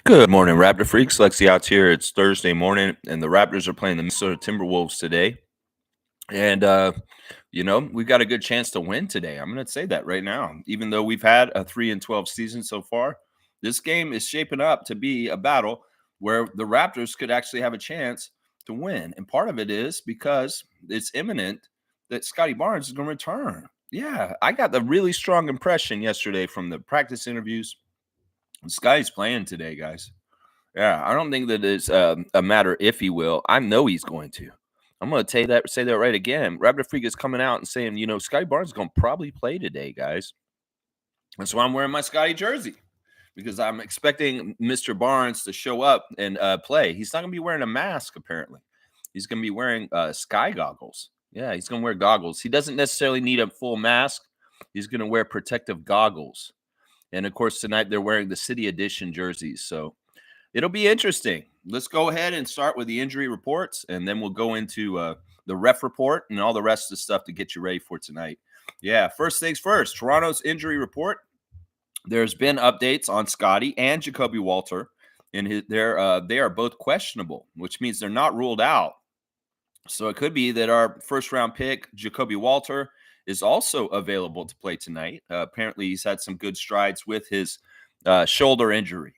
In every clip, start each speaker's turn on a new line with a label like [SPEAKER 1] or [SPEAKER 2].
[SPEAKER 1] Good morning, Raptor Freaks. Lexi out here. It's Thursday morning, and the Raptors are playing the Minnesota Timberwolves today. And we've got a good chance to win today. I'm going to say that right now. Even though we've had a 3-12 season so far, this game is shaping up to be a battle where the Raptors could actually have a chance to win. And part of it is because it's imminent that Scotty Barnes is going to return. Yeah, I got the really strong impression yesterday from the practice interviews. Scotty's playing today, guys. Yeah, I don't think that it's a matter if he will. I know he's going to. I'm going to say that right again. Raptor Freak is coming out and saying, Scotty Barnes is going to probably play today, guys. That's why I'm wearing my Scotty jersey, because I'm expecting Mr. Barnes to show up and play. He's not going to be wearing a mask, apparently. He's going to be wearing sky goggles. Yeah, he's going to wear goggles. He doesn't necessarily need a full mask. He's going to wear protective goggles. And, of course, tonight they're wearing the City Edition jerseys. So it'll be interesting. Let's go ahead and start with the injury reports, and then we'll go into the ref report and all the rest of the stuff to get you ready for tonight. Yeah, first things first, Toronto's injury report. There's been updates on Scotty and Jacoby Walter, and they are both questionable, which means they're not ruled out. So it could be that our first-round pick, Jacoby Walter, is also available to play tonight. Apparently, he's had some good strides with his shoulder injury.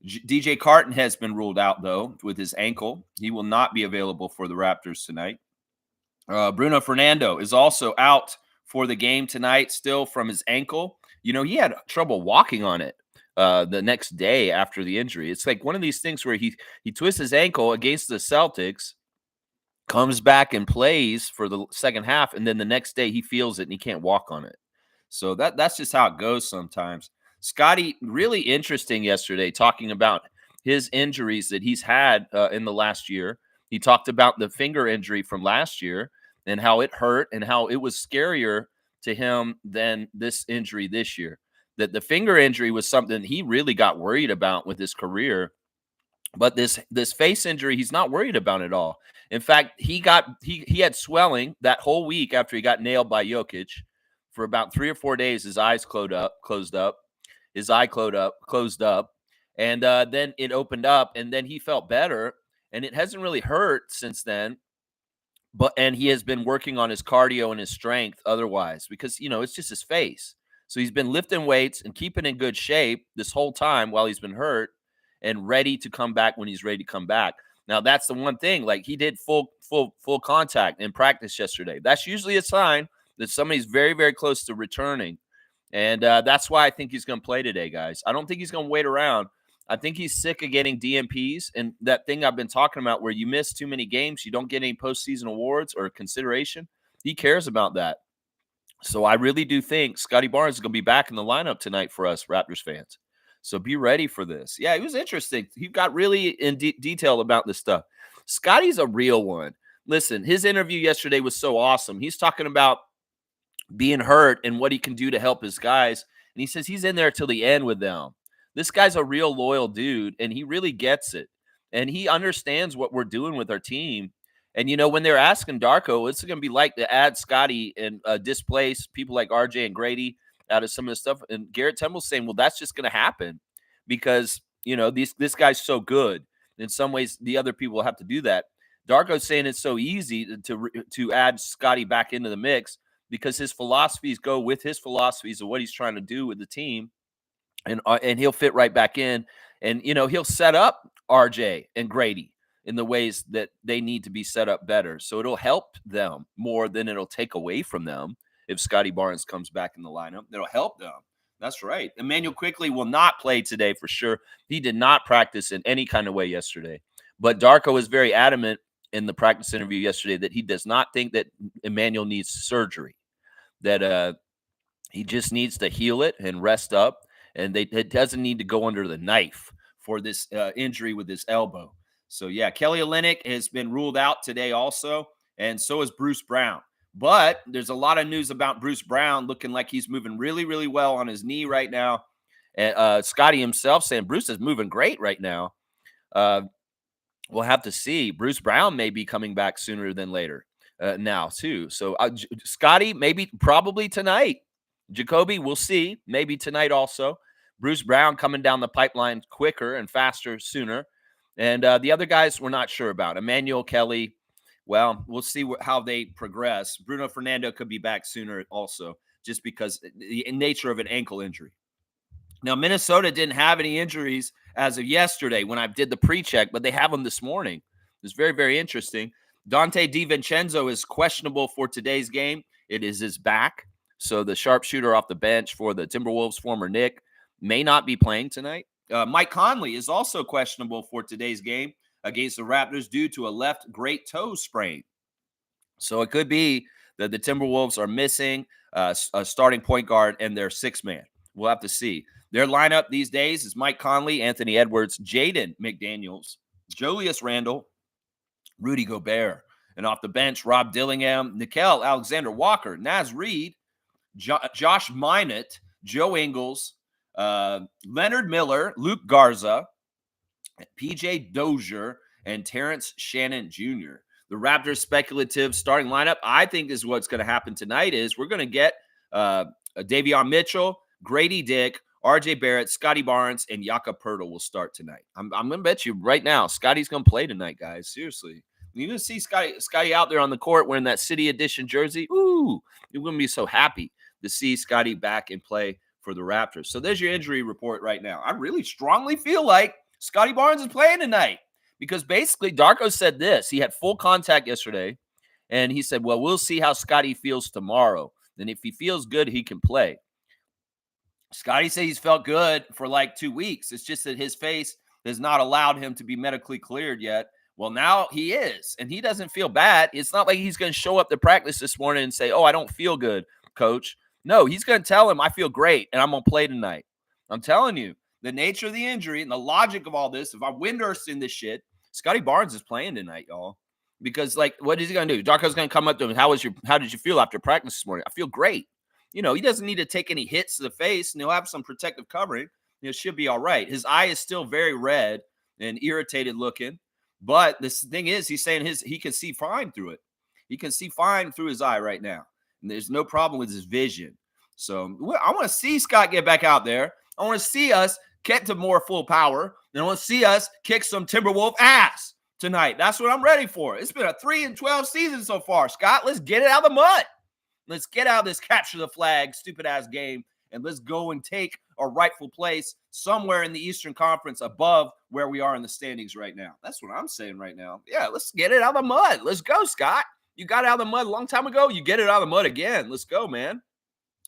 [SPEAKER 1] DJ Carton has been ruled out, though, with his ankle. He will not be available for the Raptors tonight. Bruno Fernando is also out for the game tonight, still from his ankle. He had trouble walking on it the next day after the injury. It's like one of these things where he twists his ankle against the Celtics, comes back and plays for the second half, and then the next day he feels it and he can't walk on it. So that's just how it goes sometimes. Scotty, really interesting yesterday, talking about his injuries that he's had in the last year. He talked about the finger injury from last year and how it hurt and how it was scarier to him than this injury this year. That the finger injury was something he really got worried about with his career. But this face injury, he's not worried about at all. In fact, he had swelling that whole week after he got nailed by Jokic. For about 3 or 4 days, his eyes closed up. His eye closed up, and then it opened up, and then he felt better, and it hasn't really hurt since then. And he has been working on his cardio and his strength otherwise, because it's just his face. So he's been lifting weights and keeping in good shape this whole time while he's been hurt, and ready to come back when he's ready to come back. Now that's the one thing. Like, he did full contact in practice yesterday. That's usually a sign that somebody's very, very close to returning. And that's why I think he's going to play today, guys. I don't think he's going to wait around. I think he's sick of getting DNPs. And that thing I've been talking about where you miss too many games, you don't get any postseason awards or consideration. He cares about that. So I really do think Scotty Barnes is going to be back in the lineup tonight for us Raptors fans. So be ready for this. Yeah, it was interesting. He got really in detail about this stuff. Scotty's a real one. Listen, his interview yesterday was so awesome. He's talking about being hurt and what he can do to help his guys. And he says he's in there till the end with them. This guy's a real loyal dude, and he really gets it. And he understands what we're doing with our team. And, when they're asking Darko, what's it going to be like to add Scotty and displace people like RJ and Grady out of some of the stuff? And Garrett Temple's saying, well, that's just going to happen because, this guy's so good. In some ways, the other people have to do that. Darko's saying it's so easy to add Scotty back into the mix, because his philosophies go with his philosophies of what he's trying to do with the team, and he'll fit right back in, and he'll set up RJ and Grady in the ways that they need to be set up better. So it'll help them more than it'll take away from them if Scotty Barnes comes back in the lineup. It'll help them. That's right. Emmanuel Quickley will not play today for sure. He did not practice in any kind of way yesterday, but Darko is very adamant in the practice interview yesterday that he does not think that Emmanuel needs surgery, that he just needs to heal it and rest up, and it doesn't need to go under the knife for this injury with his elbow. So, yeah, Kelly Olynyk has been ruled out today also, and so is Bruce Brown. But there's a lot of news about Bruce Brown looking like he's moving really, really well on his knee right now. And Scotty himself saying Bruce is moving great right now. We'll have to see. Bruce Brown may be coming back sooner than later now, too. So, Scotty, probably tonight. Jacoby, we'll see. Maybe tonight also. Bruce Brown coming down the pipeline quicker and faster sooner. And the other guys we're not sure about. Emmanuel Kelly, well, we'll see how they progress. Bruno Fernando could be back sooner also, just because the nature of an ankle injury. Now, Minnesota didn't have any injuries as of yesterday when I did the pre-check, but they have them this morning. It's very, very interesting. Dante DiVincenzo is questionable for today's game. It is his back. So the sharpshooter off the bench for the Timberwolves, former Knick, may not be playing tonight. Mike Conley is also questionable for today's game against the Raptors due to a left great toe sprain. So it could be that the Timberwolves are missing a starting point guard and their sixth man. We'll have to see. Their lineup these days is Mike Conley, Anthony Edwards, Jaden McDaniels, Julius Randle, Rudy Gobert. And off the bench, Rob Dillingham, Nickeil Alexander-Walker, Naz Reid, Josh Minott, Joe Ingles, Leonard Miller, Luke Garza, PJ Dozier, and Terrence Shannon Jr. The Raptors' speculative starting lineup, I think, is what's going to happen tonight is we're going to get Davion Mitchell, Grady Dick, RJ Barrett, Scotty Barnes, and Jakob Poeltl will start tonight. I'm going to bet you right now Scotty's going to play tonight, guys. Seriously. You're going to see Scotty out there on the court wearing that City Edition jersey. Ooh, you're going to be so happy to see Scotty back and play for the Raptors. So there's your injury report right now. I really strongly feel like Scotty Barnes is playing tonight because basically Darko said this. He had full contact yesterday, and he said, well, we'll see how Scotty feels tomorrow. And if he feels good, he can play. Scotty said he's felt good for like 2 weeks. It's just that his face has not allowed him to be medically cleared yet. Well, now he is, and he doesn't feel bad. It's not like he's going to show up to practice this morning and say, oh, I don't feel good, coach. No, he's going to tell him, I feel great, and I'm going to play tonight. I'm telling you, the nature of the injury and the logic of all this, if I'm Windhurst in this shit, Scotty Barnes is playing tonight, y'all. Because, like, what is he going to do? Darko's going to come up to him, how did you feel after practice this morning? I feel great. You know, he doesn't need to take any hits to the face, and he'll have some protective covering. It should be all right. His eye is still very red and irritated looking. But the thing is, he's saying he can see fine through it. He can see fine through his eye right now. And there's no problem with his vision. So I want to see Scott get back out there. I want to see us get to more full power. And I want to see us kick some Timberwolf ass tonight. That's what I'm ready for. It's been a 3-12 season so far. Scott, let's get it out of the mud. Let's get out of this capture the flag, stupid-ass game, and let's go and take our rightful place somewhere in the Eastern Conference above where we are in the standings right now. That's what I'm saying right now. Yeah, let's get it out of the mud. Let's go, Scott. You got it out of the mud a long time ago. You get it out of the mud again. Let's go, man.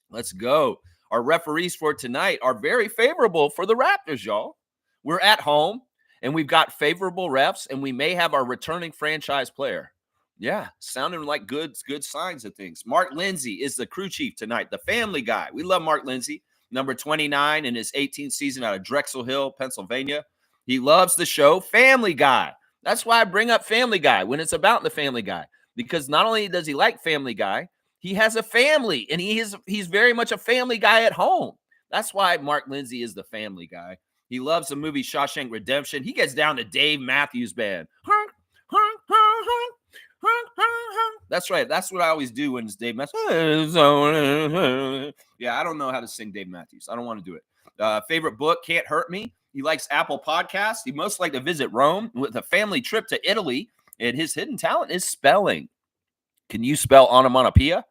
[SPEAKER 1] Let's go. Our referees for tonight are very favorable for the Raptors, y'all. We're at home, and we've got favorable refs, and we may have our returning franchise player. Yeah, sounding like good signs of things. Mark Lindsay is the crew chief tonight, the family guy. We love Mark Lindsay, number 29 in his 18th season out of Drexel Hill, Pennsylvania. He loves the show Family Guy. That's why I bring up Family Guy when it's about the Family Guy, because not only does he like Family Guy, he has a family, and he's very much a family guy at home. That's why Mark Lindsay is the family guy. He loves the movie Shawshank Redemption. He gets down to Dave Matthews Band. That's right. That's what I always do when it's Dave Matthews. Yeah, I don't know how to sing Dave Matthews. I don't want to do it. Favorite book, Can't Hurt Me. He likes Apple Podcasts. He most like to visit Rome with a family trip to Italy. And his hidden talent is spelling. Can you spell onomatopoeia?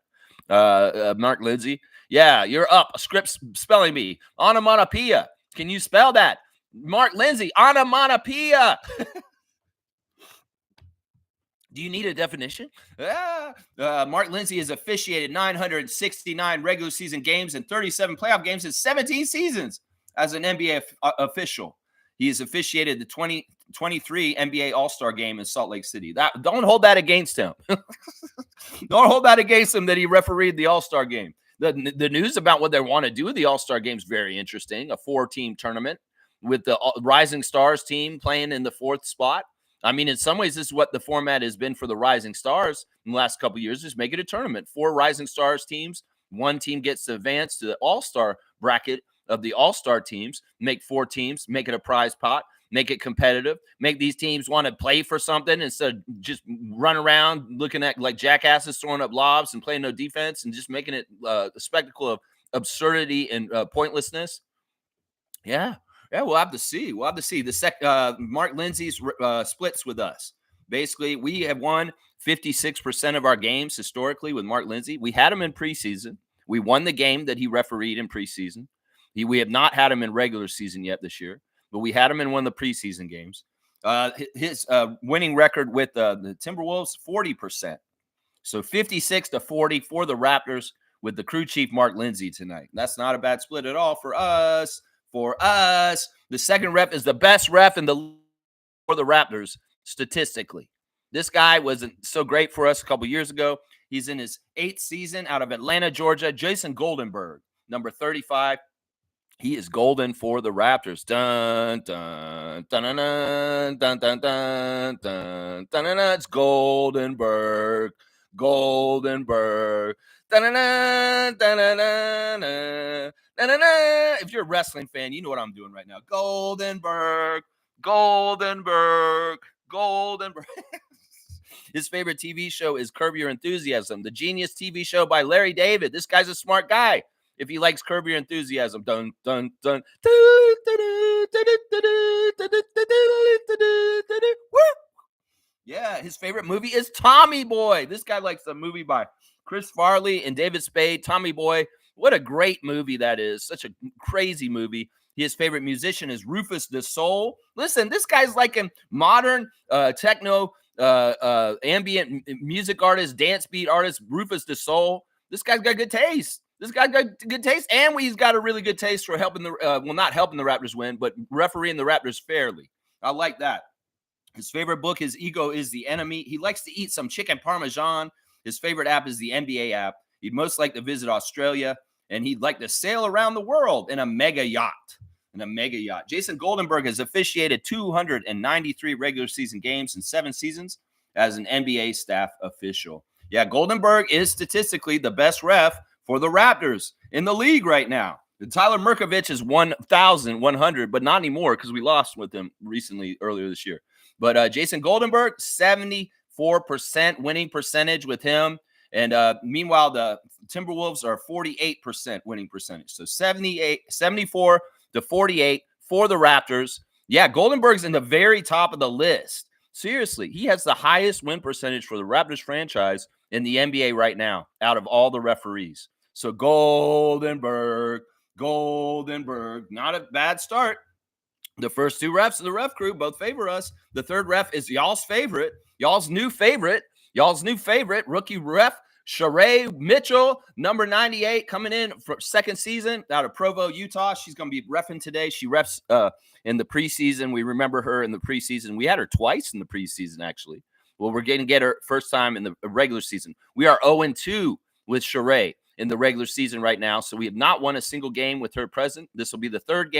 [SPEAKER 1] Mark Lindsay. Yeah, you're up. Script's spelling bee. Onomatopoeia. Can you spell that? Mark Lindsay, onomatopoeia. Do you need a definition? Mark Lindsay has officiated 969 regular season games and 37 playoff games in 17 seasons as an NBA official. He has officiated the 2023 NBA All-Star game in Salt Lake City. Don't hold that against him. Don't hold that against him that he refereed the All-Star game. The news about what they want to do with the All-Star game is very interesting. A 4-team tournament with the Rising Stars team playing in the 4th spot. I mean, in some ways, this is what the format has been for the Rising Stars in the last couple of years, is make it a tournament. 4 Rising Stars teams. 1 team gets to advance to the All-Star bracket of the All-Star teams. Make 4 teams, make it a prize pot, make it competitive, make these teams want to play for something instead of just run around looking at like jackasses throwing up lobs and playing no defense and just making it a spectacle of absurdity and pointlessness. Yeah. Yeah, we'll have to see. We'll have to see. Mark Lindsay's splits with us. Basically, we have won 56% of our games historically with Mark Lindsay. We had him in preseason. We won the game that he refereed in preseason. We have not had him in regular season yet this year, but we had him in one of the preseason games. His winning record with the Timberwolves, 40%. So 56-40 for the Raptors with the crew chief Mark Lindsay tonight. That's not a bad split at all for us. For us, the second ref is the best ref in the for the Raptors statistically. This guy wasn't so great for us a couple years ago. He's in his 8th season out of Atlanta, Georgia. Jason Goldenberg, number 35. He is golden for the Raptors. Dun dun dun dun dun dun dun dun dun dun dun. It's Goldenberg. Goldenberg. Dun dun dun dun dun dun dun. If you're a wrestling fan, you know what I'm doing right now. Goldenberg. Goldenberg. Goldenberg. His favorite TV show is Curb Your Enthusiasm, the genius TV show by Larry David. This guy's a smart guy. If he likes Curb Your Enthusiasm, dun dun dun. Yeah, his favorite movie is Tommy Boy. This guy likes a movie by Chris Farley and David Spade. Tommy Boy, what a great movie that is. Such a crazy movie. His favorite musician is Rufus the Soul. Listen, this guy's like a modern techno ambient music artist, dance beat artist, Rufus the Soul. This guy's got good taste. This guy got good taste, and he's got a really good taste for helping not helping the Raptors win, but refereeing the Raptors fairly. I like that. His favorite book, His Ego is the Enemy. He likes to eat some chicken parmesan. His favorite app is the NBA app. He'd most like to visit Australia, and he'd like to sail around the world in a mega yacht. Jason Goldenberg has officiated 293 regular season games in 7 seasons as an NBA staff official. Yeah, Goldenberg is statistically the best ref for the Raptors in the league right now. Tyler Murkovich is 1,100, but not anymore because we lost with him recently earlier this year. But Jason Goldenberg, 74% winning percentage with him. And meanwhile, the Timberwolves are 48% winning percentage. So 74 to 48 for the Raptors. Yeah, Goldenberg's in the very top of the list. Seriously, he has the highest win percentage for the Raptors franchise in the NBA right now out of all the referees. So Goldenberg, not a bad start. The first 2 refs of the ref crew both favor us. The third ref is y'all's favorite, y'all's new favorite, rookie ref, Sheree Mitchell, number 98, coming in for second season out of Provo, Utah. She's going to be reffing today. She refs in the preseason. We remember her in the preseason. We had her twice in the preseason, actually. Well, we're going to get her first time in the regular season. We are 0-2 with Sheree in the regular season right now. So we have not won a single game with her present. This will be the third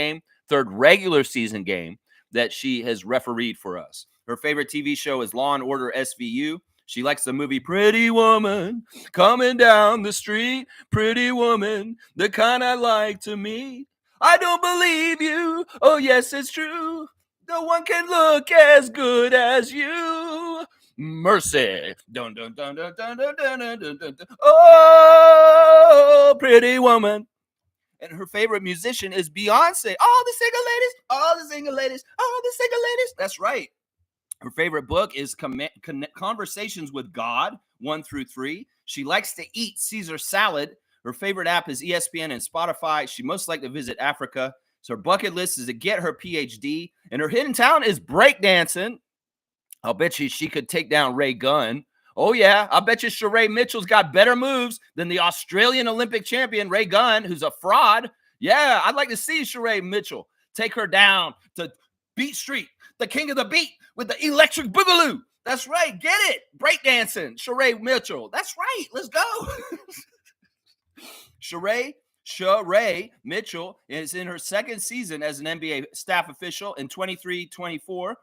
[SPEAKER 1] regular season game that she has refereed for us. Her favorite TV show is Law & Order SVU. She likes the movie Pretty Woman, coming down the street. Pretty woman, the kind I like to meet. I don't believe you. Oh, yes, it's true. No one can look as good as you. Mercy. Dun, dun, dun, dun, dun, dun, dun, dun, dun, dun. Oh, pretty woman. And her favorite musician is Beyonce. All the single ladies, all the single ladies, all the single ladies. That's right. Her favorite book is Conversations with God, 1-3. She likes to eat Caesar salad. Her favorite app is ESPN and Spotify. She most like to visit Africa. So her bucket list is to get her PhD. And her hidden talent is breakdancing. I'll bet you she could take down Ray Gunn. Oh, yeah. I bet you Sheree Mitchell's got better moves than the Australian Olympic champion, Ray Gunn, who's a fraud. Yeah, I'd like to see Sheree Mitchell take her down to Beat Street, the king of the beat with the electric boogaloo. That's right. Get it. Breakdancing. Sheree Mitchell. That's right. Let's go. Sheree Mitchell is in her second season as an NBA staff official in 23-24.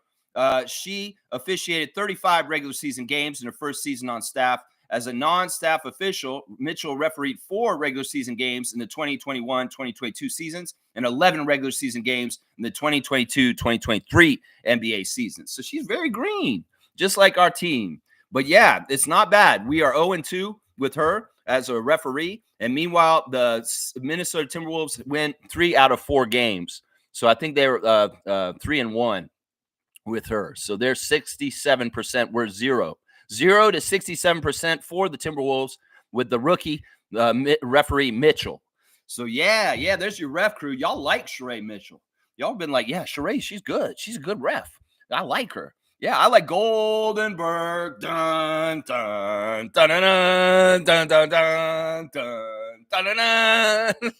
[SPEAKER 1] She officiated 35 regular season games in her first season on staff. As a non-staff official, Mitchell refereed 4 regular season games in the 2021-2022 seasons and 11 regular season games in the 2022-2023 NBA season. So she's very green, just like our team. But yeah, it's not bad. We are 0-2 with her as a referee. And meanwhile, the Minnesota Timberwolves win 3 out of 4 games. So I think they're 3-1 with her. So they're 67%. We're 0 to 67% for the Timberwolves with the rookie referee Mitchell. So yeah, there's your ref crew. Y'all like Sheree Mitchell. Y'all been like, yeah, Sheree, she's good. She's a good ref. I like her. Yeah, I like Goldenberg. Dun dun dun dun dun dun dun dun dun dun dun.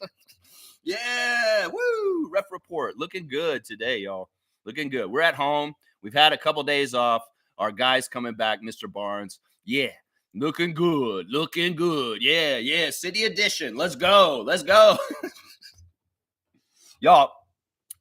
[SPEAKER 1] Yeah, woo! Ref report looking good today, y'all. Looking good. We're at home. We've had a couple days off. Our guy's coming back, Mr. Barnes. Yeah, looking good. Looking good. Yeah. City edition. Let's go. Let's go. Y'all,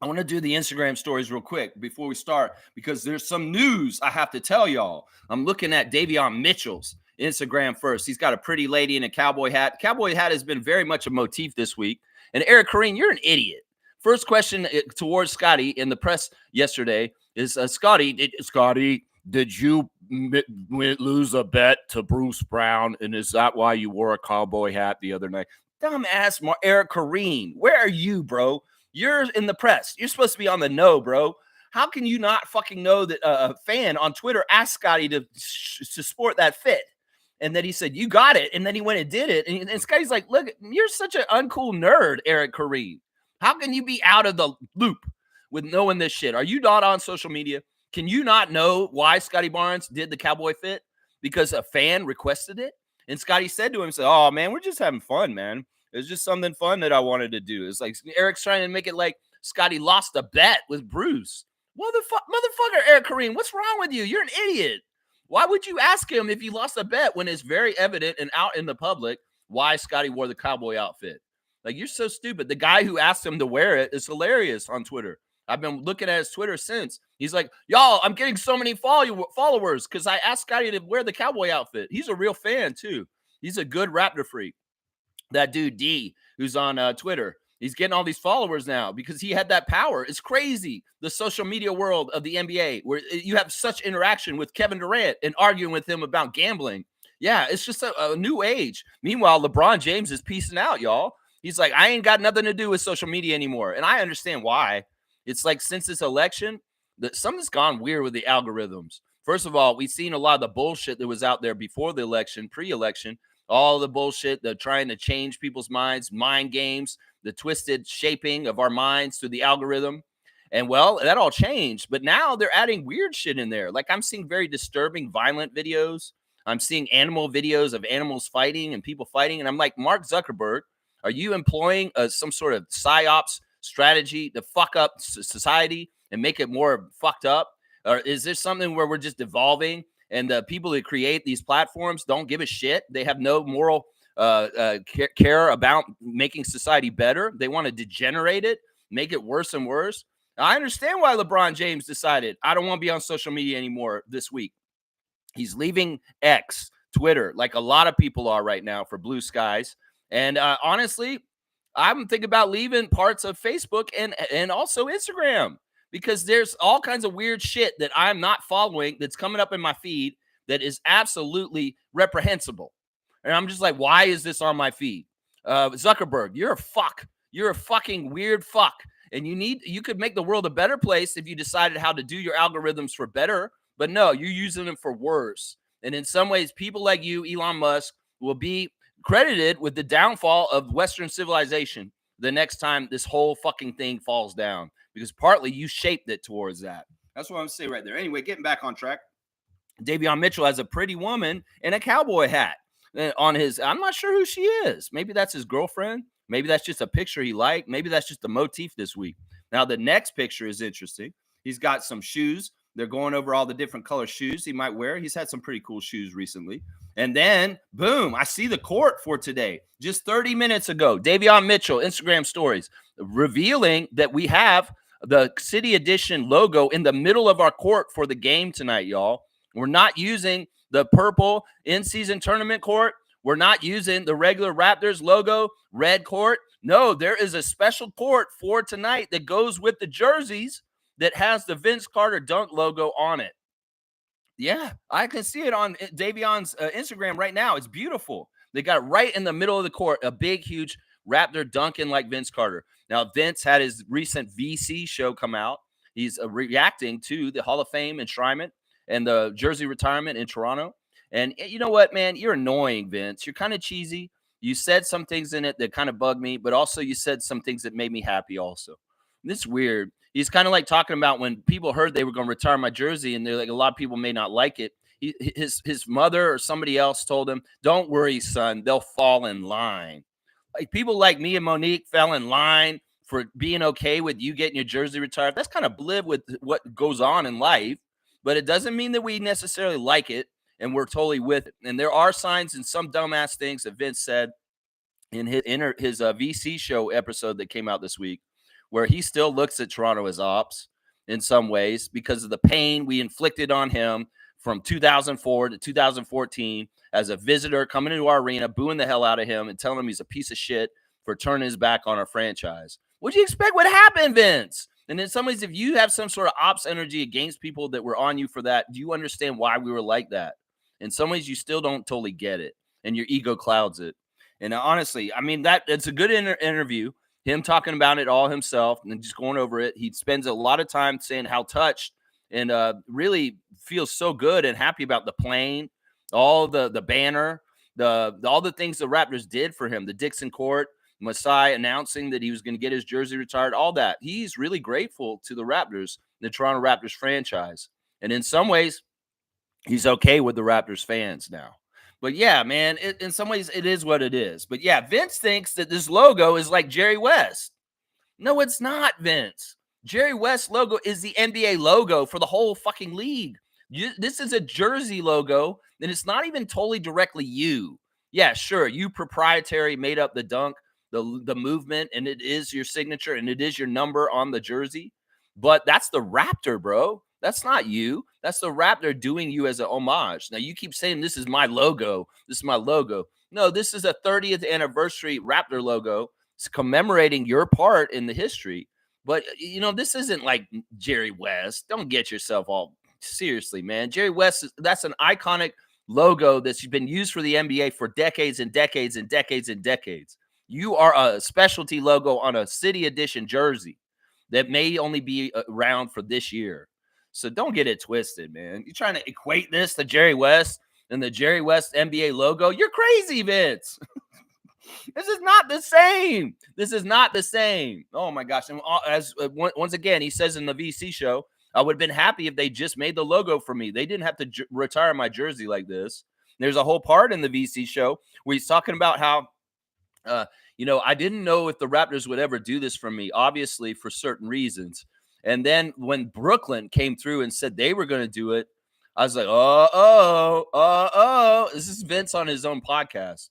[SPEAKER 1] I want to do the Instagram stories real quick before we start because there's some news I have to tell y'all. I'm looking at Davion Mitchell's Instagram first. He's got a pretty lady in a cowboy hat. Cowboy hat has been very much a motif this week. And Eric Kareem, you're an idiot. First question towards Scotty in the press yesterday is Scotty, did you lose a bet to Bruce Brown? And is that why you wore a cowboy hat the other night? Dumbass Eric Kareem, where are you, bro? You're in the press. You're supposed to be on the know, bro. How can you not fucking know that a fan on Twitter asked Scotty to sport that fit? And then he said, you got it. And then he went and did it. And Scotty's like, look, you're such an uncool nerd, Eric Kareem. How can you be out of the loop with knowing this shit? Are you not on social media? Can you not know why Scotty Barnes did the cowboy fit? Because a fan requested it? And Scotty said to him, oh, man, we're just having fun, man. It's just something fun that I wanted to do. It's like Eric's trying to make it like Scotty lost a bet with Bruce. Motherfucker, Eric Kareem, what's wrong with you? You're an idiot. Why would you ask him if he lost a bet when it's very evident and out in the public why Scotty wore the cowboy outfit? Like, you're so stupid. The guy who asked him to wear it is hilarious on Twitter. I've been looking at his Twitter since. He's like, y'all, I'm getting so many followers because I asked Scotty to wear the cowboy outfit. He's a real fan, too. He's a good Raptor freak. That dude, D, who's on Twitter, he's getting all these followers now because he had that power. It's crazy, the social media world of the NBA, where you have such interaction with Kevin Durant and arguing with him about gambling. Yeah, it's just a new age. Meanwhile, LeBron James is peacing out, y'all. He's like, I ain't got nothing to do with social media anymore. And I understand why. It's like since this election, something's gone weird with the algorithms. First of all, we've seen a lot of the bullshit that was out there before the election, pre-election, all the bullshit, the trying to change people's minds, mind games, the twisted shaping of our minds through the algorithm. And well, that all changed. But now they're adding weird shit in there. Like I'm seeing very disturbing, violent videos. I'm seeing animal videos of animals fighting and people fighting. And I'm like, Mark Zuckerberg, are you employing some sort of psyops strategy to fuck up society and make it more fucked up? Or is there something where we're just evolving and the people that create these platforms don't give a shit? They have no moral care about making society better. They want to degenerate it, make it worse and worse. Now, I understand why LeBron James decided, I don't want to be on social media anymore this week. He's leaving X, Twitter, like a lot of people are right now for blue skies. And honestly, I'm thinking about leaving parts of Facebook and also Instagram, because there's all kinds of weird shit that I'm not following that's coming up in my feed that is absolutely reprehensible. And I'm just like, why is this on my feed? Zuckerberg, you're a fuck. You're a fucking weird fuck. And you could make the world a better place if you decided how to do your algorithms for better. But no, you're using them for worse. And in some ways, people like you, Elon Musk, will be credited with the downfall of Western civilization the next time this whole fucking thing falls down, because partly you shaped it towards that. That's what I'm saying right there. Anyway, getting back on track. Davion Mitchell has a pretty woman in a cowboy hat on his. I'm not sure who she is. Maybe that's his girlfriend. Maybe that's just a picture he liked. Maybe that's just a motif this week. Now, the next picture is interesting. He's got some shoes. They're going over all the different color shoes he might wear. He's had some pretty cool shoes recently. And then, boom, I see the court for today. Just 30 minutes ago, Davion Mitchell, Instagram stories, revealing that we have the City Edition logo in the middle of our court for the game tonight, y'all. We're not using the purple in-season tournament court. We're not using the regular Raptors logo, red court. No, there is a special court for tonight that goes with the jerseys that has the Vince Carter dunk logo on it. Yeah, I can see it on Davion's Instagram right now. It's beautiful. They got it right in the middle of the court, a big, huge Raptor dunking like Vince Carter. Now, Vince had his recent VC show come out. He's reacting to the Hall of Fame enshrinement and the jersey retirement in Toronto. And you know what, man? You're annoying, Vince. You're kind of cheesy. You said some things in it that kind of bugged me, but also you said some things that made me happy also. And this is weird. He's kind of like talking about when people heard they were going to retire my jersey, and they're like, a lot of people may not like it. His mother or somebody else told him, "Don't worry, son, they'll fall in line." Like people like me and Monique fell in line for being okay with you getting your jersey retired. That's kind of live with what goes on in life, but it doesn't mean that we necessarily like it and we're totally with it. And there are signs in some dumbass things that Vince said in his VC show episode that came out this week, where he still looks at Toronto as ops in some ways because of the pain we inflicted on him from 2004 to 2014 as a visitor coming into our arena, booing the hell out of him and telling him he's a piece of shit for turning his back on our franchise. What do you expect would happen, Vince? And in some ways, if you have some sort of ops energy against people that were on you for that, do you understand why we were like that? In some ways, you still don't totally get it, and your ego clouds it. And honestly, I mean, it's a good interview, him talking about it all himself and just going over it. He spends a lot of time saying how touched and really feels so good and happy about the plane, all the banner, all the things the Raptors did for him, the Dixon Court, Masai announcing that he was going to get his jersey retired, all that. He's really grateful to the Raptors, the Toronto Raptors franchise. And in some ways, he's okay with the Raptors fans now. But yeah, man, in some ways, it is what it is. But yeah, Vince thinks that this logo is like Jerry West. No, it's not, Vince. Jerry West logo is the NBA logo for the whole fucking league. This is a jersey logo, and it's not even totally directly you. Yeah, sure, you proprietary made up the dunk, the movement, and it is your signature, and it is your number on the jersey. But that's the Raptor, bro. That's not you. That's the Raptor doing you as an homage. Now, you keep saying this is my logo. This is my logo. No, this is a 30th anniversary Raptor logo. It's commemorating your part in the history. But, you know, this isn't like Jerry West. Don't get yourself all seriously, man. Jerry West, that's an iconic logo that's been used for the NBA for decades and decades and decades and decades. You are a specialty logo on a City Edition jersey that may only be around for this year. So don't get it twisted, man. You're trying to equate this to Jerry West and the Jerry West NBA logo. You're crazy, Vince. This is not the same. This is not the same. Oh my gosh. And once again, he says in the VC show, I would have been happy if they just made the logo for me. They didn't have to retire my jersey like this. There's a whole part in the VC show where he's talking about how, I didn't know if the Raptors would ever do this for me, obviously for certain reasons. And then when Brooklyn came through and said they were going to do it, I was like, this is Vince on his own podcast.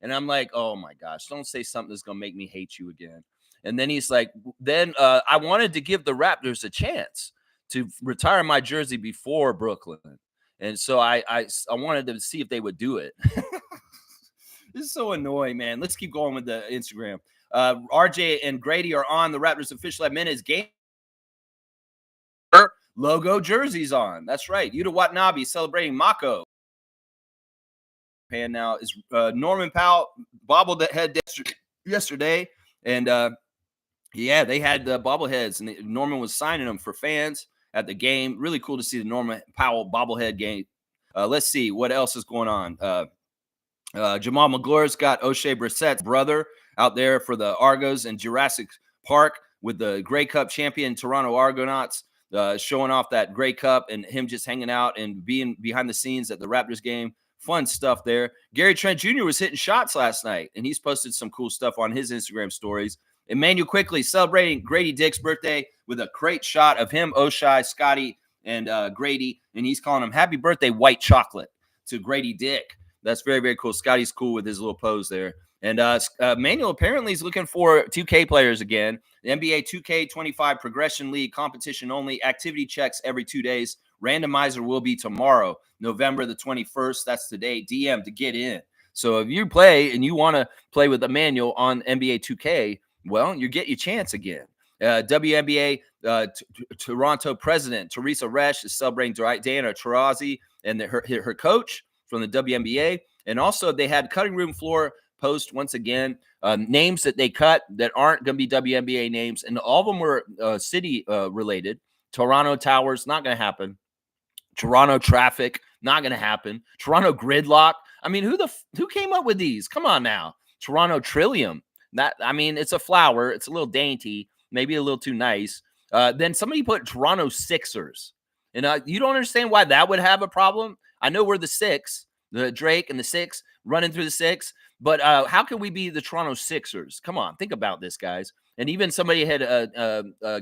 [SPEAKER 1] And I'm like, oh my gosh, don't say something that's going to make me hate you again. And then he's like, I wanted to give the Raptors a chance to retire my jersey before Brooklyn. And so I wanted to see if they would do it. This is so annoying, man. Let's keep going with the Instagram. RJ and Grady are on the Raptors official minutes game logo jerseys on. That's right. Yuta Watanabe celebrating Mako. And now is Norman Powell bobblehead yesterday, and they had the bobbleheads, and Norman was signing them for fans at the game. Really cool to see the Norman Powell bobblehead game. Let's see what else is going on. Jamal McGlore's got O'Shea Brissett's brother out there for the Argos in Jurassic Park with the Grey Cup champion Toronto Argonauts, showing off that Grey Cup and him just hanging out and being behind the scenes at the Raptors game. Fun stuff there. Gary Trent Jr. was hitting shots last night, and he's posted some cool stuff on his Instagram stories. Emmanuel quickly celebrating Grady Dick's birthday with a great shot of him, O'Shea, Scotty, and Grady, and he's calling him happy birthday, white chocolate, to Grady Dick. That's very, very cool. Scotty's cool with his little pose there. And Manuel apparently is looking for 2K players again. The NBA 2K25 Progression League competition only. Activity checks every 2 days. Randomizer will be tomorrow, November the 21st. That's today. DM to get in. So if you play and you want to play with Emmanuel on NBA 2K, well, you get your chance again. WNBA Toronto president Teresa Resch is celebrating Diana Taurasi and her coach from the WNBA. And also they had cutting room floor post once again, names that they cut that aren't going to be WNBA names, and all of them were city related. Toronto Towers, not going to happen. Toronto Traffic, not going to happen. Toronto Gridlock. I mean, who came up with these? Come on now. Toronto Trillium. It's a flower. It's a little dainty, maybe a little too nice. Then somebody put Toronto Sixers. And you don't understand why that would have a problem. I know we're the six, the Drake and the six running through the six, but how can we be the Toronto Sixers? Come on, think about this, guys. And even somebody had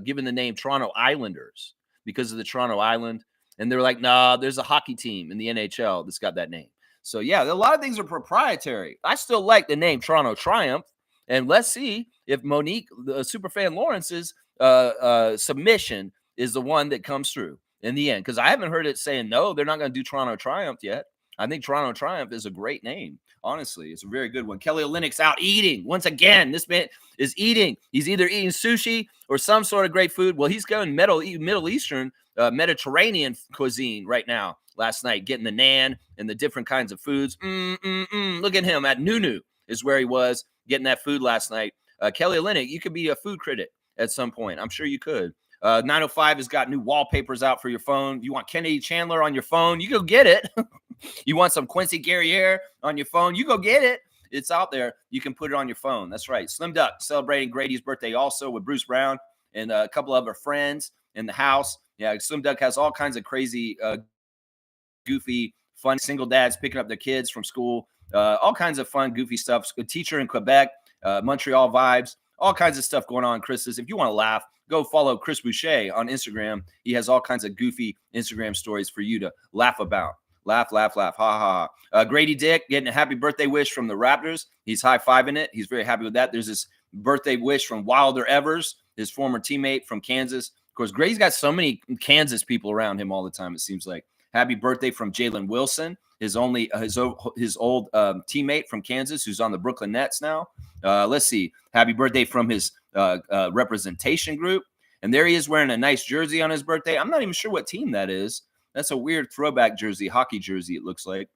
[SPEAKER 1] given the name Toronto Islanders because of the Toronto Island. And they're like, nah, there's a hockey team in the NHL that's got that name. So, yeah, a lot of things are proprietary. I still like the name Toronto Triumph. And let's see if Monique, the superfan Lawrence's submission is the one that comes through in the end. Because I haven't heard it saying, no, they're not going to do Toronto Triumph yet. I think Toronto Triumph is a great name. Honestly, it's a very good one. Kelly Olynyk's out eating. Once again, this man is eating. He's either eating sushi or some sort of great food. Well, he's going Middle Eastern, Mediterranean cuisine right now. Last night, getting the naan and the different kinds of foods. Look at him at Nunu is where he was getting that food last night. Kelly Olynyk, you could be a food critic at some point. I'm sure you could. 905 has got new wallpapers out for your phone. If you want Kennedy Chandler on your phone, you go get it. You want some Quincy Guerriere on your phone, you go get it. It's out there. You can put it on your phone. That's right. Slim Duck celebrating Grady's birthday also with Bruce Brown and a couple of her friends in the house. Yeah, Slim Duck has all kinds of crazy, goofy, fun single dads picking up their kids from school. All kinds of fun, goofy stuff. A teacher in Quebec, Montreal vibes, all kinds of stuff going on, Chris's. If you want to laugh, go follow Chris Boucher on Instagram. He has all kinds of goofy Instagram stories for you to laugh about. Laugh, laugh, laugh. Ha, ha, ha. Grady Dick getting a happy birthday wish from the Raptors. He's high-fiving it. He's very happy with that. There's this birthday wish from Wilder Evers, his former teammate from Kansas. Of course, Grady's got so many Kansas people around him all the time, it seems like. Happy birthday from Jalen Wilson, his old teammate from Kansas who's on the Brooklyn Nets now. Let's see. Happy birthday from his representation group. And there he is wearing a nice jersey on his birthday. I'm not even sure what team that is. That's a weird throwback jersey, hockey jersey, it looks like.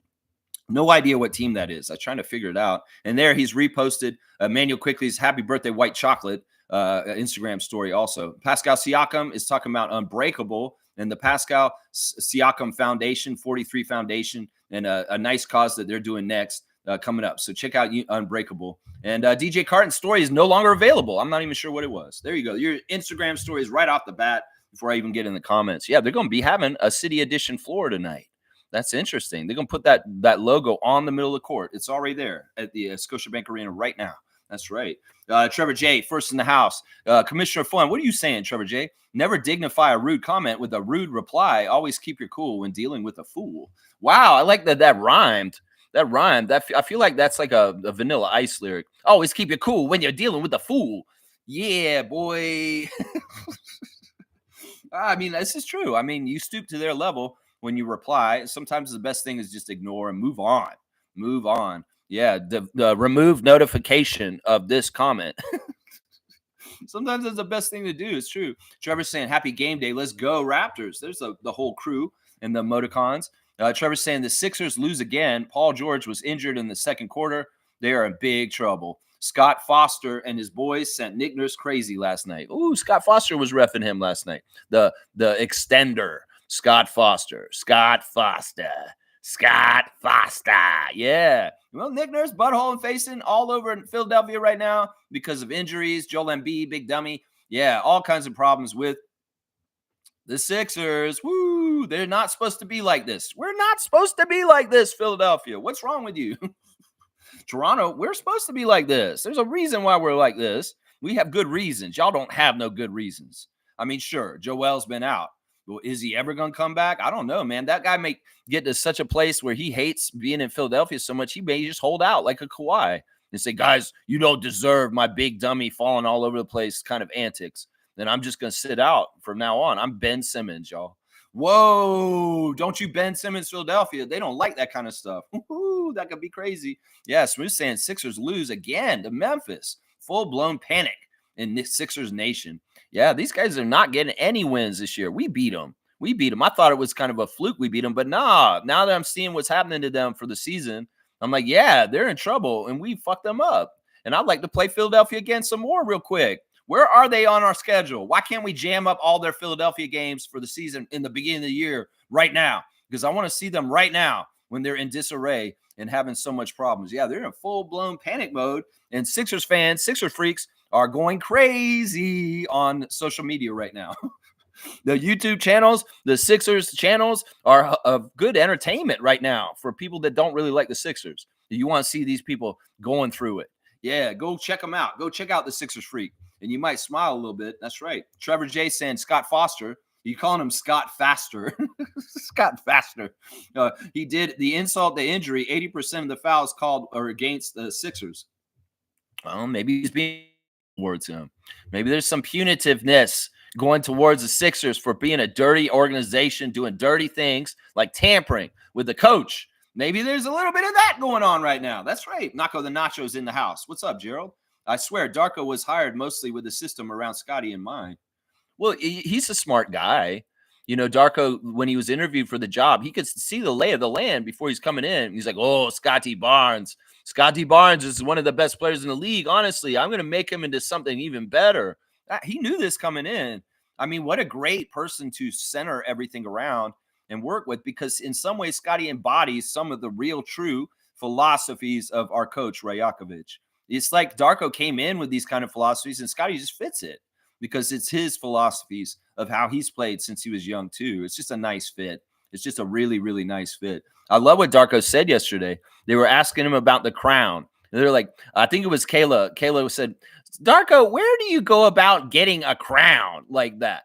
[SPEAKER 1] No idea what team that is. I'm trying to figure it out. And there he's reposted Manuel Quickley's happy birthday white chocolate Instagram story also. Pascal Siakam is talking about Unbreakable and the Pascal Siakam Foundation, 43 Foundation, and a nice cause that they're doing next coming up. So check out Unbreakable. And DJ Carton's story is no longer available. I'm not even sure what it was. There you go. Your Instagram story is right off the bat. Before I even get in the comments. Yeah, they're going to be having a City Edition floor tonight. That's interesting. They're going to put that logo on the middle of the court. It's already there at the Scotiabank Arena right now. That's right. Trevor J., first in the house. Commissioner Fun, what are you saying, Trevor J.? Never dignify a rude comment with a rude reply. Always keep your cool when dealing with a fool. Wow, I like that rhymed. That rhymed. I feel like that's like a Vanilla Ice lyric. Always keep your cool when you're dealing with a fool. Yeah, boy. I mean, this is true. I mean, you stoop to their level when you reply. Sometimes the best thing is just ignore and move on. Move on. Yeah, the remove notification of this comment. Sometimes that's the best thing to do. It's true. Trevor's saying, happy game day. Let's go, Raptors. There's the whole crew and the emoticons. Trevor's saying the Sixers lose again. Paul George was injured in the second quarter. They are in big trouble. Scott Foster and his boys sent Nick Nurse crazy last night. Ooh, Scott Foster was reffing him last night. The extender, Scott Foster. Yeah. Well, Nick Nurse, butthole and facing all over in Philadelphia right now because of injuries. Joel Embiid, big dummy. Yeah, all kinds of problems with the Sixers. Woo, they're not supposed to be like this. We're not supposed to be like this, Philadelphia. What's wrong with you? Toronto, we're supposed to be like this. There's a reason why we're like this. We have good reasons. Y'all don't have no good reasons. I mean, sure, Joel's been out. Well, is he ever going to come back? I don't know, man. That guy may get to such a place where he hates being in Philadelphia so much, he may just hold out like a Kawhi and say, guys, you don't deserve my big dummy falling all over the place kind of antics. Then I'm just going to sit out from now on. I'm Ben Simmons, y'all. Whoa, don't you Ben Simmons, Philadelphia. They don't like that kind of stuff. Ooh, that could be crazy. Yeah, Smooth saying Sixers lose again to Memphis. Full-blown panic in the Sixers nation. Yeah, these guys are not getting any wins this year. We beat them. I thought it was kind of a fluke we beat them, but nah. Now that I'm seeing what's happening to them for the season, I'm like, yeah, they're in trouble and we fucked them up. And I'd like to play Philadelphia again some more real quick. Where are they on our schedule? Why can't we jam up all their Philadelphia games for the season in the beginning of the year right now? Because I want to see them right now when they're in disarray and having so much problems. Yeah, they're in full-blown panic mode. And Sixers fans, Sixers freaks are going crazy on social media right now. The YouTube channels, the Sixers channels are of good entertainment right now for people that don't really like the Sixers. You want to see these people going through it. Yeah, go check them out. Go check out the Sixers freak. And you might smile a little bit. That's right. Trevor J saying Scott Foster. You calling him Scott Faster. Scott Faster. He did the insult, the injury. 80% of the fouls called are against the Sixers. Well, maybe he's being towards him. Maybe there's some punitiveness going towards the Sixers for being a dirty organization, doing dirty things like tampering with the coach. Maybe there's a little bit of that going on right now. That's right. Naco the Nacho's in the house. What's up, Gerald? I swear, Darko was hired mostly with the system around Scotty in mind. Well, he's a smart guy. You know, Darko, when he was interviewed for the job, he could see the lay of the land before he's coming in. He's like, oh, Scotty Barnes. Scotty Barnes is one of the best players in the league. Honestly, I'm going to make him into something even better. He knew this coming in. I mean, what a great person to center everything around and work with, because in some ways, Scotty embodies some of the real true philosophies of our coach, Rajakovic. It's like Darko came in with these kind of philosophies and Scotty just fits it because it's his philosophies of how he's played since he was young too. It's just a nice fit. It's just a really, really nice fit. I love what Darko said yesterday. They were asking him about the crown. They're like, I think it was Kayla. Kayla said, Darko, where do you go about getting a crown like that?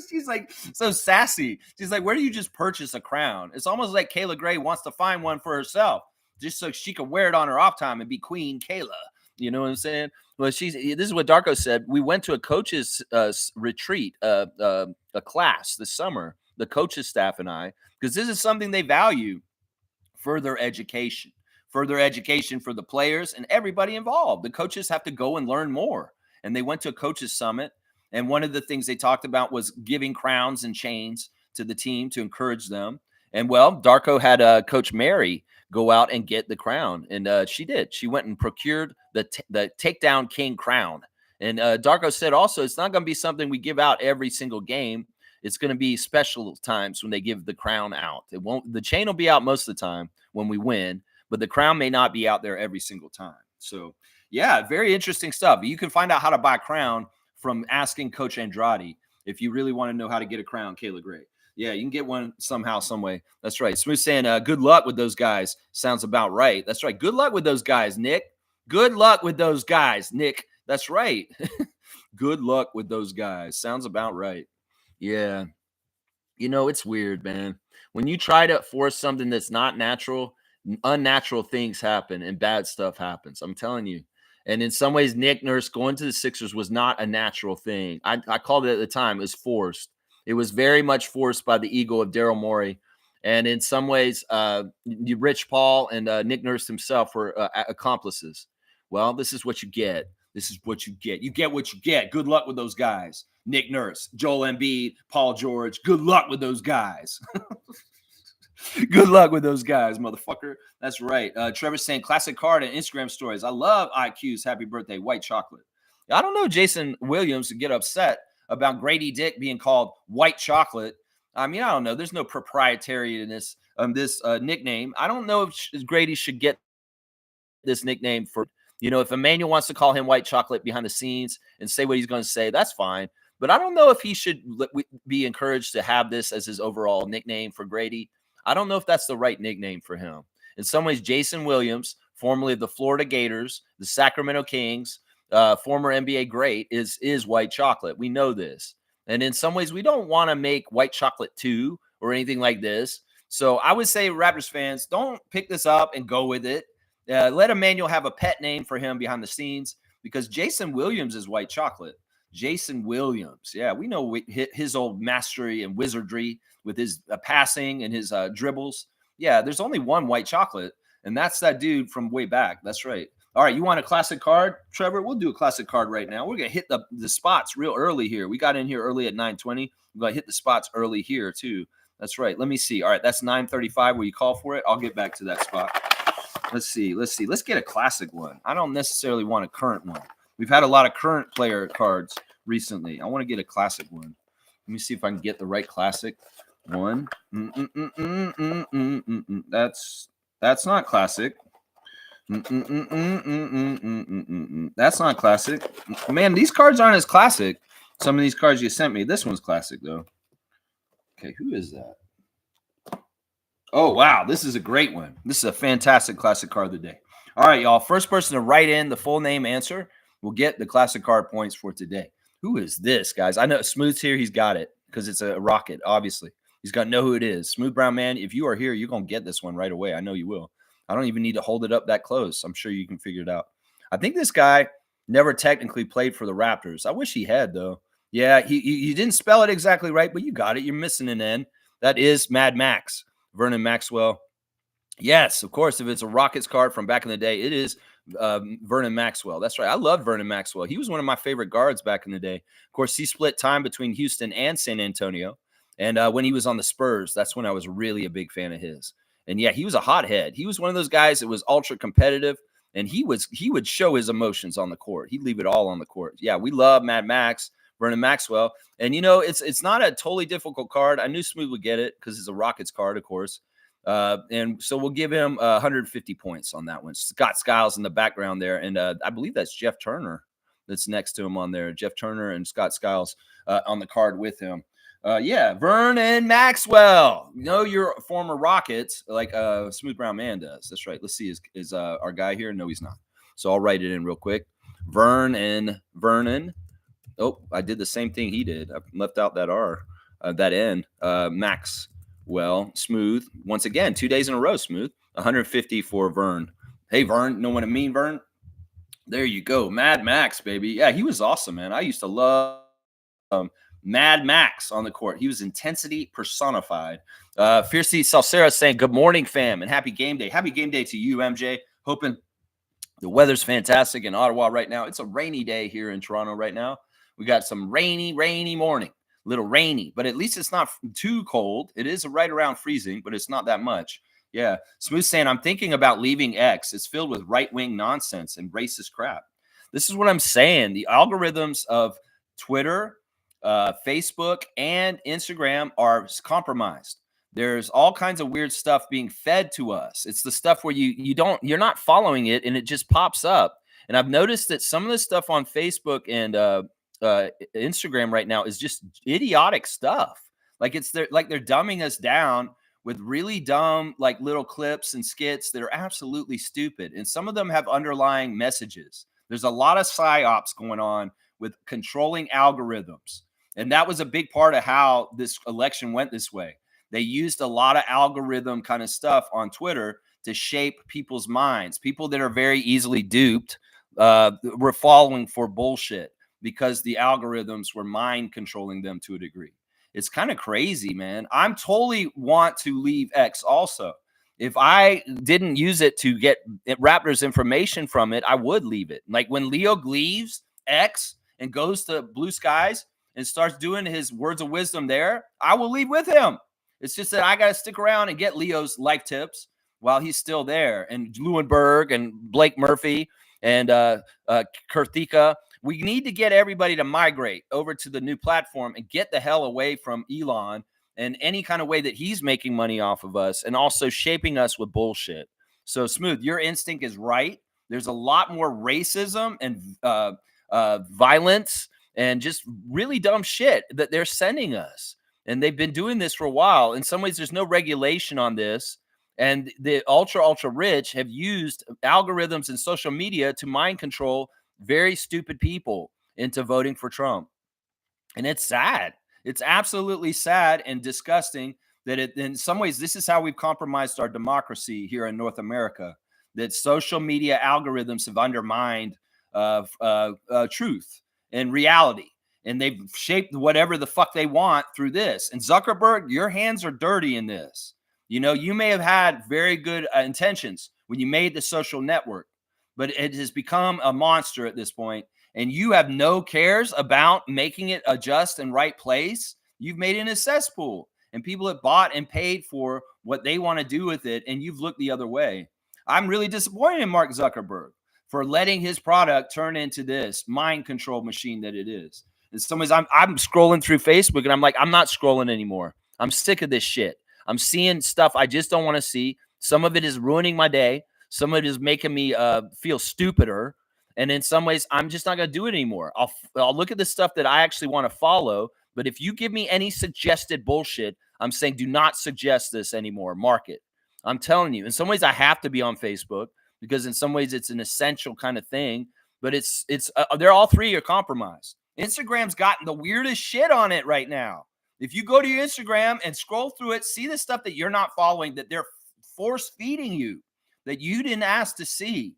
[SPEAKER 1] She's like so sassy. She's like, where do you just purchase a crown? It's almost like Kayla Gray wants to find one for herself just so she can wear it on her off time and be Queen Kayla. You know what I'm saying? Well, this is what Darko said. We went to a coach's retreat, a class this summer, the coaches staff and I, because this is something they value, further education for the players and everybody involved. The coaches have to go and learn more. And they went to a coaches summit. And one of the things they talked about was giving crowns and chains to the team to encourage them. And well, Darko had Coach Mary go out and get the crown. And she did. She went and procured the Takedown King crown. And Darko said also, it's not going to be something we give out every single game. It's going to be special times when they give the crown out. The chain will be out most of the time when we win, but the crown may not be out there every single time. So yeah, very interesting stuff. You can find out how to buy a crown from asking Coach Andrade if you really want to know how to get a crown, Kayla Gray. Yeah, you can get one somehow, some way. That's right. Smooth saying, good luck with those guys. Sounds about right. That's right. Good luck with those guys, Nick. Good luck with those guys, Nick. That's right. Good luck with those guys. Sounds about right. Yeah. You know, it's weird, man. When you try to force something that's not natural, unnatural things happen and bad stuff happens. I'm telling you. And in some ways, Nick Nurse going to the Sixers was not a natural thing. I called it at the time. It was forced. It was very much forced by the ego of Daryl Morey. And in some ways, Rich Paul and Nick Nurse himself were accomplices. Well, this is what you get. This is what you get. You get what you get. Good luck with those guys. Nick Nurse, Joel Embiid, Paul George. Good luck with those guys. Good luck with those guys, motherfucker. That's right. Trevor's saying classic card and Instagram stories. I love IQ's happy birthday, white chocolate. I don't know Jason Williams to get upset about Grady Dick being called white chocolate. I mean, I don't know. There's no proprietariness this nickname. I don't know if Grady should get this nickname for, if Emmanuel wants to call him white chocolate behind the scenes and say what he's going to say, that's fine. But I don't know if he should be encouraged to have this as his overall nickname for Grady. I don't know if that's the right nickname for him. In some ways, Jason Williams, formerly of the Florida Gators, the Sacramento Kings, former NBA great, is white chocolate. We know this. And in some ways, we don't want to make white chocolate 2 or anything like this. So I would say, Raptors fans, don't pick this up and go with it. Let Emmanuel have a pet name for him behind the scenes, because Jason Williams is white chocolate. Jason Williams. Yeah, we know his old mastery and wizardry with his passing and his dribbles. Yeah, there's only one white chocolate, and that's that dude from way back. That's right. All right, you want a classic card, Trevor? We'll do a classic card right now. We're going to hit the spots real early here. We got in here early at 9:20. We're going to hit the spots early here, too. That's right. Let me see. All right, that's 9:35 where you call for it. I'll get back to that spot. Let's see. Let's get a classic one. I don't necessarily want a current one. We've had a lot of current player cards recently. I want to get a classic one. Let me see if I can get the right classic one. That's not classic. That's not classic. Man, these cards aren't as classic. Some of these cards you sent me. This one's classic though. Okay, who is that? Oh, wow. This is a great one. This is a fantastic classic card of the day. All right, y'all. First person to write in the full name answer will get the classic card points for today. Who is this, guys? I know Smooth's here. He's got it because it's a rocket, obviously. He's got to know who it is. Smooth Brown Man, if you are here, you're going to get this one right away. I know you will. I don't even need to hold it up that close. I'm sure you can figure it out. I think this guy never technically played for the Raptors. I wish he had, though. Yeah, he didn't spell it exactly right, but you got it. You're missing an N. That is Mad Max. Vernon Maxwell. Yes, of course, if it's a Rockets card from back in the day, it is Vernon Maxwell. That's right. I loved Vernon Maxwell. He was one of my favorite guards back in the day. Of course, he split time between Houston and San Antonio. And when he was on the Spurs, that's when I was really a big fan of his. And yeah, he was a hothead. He was one of those guys that was ultra competitive, and he would show his emotions on the court. He'd leave it all on the court. Yeah, we love Mad Max. Vernon Maxwell. And, it's not a totally difficult card. I knew Smooth would get it because it's a Rockets card, of course. And so we'll give him 150 points on that one. Scott Skiles in the background there. And I believe that's Jeff Turner that's next to him on there. Jeff Turner and Scott Skiles on the card with him. Yeah, Vernon Maxwell. Your former Rockets like Smooth Brown Man does. That's right. Let's see. Is our guy here? No, he's not. So I'll write it in real quick. Vernon. Oh, I did the same thing he did. I left out that R, that N. Maxwell, Smooth. Once again, 2 days in a row, Smooth. 150 for Vern. Hey, Vern, know what I mean, Vern? There you go. Mad Max, baby. Yeah, he was awesome, man. I used to love Mad Max on the court. He was intensity personified. Fiercey Salsera saying, good morning, fam, and happy game day. Happy game day to you, MJ. Hoping the weather's fantastic in Ottawa right now. It's a rainy day here in Toronto right now. We got some rainy morning, little rainy, but at least it's not too cold. It is right around freezing, but it's not that much. Yeah. Smooth saying, I'm thinking about leaving X. It's filled with right-wing nonsense and racist crap. This is what I'm saying. The algorithms of Twitter, Facebook, and Instagram are compromised. There's all kinds of weird stuff being fed to us. It's the stuff where you're not following it and it just pops up. And I've noticed that some of the stuff on Facebook and Instagram right now is just idiotic stuff. Like they're dumbing us down with really dumb like little clips and skits that are absolutely stupid. And some of them have underlying messages. There's a lot of psyops going on with controlling algorithms. And that was a big part of how this election went this way. They used a lot of algorithm kind of stuff on Twitter to shape people's minds. People that are very easily duped were falling for bullshit because the algorithms were mind controlling them to a degree. It's kind of crazy, man. I'm totally want to leave X also. If I didn't use it to get Raptors information from it, I would leave it. Like when Leo leaves X and goes to Blue Skies and starts doing his words of wisdom there, I will leave with him. It's just that I got to stick around and get Leo's life tips while he's still there. And Lewinberg and Blake Murphy and Kurthika. We need to get everybody to migrate over to the new platform and get the hell away from Elon and any kind of way that he's making money off of us and also shaping us with bullshit. So, Smooth, your instinct is right. There's a lot more racism and violence and just really dumb shit that they're sending us. And they've been doing this for a while. In some ways, there's no regulation on this. And the ultra rich have used algorithms and social media to mind control very stupid people into voting for Trump. And it's sad. It's absolutely sad and disgusting that in some ways, this is how we've compromised our democracy here in North America, that social media algorithms have undermined truth and reality. And they've shaped whatever the fuck they want through this. And Zuckerberg, your hands are dirty in this. You may have had very good intentions when you made the social network, but it has become a monster at this point, and you have no cares about making it a just and right place. You've made it a cesspool, and people have bought and paid for what they want to do with it, and you've looked the other way. I'm really disappointed in Mark Zuckerberg for letting his product turn into this mind control machine that it is. In some ways, I'm scrolling through Facebook and I'm like, I'm not scrolling anymore. I'm sick of this shit. I'm seeing stuff I just don't want to see. Some of it is ruining my day. Some of it is making me feel stupider. And in some ways, I'm just not going to do it anymore. I'll look at the stuff that I actually want to follow. But if you give me any suggested bullshit, I'm saying do not suggest this anymore. Mark it. I'm telling you. In some ways, I have to be on Facebook because in some ways it's an essential kind of thing. But they're all three are compromised. Instagram's gotten the weirdest shit on it right now. If you go to your Instagram and scroll through it, see the stuff that you're not following, that they're force feeding you, that you didn't ask to see.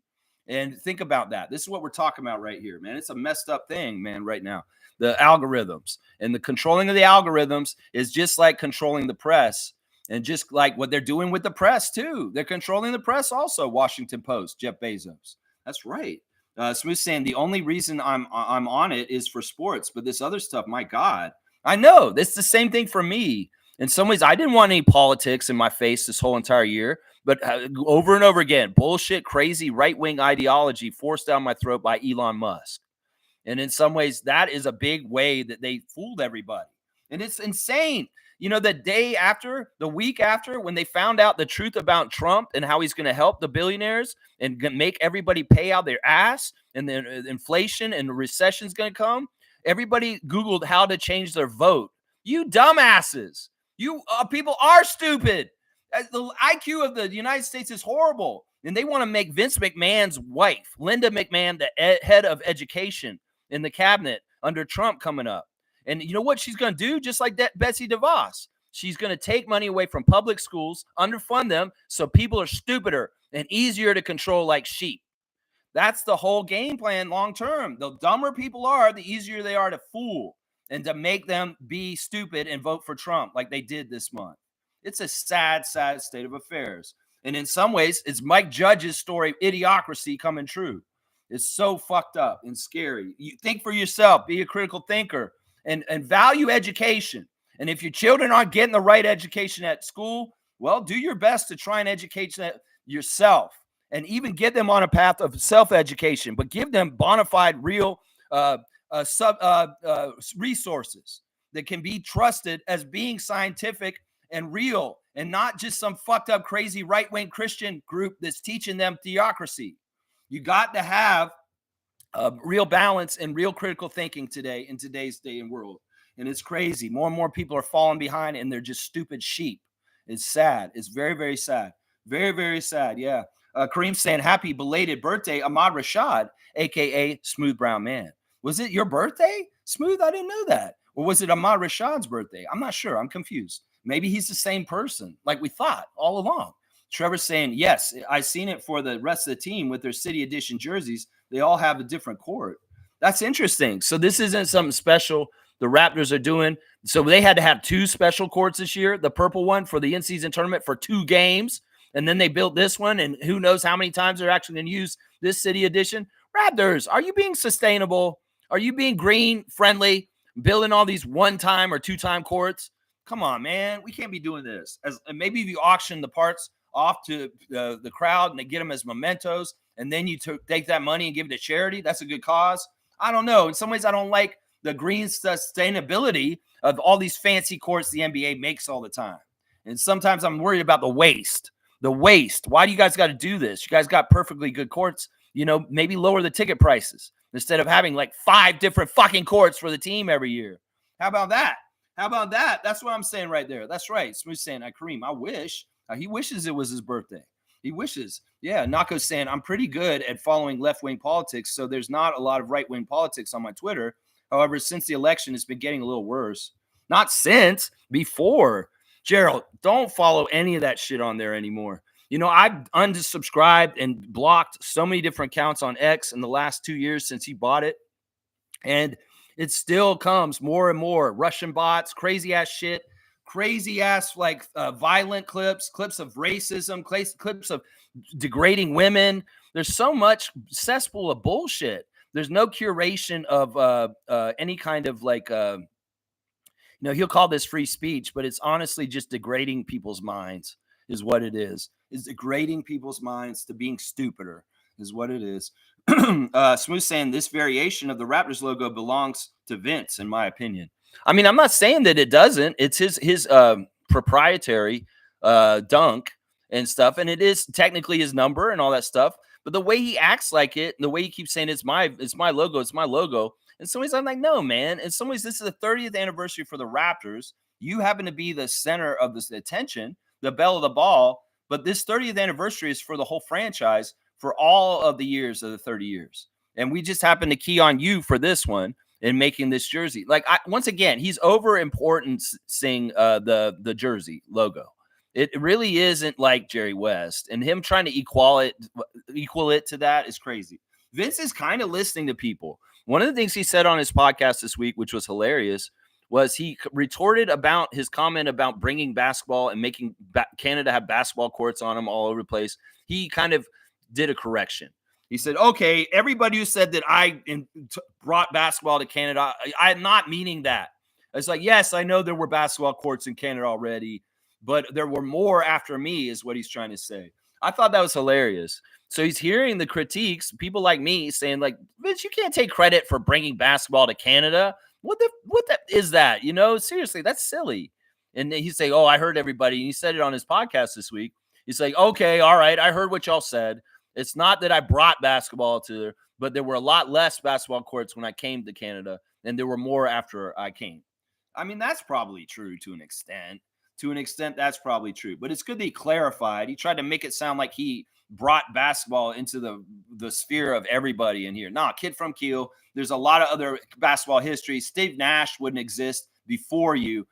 [SPEAKER 1] And think about that. This is what we're talking about right here, man. It's a messed up thing, man, right now. The algorithms and the controlling of the algorithms is just like controlling the press, and just like what they're doing with the press too. They're controlling the press also. Washington Post, Jeff Bezos. That's right. Smooth saying the only reason I'm on it is for sports, but this other stuff, my God, I know it's the same thing for me. In some ways, I didn't want any politics in my face this whole entire year, but over and over again, bullshit, crazy right-wing ideology forced down my throat by Elon Musk. And in some ways, that is a big way that they fooled everybody. And it's insane. You know, the week after, when they found out the truth about Trump and how he's going to help the billionaires and make everybody pay out their ass, and then inflation and the recession's going to come, everybody Googled how to change their vote. You dumbasses. You people are stupid. The IQ of the United States is horrible. And they want to make Vince McMahon's wife, Linda McMahon, the head of education in the cabinet under Trump coming up. And you know what she's going to do? Just like that, Betsy DeVos. She's going to take money away from public schools, underfund them, so people are stupider and easier to control like sheep. That's the whole game plan long term. The dumber people are, the easier they are to fool and to make them be stupid and vote for Trump like they did this month. It's a sad, sad state of affairs. And in some ways, it's Mike Judge's story of idiocracy coming true. It's so fucked up and scary. You think for yourself, be a critical thinker, and value education. And if your children aren't getting the right education at school, well, do your best to try and educate yourself and even get them on a path of self-education, but give them bona fide, real resources that can be trusted as being scientific and real, and not just some fucked up, crazy right-wing Christian group that's teaching them theocracy. You got to have real balance and real critical thinking today in today's day and world. And it's crazy. More and more people are falling behind, and they're just stupid sheep. It's sad. It's very, very sad. Very, very sad. Yeah. Kareem saying, happy belated birthday, Ahmad Rashad, a.k.a. Smooth Brown Man. Was it your birthday, Smooth? I didn't know that. Or was it Ahmad Rashad's birthday? I'm not sure. I'm confused. Maybe he's the same person like we thought all along. Trevor's saying, yes, I've seen it for the rest of the team with their City Edition jerseys. They all have a different court. That's interesting. So this isn't something special the Raptors are doing. So they had to have two special courts this year, the purple one for the in-season tournament for 2 games. And then they built this one, and who knows how many times they're actually going to use this City Edition. Raptors, are you being sustainable? Are you being green friendly, building all these 1-time or 2-time courts? Come on, man. We can't be doing this. And maybe if you auction the parts off to the crowd and they get them as mementos, and then you take that money and give it to charity, that's a good cause. I don't know. In some ways, I don't like the green sustainability of all these fancy courts the NBA makes all the time. And sometimes I'm worried about the waste. The waste. Why do you guys got to do this? You guys got perfectly good courts. You know, maybe lower the ticket prices instead of having like 5 different fucking courts for the team every year. How about that? How about that? That's what I'm saying right there. That's right. Smooth saying, Kareem, I wish. He wishes it was his birthday. He wishes. Yeah, Nako's saying, I'm pretty good at following left-wing politics, so there's not a lot of right-wing politics on my Twitter. However, since the election, it's been getting a little worse. Not since, before. Gerald, don't follow any of that shit on there anymore. You know, I've unsubscribed and blocked so many different accounts on X in the last 2 years since he bought it. And it still comes more and more. Russian bots, crazy ass shit, crazy ass like violent clips of racism, clips of degrading women. There's so much cesspool of bullshit. There's no curation of any kind of like, he'll call this free speech, but it's honestly just degrading people's minds. is what it is. Is degrading people's minds to being stupider is what it is. Smooth saying this variation of the Raptors logo belongs to Vince, in my opinion. I mean, I'm not saying that it doesn't. It's his proprietary dunk and stuff, and it is technically his number and all that stuff. But the way he acts like it, and the way he keeps saying it's my logo, it's my logo. In some ways, I'm like, no, man. In some ways, this is the 30th anniversary for the Raptors. You happen to be the center of this attention, the belle of the ball. But this 30th anniversary is for the whole franchise for all of the years of the 30 years. And we just happen to key on you for this one and making this jersey. Like, once again, he's over importancing the jersey logo. It really isn't like Jerry West, and him trying to equal it to that is crazy. Vince is kind of listening to people. One of the things he said on his podcast this week, which was hilarious, was he retorted about his comment about bringing basketball and making Canada have basketball courts on them all over the place. He kind of did a correction. He said, okay, everybody who said that I brought basketball to Canada, I'm not meaning that. It's like, yes, I know there were basketball courts in Canada already, but there were more after me is what he's trying to say. I thought that was hilarious. So he's hearing the critiques, people like me saying like, Vince, you can't take credit for bringing basketball to Canada. What is that? You know, seriously, that's silly. And he's saying, oh, I heard everybody. And he said it on his podcast this week. He's like, okay, all right, I heard what y'all said. It's not that I brought basketball to there, but there were a lot less basketball courts when I came to Canada, and there were more after I came. I mean, that's probably true to an extent. To an extent, that's probably true. But it's good that he clarified. He tried to make it sound like he brought basketball into the sphere of everybody in here. Nah, kid from Kiel. There's a lot of other basketball history. Steve Nash wouldn't exist before you,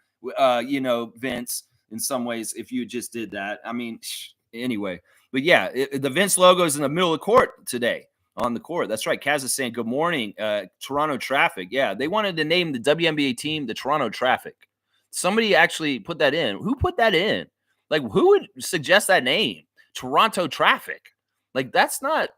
[SPEAKER 1] Vince, in some ways, if you just did that. I mean, anyway. But yeah, the Vince logo is in the middle of the court today, on the court. That's right. Kaz is saying, good morning, Toronto Traffic. Yeah, they wanted to name the WNBA team the Toronto Traffic. Somebody actually put that in. Who put that in? Like, who would suggest that name? Toronto Traffic. Like, that's not.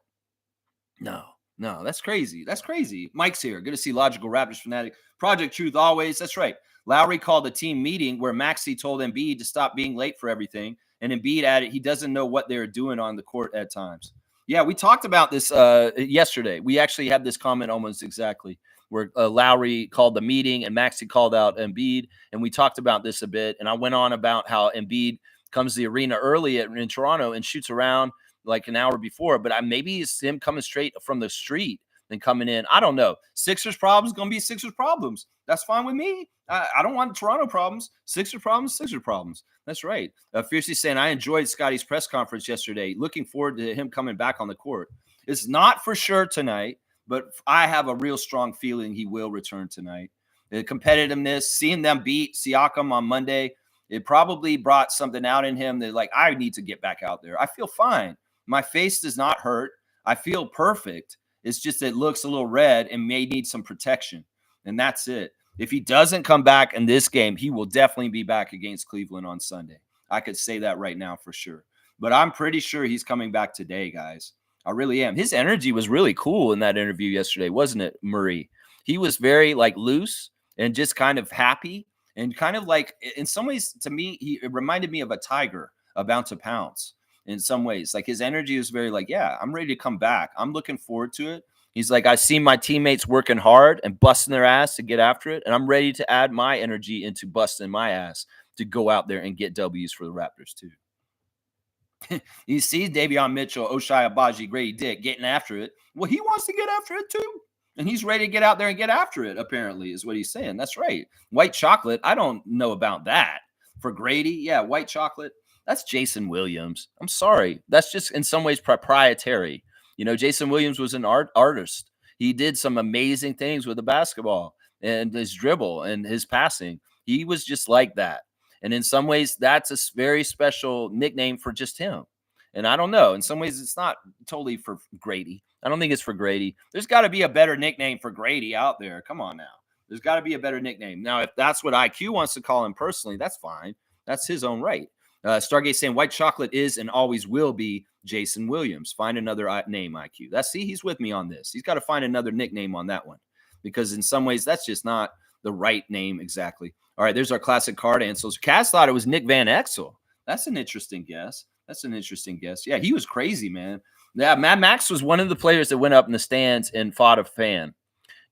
[SPEAKER 1] No, that's crazy. That's crazy. Mike's here. Good to see Logical Raptors fanatic. Project Truth always. That's right. Lowry called a team meeting where Maxey told Embiid to stop being late for everything. And Embiid added he doesn't know what they're doing on the court at times. Yeah, we talked about this yesterday. We actually had this comment almost exactly where Lowry called the meeting and Maxey called out Embiid. And we talked about this a bit. And I went on about how Embiid comes to the arena early in Toronto and shoots around like an hour before. But maybe it's him coming straight from the street and coming in. I don't know. Sixers problems going to be Sixers problems. That's fine with me. I don't want Toronto problems. Sixers problems. That's right. Fiercely saying, I enjoyed Scotty's press conference yesterday. Looking forward to him coming back on the court. It's not for sure tonight, but I have a real strong feeling he will return tonight. The competitiveness, seeing them beat Siakam on Monday, it probably brought something out in him that, like, I need to get back out there. I feel fine. My face does not hurt. I feel perfect. It's just it looks a little red and may need some protection. And that's it. If he doesn't come back in this game, he will definitely be back against Cleveland on Sunday. I could say that right now for sure. But I'm pretty sure he's coming back today, guys. I really am. His energy was really cool in that interview yesterday, wasn't it, Murray? He was very, like, loose and just kind of happy and kind of like, in some ways, to me, it reminded me of a tiger about to pounce in some ways. Like, his energy was very like, yeah, I'm ready to come back. I'm looking forward to it. He's like, I see my teammates working hard and busting their ass to get after it, and I'm ready to add my energy into busting my ass to go out there and get W's for the Raptors too. You see Davion Mitchell, Oshai Abaji, Grady Dick getting after it. Well, he wants to get after it too. And he's ready to get out there and get after it, apparently, is what he's saying. That's right. White chocolate, I don't know about that. For Grady, yeah, white chocolate, that's Jason Williams. I'm sorry. That's just in some ways proprietary. You know, Jason Williams was an artist. He did some amazing things with the basketball and his dribble and his passing. He was just like that. And in some ways, that's a very special nickname for just him. And I don't know. In some ways, it's not totally for Grady. I don't think it's for Grady. There's got to be a better nickname for Grady out there. Come on now. There's got to be a better nickname. Now, if that's what IQ wants to call him personally, that's fine. That's his own right. Stargate saying white chocolate is and always will be Jason Williams. Find another name, IQ. He's with me on this. He's got to find another nickname on that one because in some ways that's just not the right name exactly. All right, there's our classic card answers. Kaz thought it was Nick Van Exel. That's an interesting guess. That's an interesting guess. Yeah, he was crazy, man. Yeah, Mad Max was one of the players that went up in the stands and fought a fan.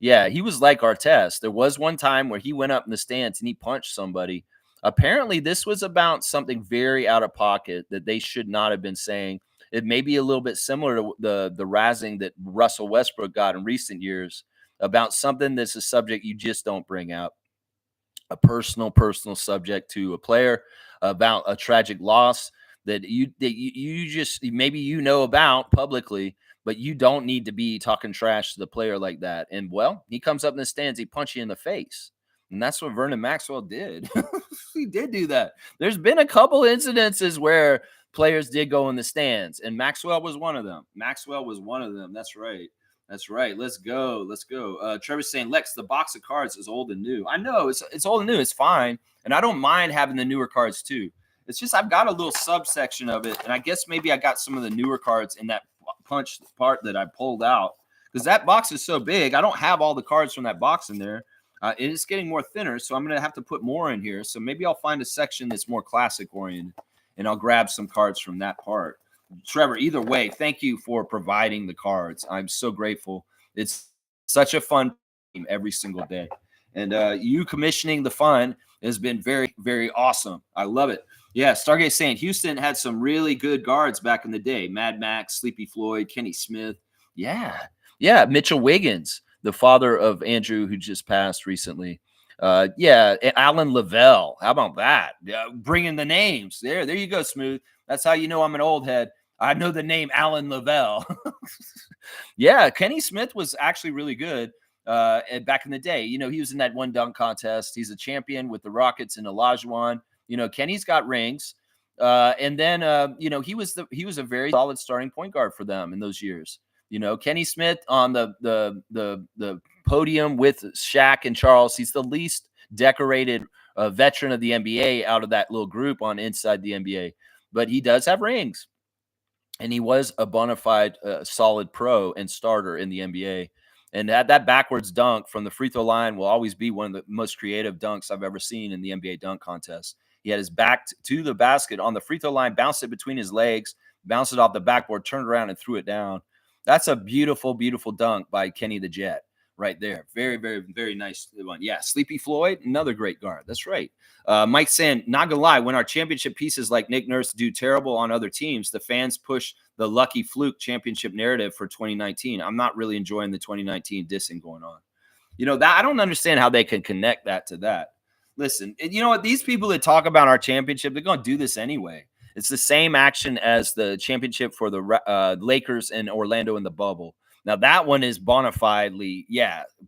[SPEAKER 1] Yeah, he was like Artest. There was one time where he went up in the stands and he punched somebody. Apparently, this was about something very out of pocket that they should not have been saying. It may be a little bit similar to the razzing that Russell Westbrook got in recent years about something that's a subject you just don't bring out, a personal subject to a player, about a tragic loss that you just maybe about publicly, but you don't need to be talking trash to the player like that. And well, he comes up in the stands, he punches you in the face. And that's what Vernon Maxwell did. He did do that. There's been a couple incidences where players did go in the stands, and Maxwell was one of them. Maxwell was one of them. That's right. That's right. Let's go. Let's go. Trevor's saying, Lex, the box of cards is old and new. I know it's old and new. It's fine. And I don't mind having the newer cards too. It's just I've got a little subsection of it. And I guess maybe I got some of the newer cards in that punch part that I pulled out. Because that box is so big. I don't have all the cards from that box in there. It is getting more thinner. So I'm going to have to put more in here. So maybe I'll find a section that's more classic oriented. And I'll grab some cards from that part. Trevor, either way, thank you for providing the cards. I'm so grateful. It's such a fun game every single day. And you commissioning the fun has been very, very awesome. I love it. Yeah, Stargate saying Houston had some really good guards back in the day. Mad Max, Sleepy Floyd, Kenny Smith. Yeah. Mitchell Wiggins, the father of Andrew, who just passed recently. Alan Lavelle. How about that? Bringing the names. There you go, Smooth. That's how you know I'm an old head. I know the name Alan Lavelle. Yeah, Kenny Smith was actually really good back in the day. He was in that one dunk contest. He's a champion with the Rockets and Olajuwon. Kenny's got rings. And then he was a very solid starting point guard for them in those years. Kenny Smith on the podium with Shaq and Charles. He's the least decorated veteran of the NBA out of that little group on inside the NBA. But he does have rings. And he was a bona fide solid pro and starter in the NBA. And that backwards dunk from the free throw line will always be one of the most creative dunks I've ever seen in the NBA dunk contest. He had his back to the basket on the free throw line, bounced it between his legs, bounced it off the backboard, turned around and threw it down. That's a beautiful, beautiful dunk by Kenny the Jet right there. Very, very, very nice one. Yeah, Sleepy Floyd, another great guard. That's right. Mike saying, not going to lie, when our championship pieces like Nick Nurse do terrible on other teams, the fans push the lucky fluke championship narrative for 2019. I'm not really enjoying the 2019 dissing going on. That I don't understand how they can connect that to that. Listen, you know what? These people that talk about our championship, they're going to do this anyway. It's the same action as the championship for the Lakers and Orlando in the bubble. Now, that one is bona fidely,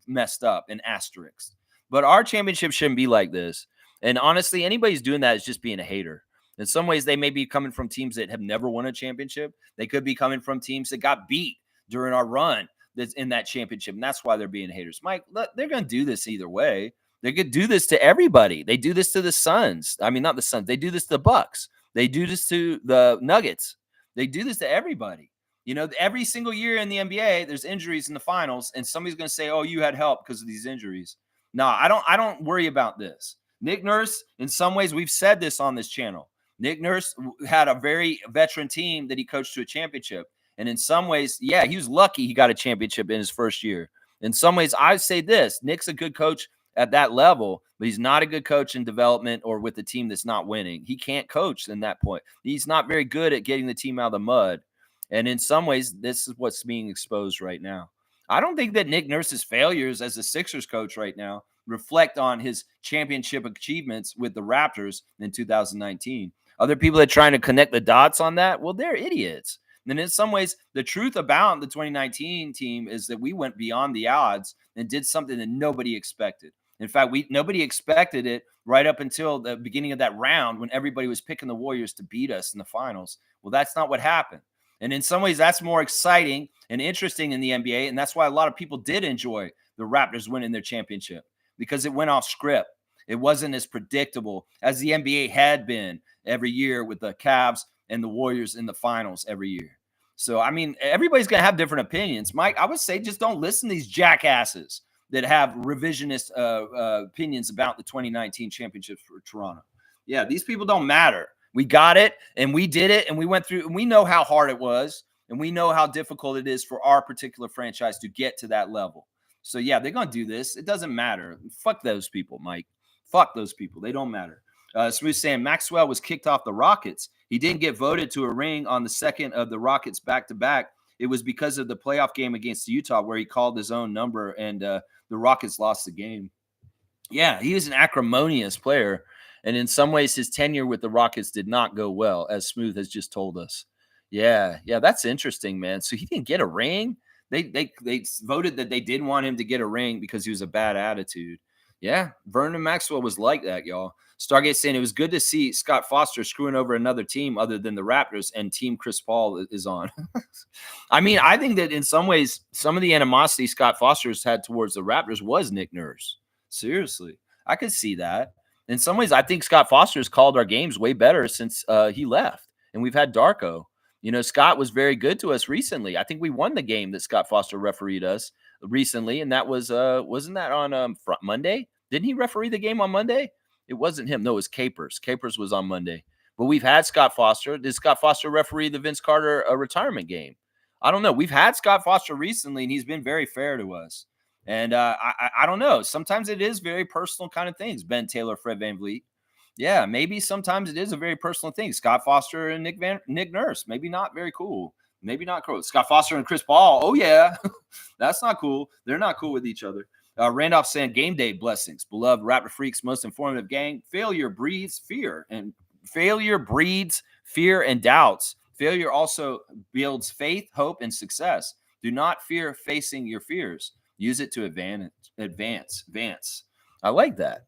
[SPEAKER 1] messed up and asterisks. But our championship shouldn't be like this. And honestly, anybody's doing that is just being a hater. In some ways, they may be coming from teams that have never won a championship. They could be coming from teams that got beat during our run that's in that championship. And that's why they're being haters. Mike, they're going to do this either way. They could do this to everybody. They do this to the Suns. I mean, not the Suns. They do this to the Bucks. They do this to the Nuggets. They do this to everybody. Every single year in the NBA, there's injuries in the finals, and somebody's going to say, "Oh, you had help because of these injuries." No, I don't worry about this. Nick Nurse, in some ways, we've said this on this channel. Nick Nurse had a very veteran team that he coached to a championship, and in some ways, he was lucky he got a championship in his first year. In some ways, I say this: Nick's a good coach at that level, but he's not a good coach in development or with a team that's not winning. He can't coach in that point. He's not very good at getting the team out of the mud. And in some ways, this is what's being exposed right now. I don't think that Nick Nurse's failures as a Sixers coach right now reflect on his championship achievements with the Raptors in 2019. Other people that are trying to connect the dots on that, well, they're idiots. And in some ways, the truth about the 2019 team is that we went beyond the odds and did something that nobody expected. In fact, nobody expected it right up until the beginning of that round when everybody was picking the Warriors to beat us in the finals. Well, that's not what happened. And in some ways, that's more exciting and interesting in the NBA. And that's why a lot of people did enjoy the Raptors winning their championship, because it went off script. It wasn't as predictable as the NBA had been every year with the Cavs and the Warriors in the finals every year. So, I mean, everybody's going to have different opinions. Mike, I would say just don't listen to these jackasses that have revisionist opinions about the 2019 championship for Toronto. Yeah, these people don't matter. We got it, and we did it, and we went through, and we know how hard it was, and we know how difficult it is for our particular franchise to get to that level. So yeah, they're gonna do this. It doesn't matter. Fuck those people, Mike. Fuck those people. They don't matter. Smooth saying Maxwell was kicked off the Rockets. He didn't get voted to a ring on the second of the Rockets back-to-back. It was because of the playoff game against Utah where he called his own number, and the Rockets lost the game. Yeah, he was an acrimonious player. And in some ways, his tenure with the Rockets did not go well, as Smooth has just told us. Yeah, that's interesting, man. So he didn't get a ring. They voted that they didn't want him to get a ring because he was a bad attitude. Yeah, Vernon Maxwell was like that, y'all. Stargate saying it was good to see Scott Foster screwing over another team other than the Raptors, and Team Chris Paul is on. I mean, I think that in some ways, some of the animosity Scott Foster's had towards the Raptors was Nick Nurse. Seriously, I could see that. In some ways, I think Scott Foster's called our games way better since he left, and we've had Darko. You know, Scott was very good to us recently. I think we won the game that Scott Foster refereed us recently, and that was wasn't that on Monday? Didn't he referee the game on Monday? It wasn't him. No, it was Capers. Capers was on Monday. But we've had Scott Foster. Did Scott Foster referee the Vince Carter retirement game? I don't know. We've had Scott Foster recently, and he's been very fair to us. And I don't know. Sometimes it is very personal kind of things. Ben Taylor, Fred VanVleet. Yeah, maybe sometimes it is a very personal thing. Scott Foster and Nick Nurse. Maybe not very cool. Maybe not cool. Scott Foster and Chris Paul. Oh, yeah. That's not cool. They're not cool with each other. Randolph saying game day blessings. Beloved Raptor Freaks, most informative gang. Failure breeds fear and doubts. Failure also builds faith, hope, and success. Do not fear facing your fears. Use it to advance. I like that.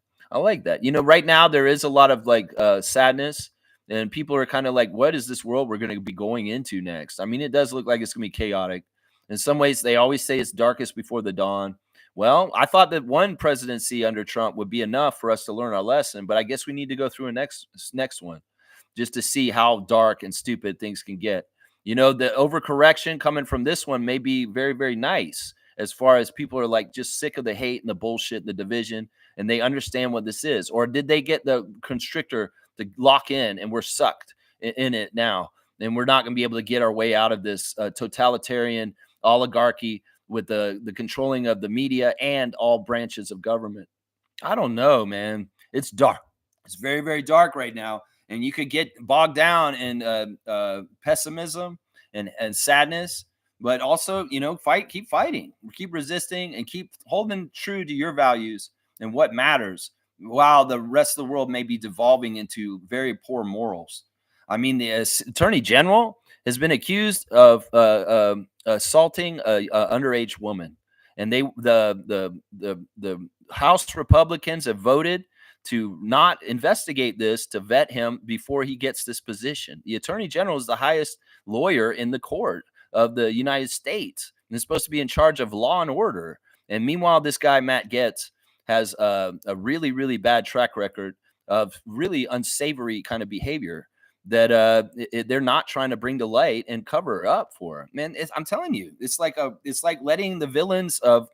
[SPEAKER 1] You know, right now there is a lot of like sadness, and people are kind of like, what is this world we're going to be going into next? I mean, it does look like it's going to be chaotic. In some ways, they always say it's darkest before the dawn. Well, I thought that one presidency under Trump would be enough for us to learn our lesson, but I guess we need to go through a next one just to see how dark and stupid things can get. You know, the overcorrection coming from this one may be very, very nice as far as people are like just sick of the hate and the bullshit and the division, and they understand what this is. Or did they get the constrictor to lock in and we're sucked in it now, and we're not going to be able to get our way out of this totalitarian oligarchy with the controlling of the media and all branches of government? I don't know, man. It's dark. It's very, very dark right now. And you could get bogged down in pessimism and sadness, but also, you know, keep fighting, keep resisting, and keep holding true to your values and what matters, while the rest of the world may be devolving into very poor morals. I mean, the Attorney General has been accused of assaulting a underage woman, and the House Republicans have voted to not investigate this, to vet him before he gets this position. The Attorney General is the highest lawyer in the court of the United States, and is supposed to be in charge of law and order. And meanwhile, this guy Matt Gaetz has a really, really bad track record of really unsavory kind of behavior that they're not trying to bring to light and cover up for. Man, I'm telling you, it's like letting the villains of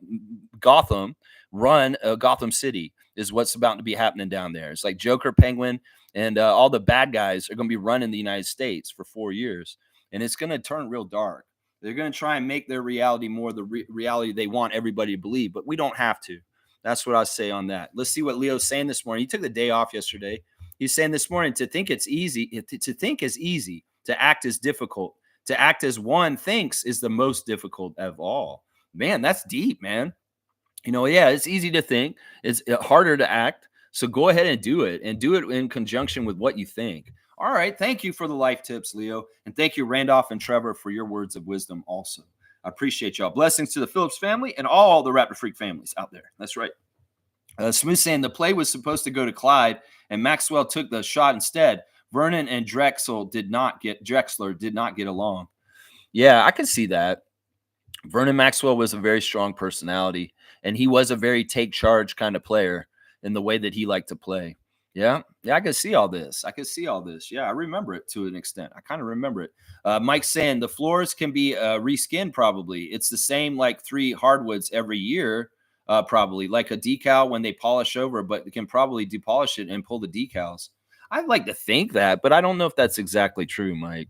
[SPEAKER 1] Gotham run Gotham City is what's about to be happening down there. It's like Joker, Penguin, and all the bad guys are going to be running the United States for 4 years, and it's going to turn real dark. They're going to try and make their reality more the reality they want everybody to believe, but we don't have to. That's what I say on that. Let's see what Leo's saying this morning. He took the day off yesterday. He's saying this morning, to think is easy, to act is difficult. To act as one thinks is the most difficult of all. Man, that's deep, man. You know, yeah, it's easy to think. It's harder to act. So go ahead and do it in conjunction with what you think. All right. Thank you for the life tips, Leo. And thank you, Randolph and Trevor, for your words of wisdom also. I appreciate y'all. Blessings to the Phillips family and all the Raptor Freak families out there. That's right. Smooth saying the play was supposed to go to Clyde, and Maxwell took the shot instead. Vernon and Drexler did not get along. Yeah, I can see that. Vernon Maxwell was a very strong personality, and he was a very take charge kind of player in the way that he liked to play. Yeah, I can see all this. Yeah, I remember it to an extent. I kind of remember it. Mike saying the floors can be reskinned probably. It's the same like 3 hardwoods every year. Probably like a decal when they polish over, but they can probably depolish it and pull the decals. I'd like to think that, but I don't know if that's exactly true, Mike.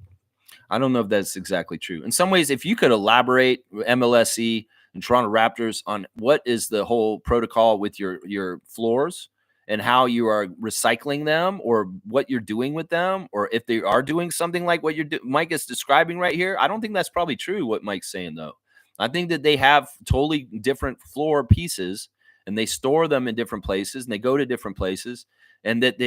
[SPEAKER 1] I don't know if that's exactly true. In some ways, if you could elaborate MLSE and Toronto Raptors on what is the whole protocol with your floors and how you are recycling them or what you're doing with them, or if they are doing something like what Mike is describing right here, I don't think that's probably true what Mike's saying though. I think that they have totally different floor pieces and they store them in different places and they go to different places and that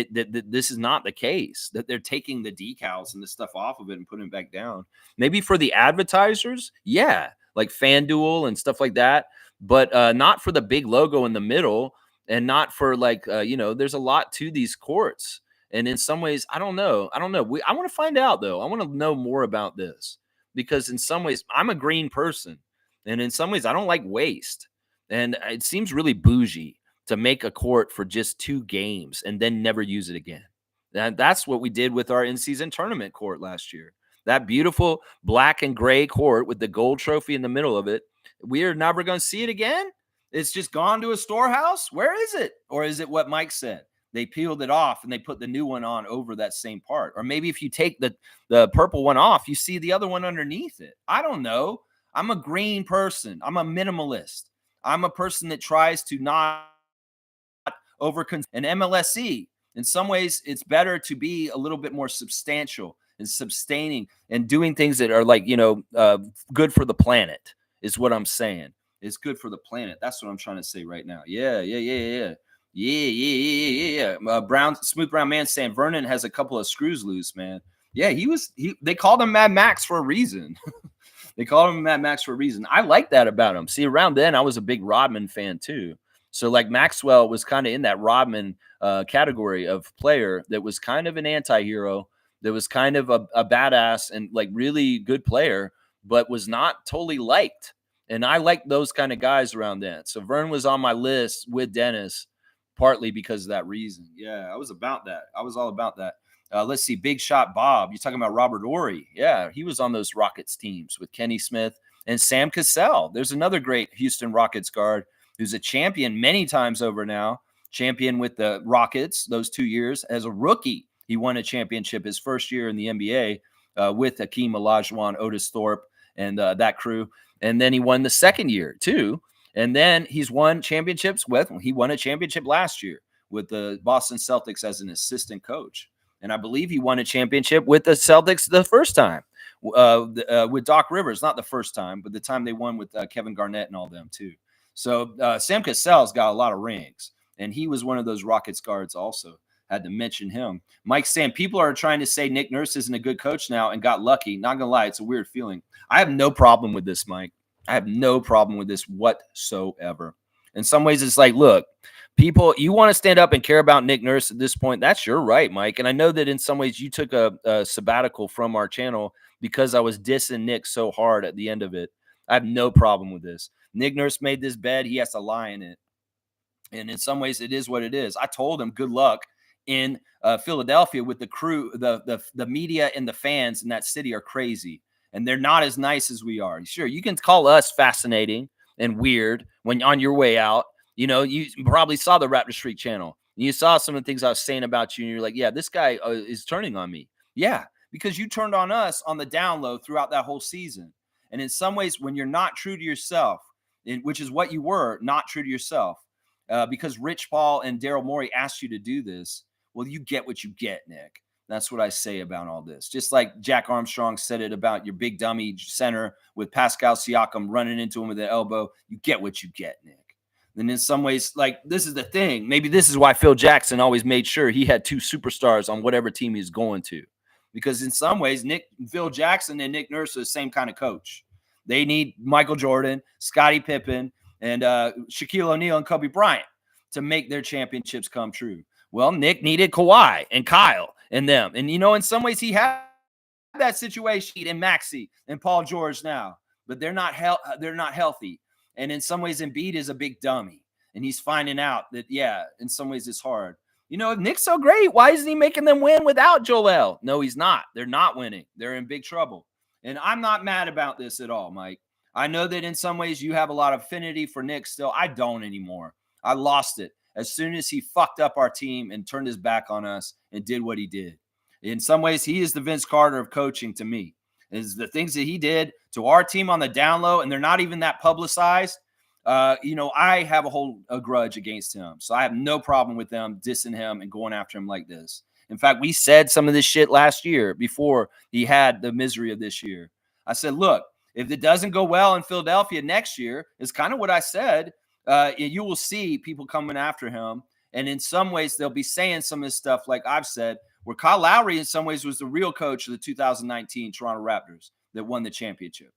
[SPEAKER 1] this is not the case, that they're taking the decals and the stuff off of it and putting it back down. Maybe for the advertisers, yeah, like FanDuel and stuff like that, but not for the big logo in the middle and not for like, there's a lot to these courts. And in some ways, I don't know. I want to find out though. I want to know more about this because in some ways, I'm a green person. And in some ways, I don't like waste. And it seems really bougie to make a court for just 2 games and then never use it again. That's what we did with our in-season tournament court last year. That beautiful black and gray court with the gold trophy in the middle of it. We are never going to see it again. It's just gone to a storehouse. Where is it? Or is it what Mike said? They peeled it off and they put the new one on over that same part. Or maybe if you take the purple one off, you see the other one underneath it. I don't know. I'm a green person. I'm a minimalist. I'm a person that tries to not over an MLSE. In some ways, it's better to be a little bit more substantial and sustaining and doing things that are like, good for the planet is what I'm saying. It's good for the planet. That's what I'm trying to say right now. Yeah. Smooth Brown Man saying Vernon has a couple of screws loose, man. Yeah, they called him Mad Max for a reason. They called him Mad Max for a reason. I like that about him. See, around then, I was a big Rodman fan too. So like Maxwell was kind of in that Rodman category of player that was kind of an anti-hero, that was kind of a badass and like really good player, but was not totally liked. And I liked those kind of guys around then. So Vern was on my list with Dennis, partly because of that reason. Yeah, I was about that. I was all about that. Let's see, Big Shot Bob. You're talking about Robert Ory. Yeah, he was on those Rockets teams with Kenny Smith and Sam Cassell. There's another great Houston Rockets guard who's a champion many times over now, champion with the Rockets those 2 years. As a rookie, he won a championship his first year in the NBA with Hakeem Olajuwon, Otis Thorpe, and that crew. And then he won the second year, too. And then he's won championships he won a championship last year with the Boston Celtics as an assistant coach. And I believe he won a championship with the Celtics the first time with Doc Rivers. Not the first time, but the time they won with Kevin Garnett and all them, too. So Sam Cassell's got a lot of rings, and he was one of those Rockets guards also. Had to mention him. Mike saying people are trying to say Nick Nurse isn't a good coach now and got lucky. Not going to lie, it's a weird feeling. I have no problem with this, Mike. I have no problem with this whatsoever. In some ways, it's like, look, people, you want to stand up and care about Nick Nurse at this point. That's your right, Mike. And I know that in some ways you took a sabbatical from our channel because I was dissing Nick so hard at the end of it. I have no problem with this. Nick Nurse made this bed. He has to lie in it. And in some ways, it is what it is. I told him good luck in Philadelphia with the crew. The media and the fans in that city are crazy. And they're not as nice as we are. Sure, you can call us fascinating and weird when on your way out. You probably saw the Raptor Street channel. You saw some of the things I was saying about you, and you're like, yeah, this guy is turning on me. Yeah, because you turned on us on the down low throughout that whole season. And in some ways, when you're not true to yourself, which is what you were, not true to yourself, because Rich Paul and Daryl Morey asked you to do this, well, you get what you get, Nick. That's what I say about all this. Just like Jack Armstrong said it about your big dummy center with Pascal Siakam running into him with the elbow. You get what you get, Nick. And in some ways, like, this is the thing. Maybe this is why Phil Jackson always made sure he had 2 superstars on whatever team he's going to. Because in some ways, Phil Jackson and Nick Nurse are the same kind of coach. They need Michael Jordan, Scottie Pippen, and Shaquille O'Neal and Kobe Bryant to make their championships come true. Well, Nick needed Kawhi and Kyle and them. And, in some ways he had that situation in Maxey and Paul George now, but they're not healthy. And in some ways Embiid is a big dummy. And he's finding out that, yeah, in some ways it's hard. If Nick's so great, why isn't he making them win without Joel? No, he's not. They're not winning. They're in big trouble. And I'm not mad about this at all, Mike. I know that in some ways you have a lot of affinity for Nick still. I don't anymore. I lost it as soon as he fucked up our team and turned his back on us and did what he did. In some ways, he is the Vince Carter of coaching to me. Is the things that he did to our team on the down low, and they're not even that publicized. I have a grudge against him. So I have no problem with them dissing him and going after him like this. In fact, we said some of this shit last year before he had the misery of this year. I said, look, if it doesn't go well in Philadelphia next year, is kind of what I said. You will see people coming after him. And in some ways, they'll be saying some of this stuff like I've said, where Kyle Lowry in some ways was the real coach of the 2019 Toronto Raptors that won the championship.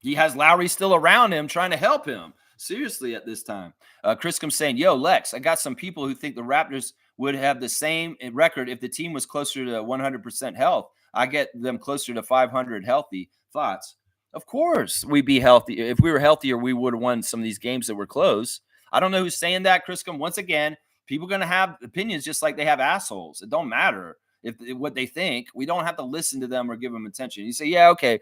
[SPEAKER 1] He has Lowry still around him trying to help him. Seriously, at this time. Chris comes saying, yo, Lex, I got some people who think the Raptors would have the same record if the team was closer to 100% health. I get them closer to 500 healthy. Thoughts? Of course we'd be healthy. If we were healthier, we would have won some of these games that were close. I don't know who's saying that, Chriscom. Once again, people are going to have opinions just like they have assholes. It don't matter if what they think. We don't have to listen to them or give them attention. You say, yeah, okay,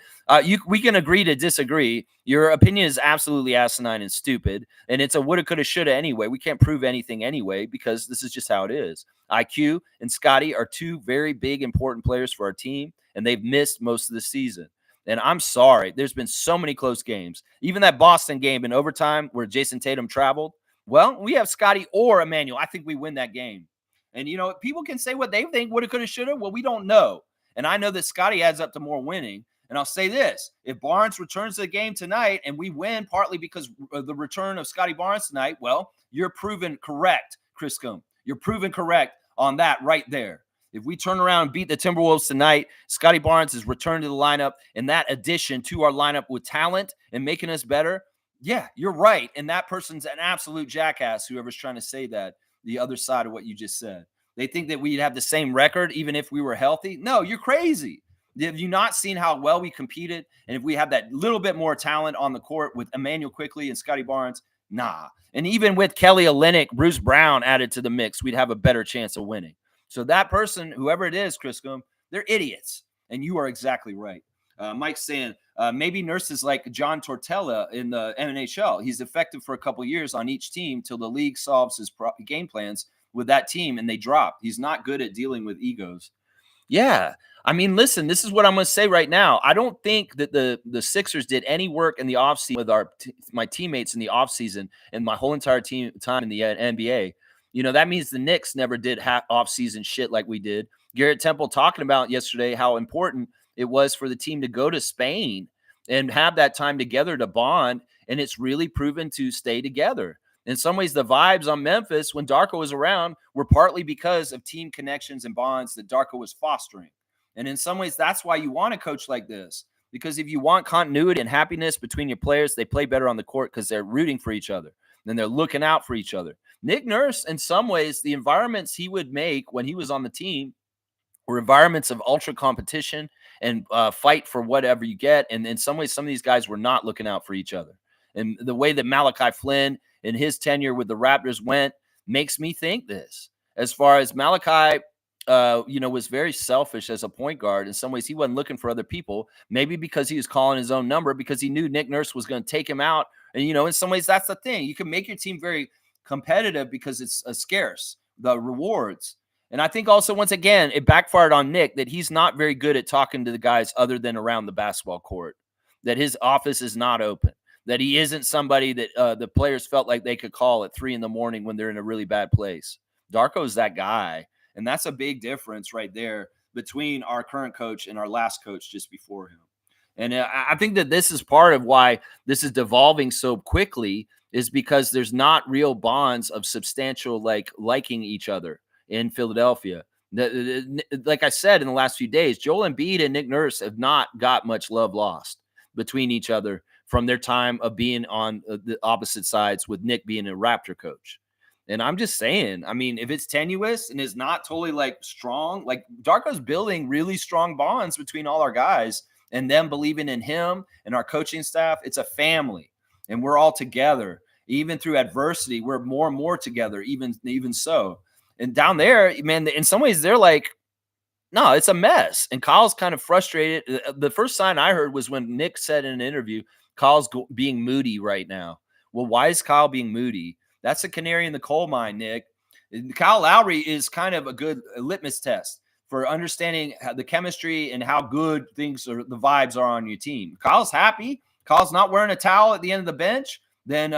[SPEAKER 1] we can agree to disagree. Your opinion is absolutely asinine and stupid, and it's a woulda, coulda, shoulda anyway. We can't prove anything anyway because this is just how it is. IQ and Scotty are two very big, important players for our team, and they've missed most of the season. And I'm sorry. There's been so many close games. Even that Boston game in overtime where Jason Tatum traveled. Well, we have Scotty or Emmanuel. I think we win that game. And, people can say what they think, woulda, coulda, shoulda. Well, we don't know. And I know that Scotty adds up to more winning. And I'll say this. If Barnes returns to the game tonight and we win partly because of the return of Scotty Barnes tonight, well, you're proven correct, Chriscom. You're proven correct on that right there. If we turn around and beat the Timberwolves tonight, Scotty Barnes is returned to the lineup, and that addition to our lineup with talent and making us better, yeah, you're right. And that person's an absolute jackass, whoever's trying to say that, the other side of what you just said. They think that we'd have the same record even if we were healthy. No, you're crazy. Have you not seen how well we competed? And if we have that little bit more talent on the court with Emmanuel Quickley and Scotty Barnes, nah. And even with Kelly Olynyk, Bruce Brown added to the mix, we'd have a better chance of winning. So that person, whoever it is, Chriscom, they're idiots. And you are exactly right. Mike's saying maybe Nurse is like John Tortella in the NHL. He's effective for a couple of years on each team till the league solves his game plans with that team and they drop. He's not good at dealing with egos. Yeah. I mean, listen, this is what I'm going to say right now. I don't think that the Sixers did any work in the offseason with my teammates in the offseason and my whole entire time in the NBA. That means the Knicks never did off-season shit like we did. Garrett Temple talking about yesterday how important it was for the team to go to Spain and have that time together to bond, and it's really proven to stay together. In some ways, the vibes on Memphis when Darko was around were partly because of team connections and bonds that Darko was fostering. And in some ways, that's why you want a coach like this, because if you want continuity and happiness between your players, they play better on the court because they're rooting for each other and they're looking out for each other. Nick Nurse, in some ways, the environments he would make when he was on the team were environments of ultra competition and fight for whatever you get. And in some ways, some of these guys were not looking out for each other. And the way that Malachi Flynn and his tenure with the Raptors went makes me think this. As far as Malachi, was very selfish as a point guard. In some ways, he wasn't looking for other people, maybe because he was calling his own number because he knew Nick Nurse was going to take him out. And, in some ways, that's the thing. You can make your team very competitive because it's scarce, the rewards. And I think also, once again, it backfired on Nick that he's not very good at talking to the guys other than around the basketball court, that his office is not open, that he isn't somebody that the players felt like they could call at 3 a.m. when they're in a really bad place. Darko's that guy. And that's a big difference right there between our current coach and our last coach just before him. And I think that this is part of why this is devolving so quickly, is because there's not real bonds of substantial liking each other in Philadelphia. Like I said in the last few days, Joel Embiid and Nick Nurse have not got much love lost between each other from their time of being on the opposite sides, with Nick being a Raptor coach. And I'm just saying, I mean, if it's tenuous and is not totally strong, Darko's building really strong bonds between all our guys and them believing in him and our coaching staff. It's a family and we're all together. Even through adversity, we're more and more together, even so. And down there, man, in some ways, they're like, no, it's a mess. And Kyle's kind of frustrated. The first sign I heard was when Nick said in an interview, Kyle's being moody right now. Well, why is Kyle being moody? That's a canary in the coal mine, Nick. Kyle Lowry is kind of a good litmus test for understanding the chemistry and how good things are, the vibes are on your team. Kyle's happy. Kyle's not wearing a towel at the end of the bench. Then,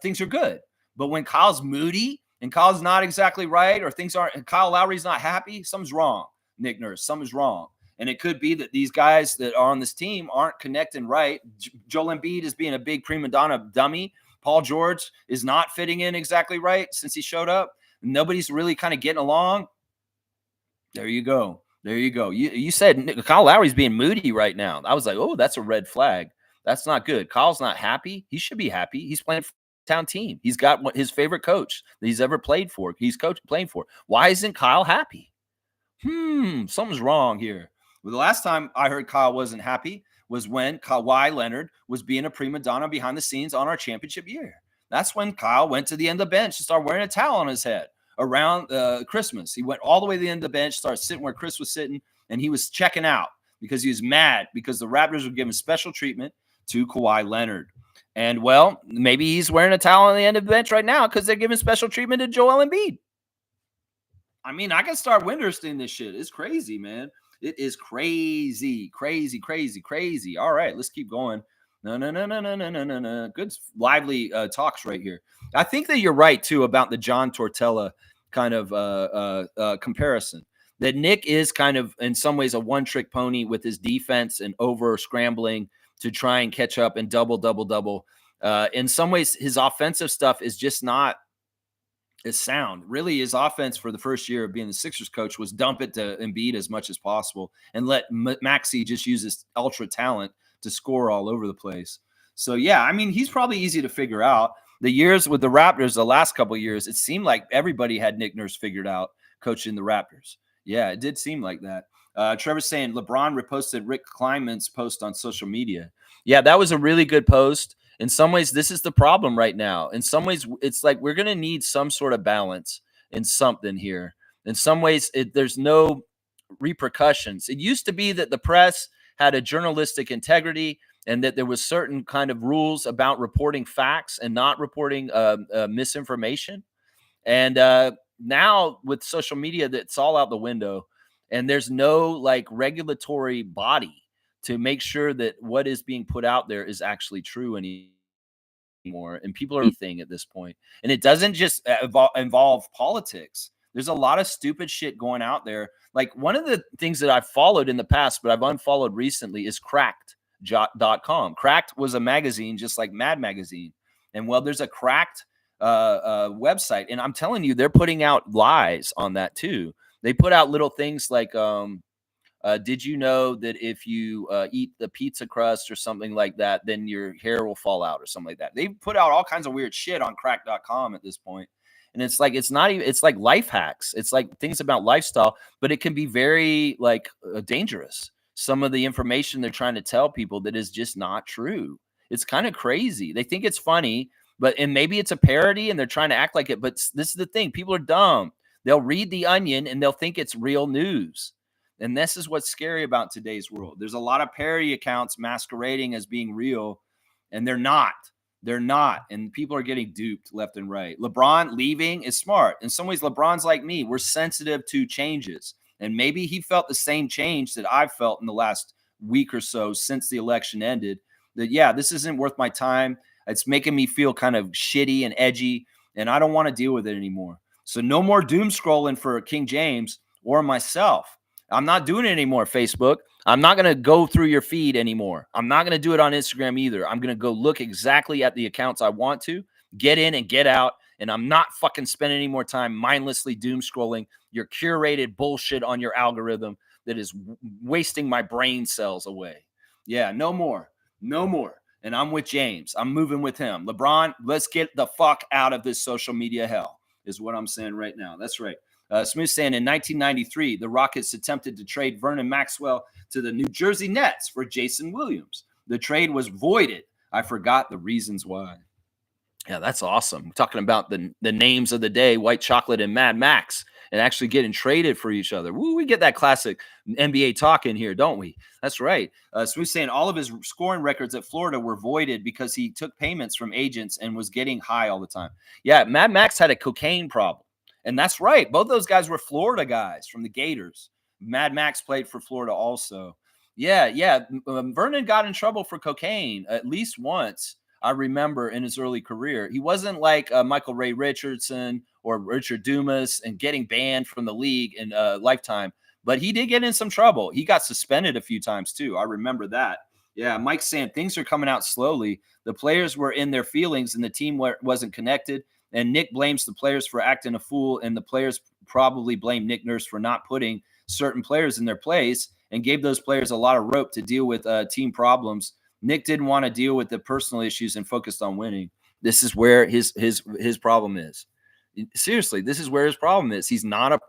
[SPEAKER 1] things are good. But when Kyle's moody and Kyle's not exactly right, or things aren't, and Kyle Lowry's not happy, something's wrong, Nick Nurse. Something's wrong. And it could be that these guys that are on this team aren't connecting right. Joel Embiid is being a big prima donna dummy. Paul George is not fitting in exactly right since he showed up. Nobody's really kind of getting along. There you go. There you go. You said Kyle Lowry's being moody right now. I was like, oh, that's a red flag. That's not good. Kyle's not happy. He should be happy. He's playing for a town team. He's got his favorite coach that he's ever played for. He's playing for. Why isn't Kyle happy? Something's wrong here. Well, the last time I heard Kyle wasn't happy was when Kawhi Leonard was being a prima donna behind the scenes on our championship year. That's when Kyle went to the end of the bench and started wearing a towel on his head around Christmas. He went all the way to the end of the bench, started sitting where Chris was sitting, and he was checking out because he was mad because the Raptors were giving special treatment to Kawhi Leonard. And, well, maybe he's wearing a towel on the end of the bench right now because they're giving special treatment to Joel Embiid. I mean, I can start Wintersting this shit. It's crazy, man. It is crazy, crazy, crazy, crazy. All right, let's keep going. No. Good, lively talks right here. I think that you're right, too, about the John Tortella kind of comparison. That Nick is kind of, in some ways, a one-trick pony with his defense and over-scrambling to try and catch up and double. In some ways, his offensive stuff is just not is sound. Really, his offense for the first year of being the Sixers coach was dump it to Embiid as much as possible and let Maxey just use his ultra talent to score all over the place. So, yeah, I mean, he's probably easy to figure out. The years with the Raptors, the last couple of years, it seemed like everybody had Nick Nurse figured out coaching the Raptors. Yeah, it did seem like that. Trevor's saying LeBron reposted Rick Kleiman's post on social media. Yeah, that was a really good post. In some ways, this is the problem right now. In some ways, it's like we're going to need some sort of balance in something here. In some ways, there's no repercussions. It used to be that the press had a journalistic integrity and that there was certain kind of rules about reporting facts and not reporting misinformation. And now with social media, that's all out the window. And there's no like regulatory body to make sure that what is being put out there is actually true anymore. And people are anything at this point. And it doesn't just involve politics. There's a lot of stupid shit going out there. Like one of the things that I've followed in the past, but I've unfollowed recently is Cracked.com. Cracked was a magazine just like Mad Magazine. And well, there's a Cracked website. And I'm telling you, they're putting out lies on that too. They put out little things like, did you know that if you eat the pizza crust or something like that, then your hair will fall out or something like that? They put out all kinds of weird shit on crack.com at this point. And it's like, it's not even, it's like life hacks. It's like things about lifestyle, but it can be very like dangerous. Some of the information they're trying to tell people that is just not true. It's kind of crazy. They think it's funny, and maybe it's a parody and they're trying to act like it. But this is the thing. People are dumb. They'll read The Onion and they'll think it's real news. And this is what's scary about today's world. There's a lot of parody accounts masquerading as being real, and they're not. They're not. And people are getting duped left and right. LeBron leaving is smart. In some ways, LeBron's like me. We're sensitive to changes. And maybe he felt the same change that I've felt in the last week or so since the election ended. That, yeah, this isn't worth my time. It's making me feel kind of shitty and edgy, and I don't want to deal with it anymore. So no more doom scrolling for King James or myself. I'm not doing it anymore, Facebook. I'm not going to go through your feed anymore. I'm not going to do it on Instagram either. I'm going to go look exactly at the accounts I want to, get in and get out, and I'm not fucking spending any more time mindlessly doom scrolling your curated bullshit on your algorithm that is wasting my brain cells away. Yeah, no more. No more. And I'm with James. I'm moving with him. LeBron, let's get the fuck out of this social media hell is what I'm saying right now. That's right. Smooth saying in 1993, the Rockets attempted to trade Vernon Maxwell to the New Jersey Nets for Jason Williams. The trade was voided. I forgot the reasons why. Yeah, that's awesome. We're talking about the names of the day, White Chocolate and Mad Max. and actually getting traded for each other. Woo, we get that classic NBA talk in here, don't we? That's right. So we're saying all of his scoring records at Florida were voided because he took payments from agents and was getting high all the time. Yeah, Mad Max had a cocaine problem. And that's right. Both those guys were Florida guys from the Gators. Mad Max played for Florida also. Yeah. Vernon got in trouble for cocaine at least once, I remember, in his early career. He wasn't like Michael Ray Richardson or Richard Dumas and getting banned from the league in lifetime, but he did get in some trouble. He got suspended a few times too. I remember that. Yeah, Mike's saying things are coming out slowly. The players were in their feelings and the team wasn't connected. And Nick blames the players for acting a fool, and the players probably blame Nick Nurse for not putting certain players in their place and gave those players a lot of rope to deal with team problems. Nick didn't want to deal with the personal issues and focused on winning. This is where his problem is. Seriously, this is where his problem is. He's not a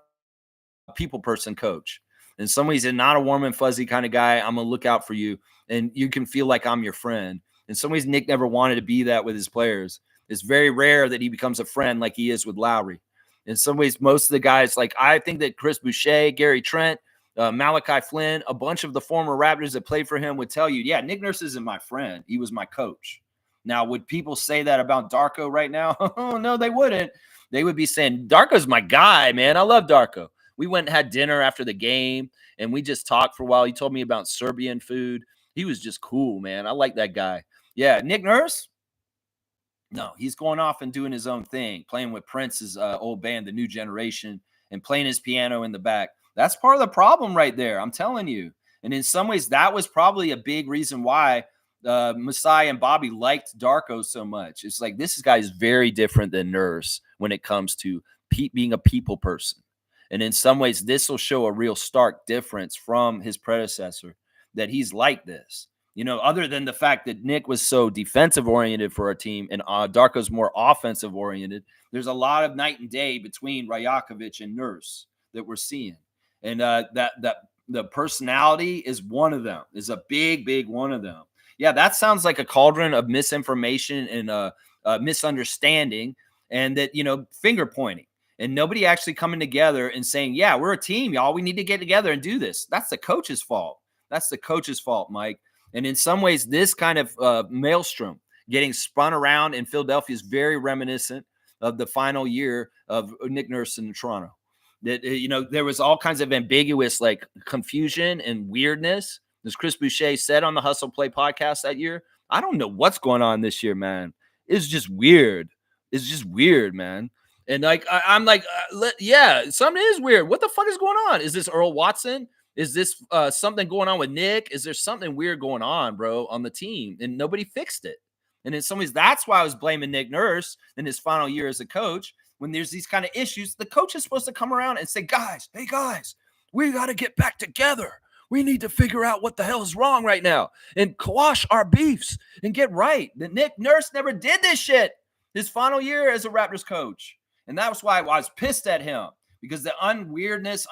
[SPEAKER 1] people person coach. In some ways, he's not a warm and fuzzy kind of guy. I'm going to look out for you, and you can feel like I'm your friend. In some ways, Nick never wanted to be that with his players. It's very rare that he becomes a friend like he is with Lowry. In some ways, most of the guys, like I think that Chris Boucher, Gary Trent, Malachi Flynn, a bunch of the former Raptors that played for him would tell you, yeah, Nick Nurse isn't my friend. He was my coach. Now, would people say that about Darko right now? Oh, no, they wouldn't. They would be saying, Darko's my guy, man. I love Darko. We went and had dinner after the game, and we just talked for a while. He told me about Serbian food. He was just cool, man. I like that guy. Yeah, Nick Nurse? No, he's going off and doing his own thing, playing with Prince's old band, The New Generation, and playing his piano in the back. That's part of the problem right there, I'm telling you. And in some ways, that was probably a big reason why Masai and Bobby liked Darko so much. It's like this guy is very different than Nurse when it comes to being a people person. And in some ways, this will show a real stark difference from his predecessor, that he's like this. You know, other than the fact that Nick was so defensive oriented for our team and Darko's more offensive oriented, there's a lot of night and day between Rajakovic and Nurse that we're seeing. And that the personality is one of them, is a big one of them. Yeah, that sounds like a cauldron of misinformation and misunderstanding, and that, you know, finger pointing and nobody actually coming together and saying, yeah, we're a team, y'all. We need to get together and do this. That's the coach's fault. That's the coach's fault, Mike. And in some ways, this kind of maelstrom getting spun around in Philadelphia is very reminiscent of the final year of Nick Nurse in Toronto. That, you know, there was all kinds of ambiguous, like, confusion and weirdness. As Chris Boucher said on the Hustle Play podcast that year, I don't know what's going on this year, man. It's just weird. It's just weird, man. And like, I'm like, yeah, something is weird. What the fuck is going on? Is this Earl Watson? Is this something going on with Nick? Is there something weird going on, bro, on the team? And nobody fixed it. And in some ways, that's why I was blaming Nick Nurse in his final year as a coach. When there's these kind of issues, the coach is supposed to come around and say, guys, hey, guys, we got to get back together. We need to figure out what the hell is wrong right now and quash our beefs and get right. The Nick Nurse never did this shit his final year as a Raptors coach. And that was why I was pissed at him, because the unweirdness,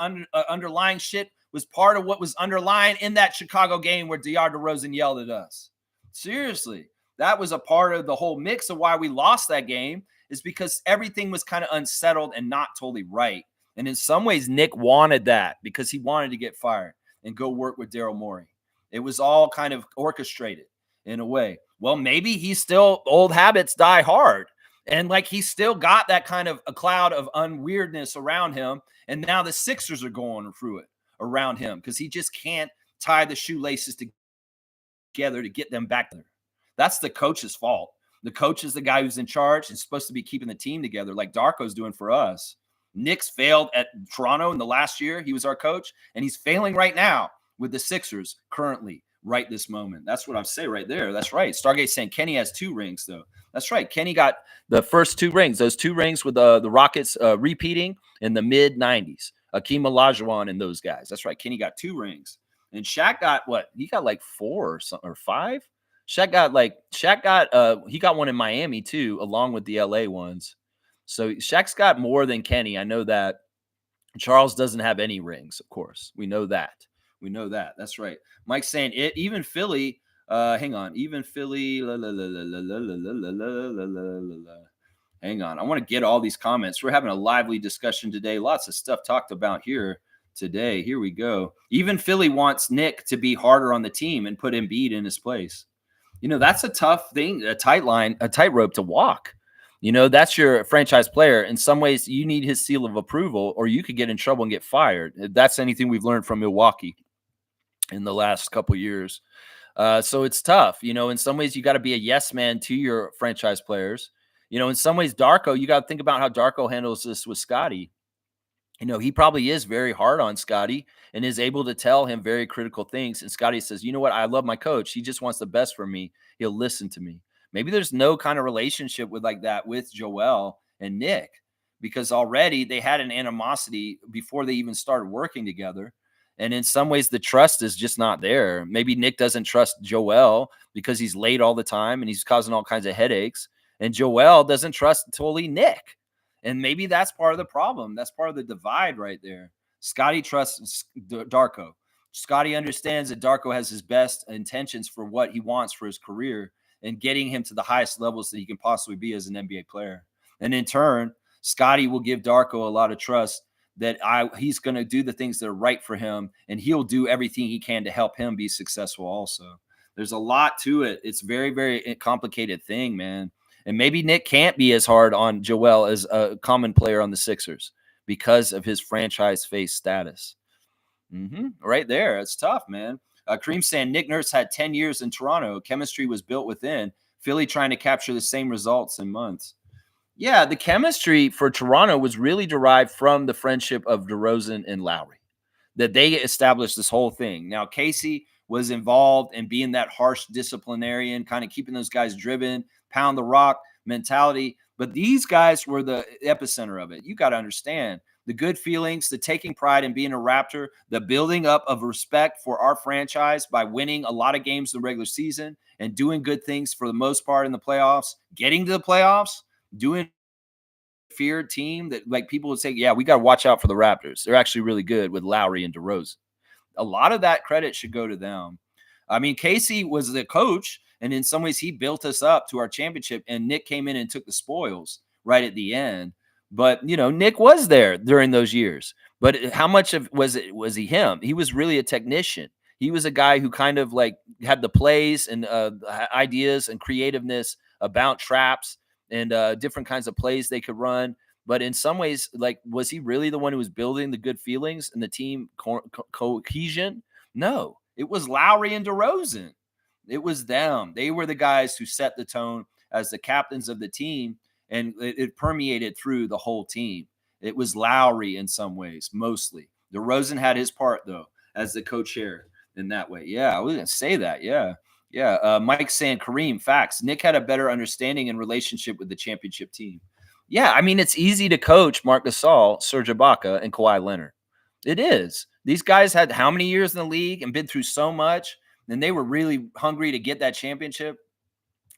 [SPEAKER 1] underlying shit was part of what was underlying in that Chicago game where DeAndre DeRozan yelled at us. Seriously, that was a part of the whole mix of why we lost that game, is because everything was kind of unsettled and not totally right. And in some ways, Nick wanted that because he wanted to get fired and go work with Daryl Morey. It was all kind of orchestrated in a way. Well, maybe he's still, old habits die hard. And like, he's still got that kind of a cloud of unweirdness around him. And now the Sixers are going through it around him because he just can't tie the shoelaces together to get them back there. That's the coach's fault. The coach is the guy who's in charge and supposed to be keeping the team together, like Darko's doing for us. Nick's failed at Toronto in the last year. He was our coach, and he's failing right now with the Sixers currently, right this moment. That's what I say right there. That's right. Stargate's saying Kenny has 2 rings, though. That's right. Kenny got the first 2 rings, those 2 rings with the Rockets repeating in the mid-'90s. Akeem Olajuwon and those guys. That's right. Kenny got 2 rings. And Shaq got what? He got like 4 or something, or 5? He got one in Miami too, along with the LA ones. So Shaq's got more than Kenny. I know that. Charles doesn't have any rings, of course. We know that. That's right. Mike's saying it. Even Philly. Hang on. Even Philly. Hang on. I want to get all these comments. We're having a lively discussion today. Lots of stuff talked about here today. Here we go. Even Philly wants Nick to be harder on the team and put Embiid in his place. That's a tough thing, a tightrope to walk. That's your franchise player. In some ways, you need his seal of approval, or you could get in trouble and get fired. That's anything we've learned from Milwaukee in the last couple years. So it's tough. In some ways, you got to be a yes man to your franchise players. In some ways, Darko, you got to think about how Darko handles this with Scotty. He probably is very hard on Scotty and is able to tell him very critical things. And Scotty says, you know what? I love my coach. He just wants the best for me. He'll listen to me. Maybe there's no kind of relationship with like that with Joel and Nick, because already they had an animosity before they even started working together. And in some ways, the trust is just not there. Maybe Nick doesn't trust Joel because he's late all the time and he's causing all kinds of headaches. And Joel doesn't trust totally Nick. And maybe that's part of the problem. That's part of the divide right there. Scotty trusts Darko. Scotty understands that Darko has his best intentions for what he wants for his career and getting him to the highest levels that he can possibly be as an NBA player. And in turn, Scotty will give Darko a lot of trust that he's going to do the things that are right for him, and he'll do everything he can to help him be successful also. There's a lot to it. It's very, very complicated thing, man. And maybe Nick can't be as hard on Joel as a common player on the Sixers because of his franchise face status. Right there. It's tough, man. Kareem saying Nick Nurse had 10 years in Toronto. Chemistry was built within. Philly trying to capture the same results in months. Yeah, the chemistry for Toronto was really derived from the friendship of DeRozan and Lowry, that they established this whole thing. Now, Casey was involved in being that harsh disciplinarian, kind of keeping those guys driven, pound the rock mentality. But these guys were the epicenter of it. You got to understand the good feelings, the taking pride in being a Raptor, the building up of respect for our franchise by winning a lot of games in the regular season and doing good things for the most part in the playoffs, getting to the playoffs, doing feared team that like people would say, yeah, we got to watch out for the Raptors. They're actually really good with Lowry and DeRozan. A lot of that credit should go to them. I mean, Casey was the coach, and in some ways he built us up to our championship, and Nick came in and took the spoils right at the end. But, Nick was there during those years. But how much of was he him? He was really a technician. He was a guy who kind of like had the plays and ideas and creativeness about traps and different kinds of plays they could run. But in some ways, like, was he really the one who was building the good feelings and the team cohesion? No, it was Lowry and DeRozan. It was them. They were the guys who set the tone as the captains of the team, and it permeated through the whole team. It was Lowry in some ways, mostly. DeRozan had his part, though, as the co-chair in that way. Yeah, I was going to say that. Yeah. Yeah. Mike's saying, Kareem, facts. Nick had a better understanding and relationship with the championship team. Yeah, I mean, it's easy to coach Marc Gasol, Serge Ibaka, and Kawhi Leonard. It is. These guys had how many years in the league and been through so much, and they were really hungry to get that championship.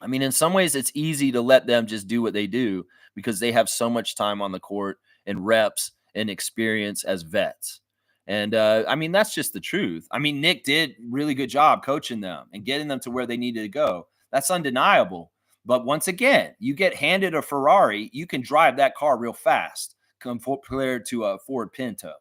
[SPEAKER 1] I mean, in some ways, it's easy to let them just do what they do because they have so much time on the court and reps and experience as vets. And I mean, that's just the truth. I mean, Nick did really good job coaching them and getting them to where they needed to go. That's undeniable. But once again, you get handed a Ferrari, you can drive that car real fast compared to a Ford Pinto.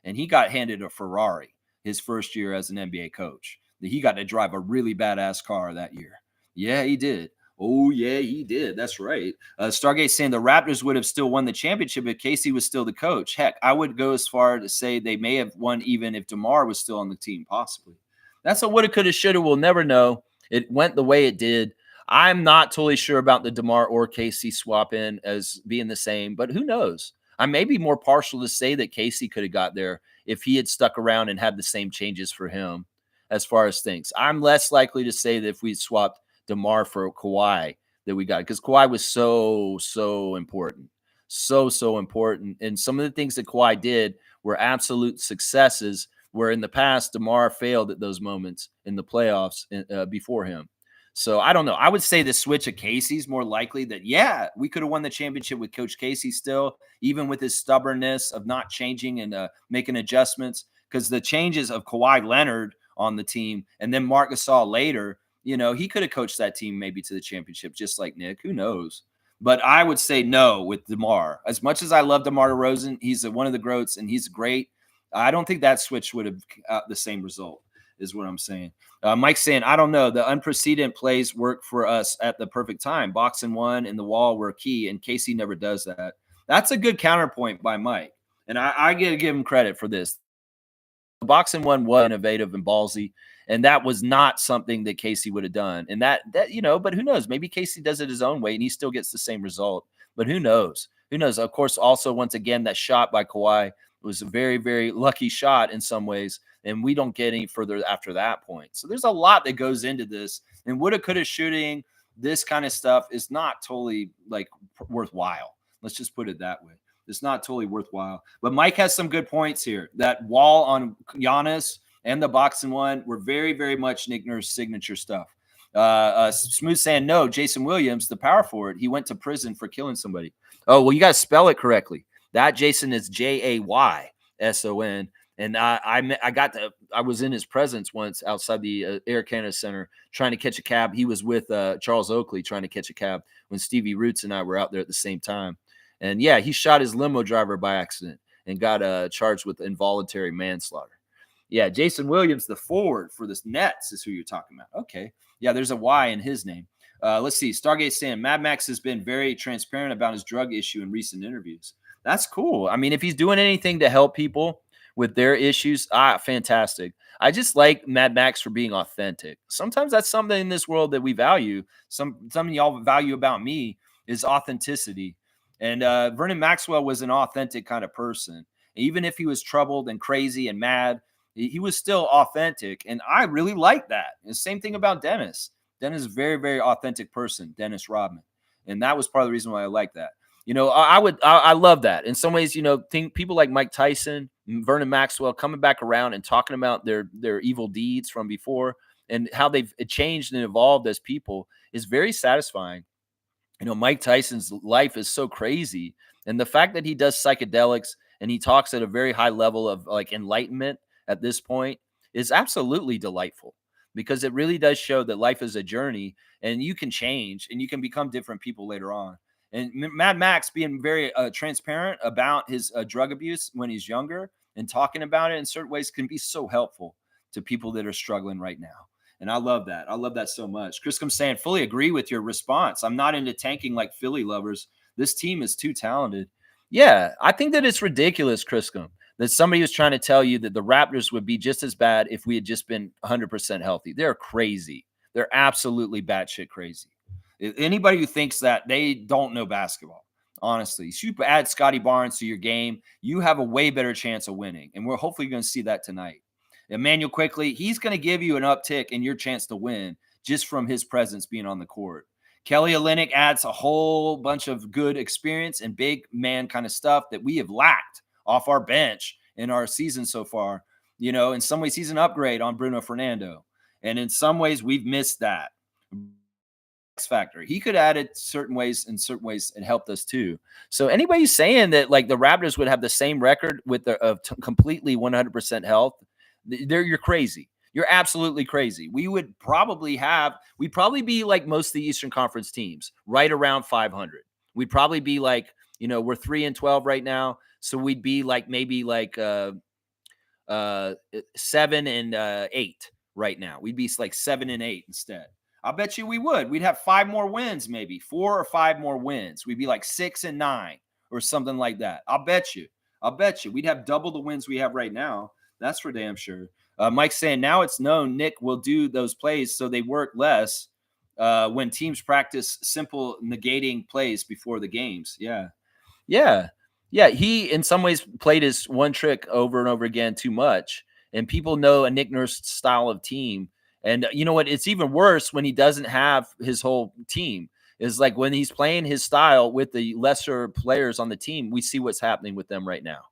[SPEAKER 1] And he got handed a Ferrari his first year as an NBA coach. He got to drive a really badass car that year. Yeah, he did. Oh, yeah, he did. That's right. Stargate saying the Raptors would have still won the championship if Casey was still the coach. Heck, I would go as far to say they may have won even if DeMar was still on the team, possibly. That's a woulda, coulda, shoulda. We'll never know. It went the way it did. I'm not totally sure about the DeMar or Casey swap in as being the same, but who knows? I may be more partial to say that Casey could have got there if he had stuck around and had the same changes for him as far as things. I'm less likely to say that if we swapped DeMar for Kawhi that we got, because Kawhi was so important. So important. And some of the things that Kawhi did were absolute successes, where in the past, DeMar failed at those moments in the playoffs before him. So I don't know. I would say the switch of Casey's more likely that, yeah, we could have won the championship with Coach Casey still, even with his stubbornness of not changing and making adjustments, because the changes of Kawhi Leonard on the team and then Marc Gasol later, he could have coached that team maybe to the championship, just like Nick. Who knows? But I would say no with DeMar. As much as I love DeMar DeRozan, he's one of the GOATs and he's great. I don't think that switch would have the same result, is what I'm saying. Mike's saying, I don't know. The unprecedented plays work for us at the perfect time. Box and one and the wall were key, and Casey never does that. That's a good counterpoint by Mike. And I got to give him credit for this. The box and one was innovative and ballsy, and that was not something that Casey would have done. And that but who knows? Maybe Casey does it his own way and he still gets the same result. But who knows? Who knows? Of course, also once again, that shot by Kawhi was a very, very lucky shot in some ways, and we don't get any further after that point. So there's a lot that goes into this, and woulda, coulda shooting, this kind of stuff is not totally like worthwhile. Let's just put it that way. It's not totally worthwhile. But Mike has some good points here. That wall on Giannis and the box and one were very, very much Nick Nurse signature stuff. Smooth saying, no, Jason Williams, the power forward, he went to prison for killing somebody. Oh, well, you got to spell it correctly. That Jason is Jayson. And I was in his presence once outside the Air Canada Center trying to catch a cab. He was with Charles Oakley trying to catch a cab when Stevie Roots and I were out there at the same time. And yeah, he shot his limo driver by accident and got charged with involuntary manslaughter. Yeah, Jason Williams, the forward for this Nets, is who you're talking about. Okay. Yeah, there's a Y in his name. Let's see. Stargate saying Mad Max has been very transparent about his drug issue in recent interviews. That's cool. I mean, if he's doing anything to help people with their issues, fantastic. I just like Mad Max for being authentic. Sometimes that's something in this world that we value. Something y'all value about me is authenticity. And Vernon Maxwell was an authentic kind of person. Even if he was troubled and crazy and mad, he was still authentic. And I really like that. And the same thing about Dennis. Dennis is a very, very authentic person, Dennis Rodman. And that was part of the reason why I like that. I love that. In some ways, think people like Mike Tyson, Vernon Maxwell coming back around and talking about their evil deeds from before and how they've changed and evolved as people is very satisfying. Mike Tyson's life is so crazy. And the fact that he does psychedelics and he talks at a very high level of like enlightenment at this point is absolutely delightful, because it really does show that life is a journey and you can change and you can become different people later on. And Mad Max being very transparent about his drug abuse when he's younger and talking about it in certain ways can be so helpful to people that are struggling right now. And I love that. I love that so much. Chris comes saying, fully agree with your response. I'm not into tanking like Philly lovers. This team is too talented. Yeah, I think that it's ridiculous, Criscom, that somebody was trying to tell you that the Raptors would be just as bad if we had just been 100% healthy. They're crazy. They're absolutely batshit crazy. Anybody who thinks that, they don't know basketball. Honestly, if you add Scotty Barnes to your game, you have a way better chance of winning. And we're hopefully going to see that tonight. Emmanuel quickly, he's going to give you an uptick in your chance to win just from his presence being on the court. Kelly Olynyk adds a whole bunch of good experience and big man kind of stuff that we have lacked off our bench in our season so far. In some ways, he's an upgrade on Bruno Fernando. And in some ways, we've missed that X factor. He could add it certain ways, and helped us too. So anybody saying that like the Raptors would have the same record with completely 100% health, you're crazy. You're absolutely crazy. We'd probably be like most of the Eastern Conference teams, right around 500. We'd probably be like, we're 3-12 right now. So we'd be like maybe like 7-8 right now. We'd be like 7-8 instead. I'll bet you we would. We'd have 5 more wins, maybe 4 or 5 more wins. We'd be like 6-9 or something like that. I'll bet you. We'd have double the wins we have right now. That's for damn sure. Mike's saying now it's known Nick will do those plays so they work less when teams practice simple negating plays before the games. Yeah. He, in some ways, played his one trick over and over again too much. And people know a Nick Nurse style of team. And you know what? It's even worse when he doesn't have his whole team. Is like when he's playing his style with the lesser players on the team, we see what's happening with them right now.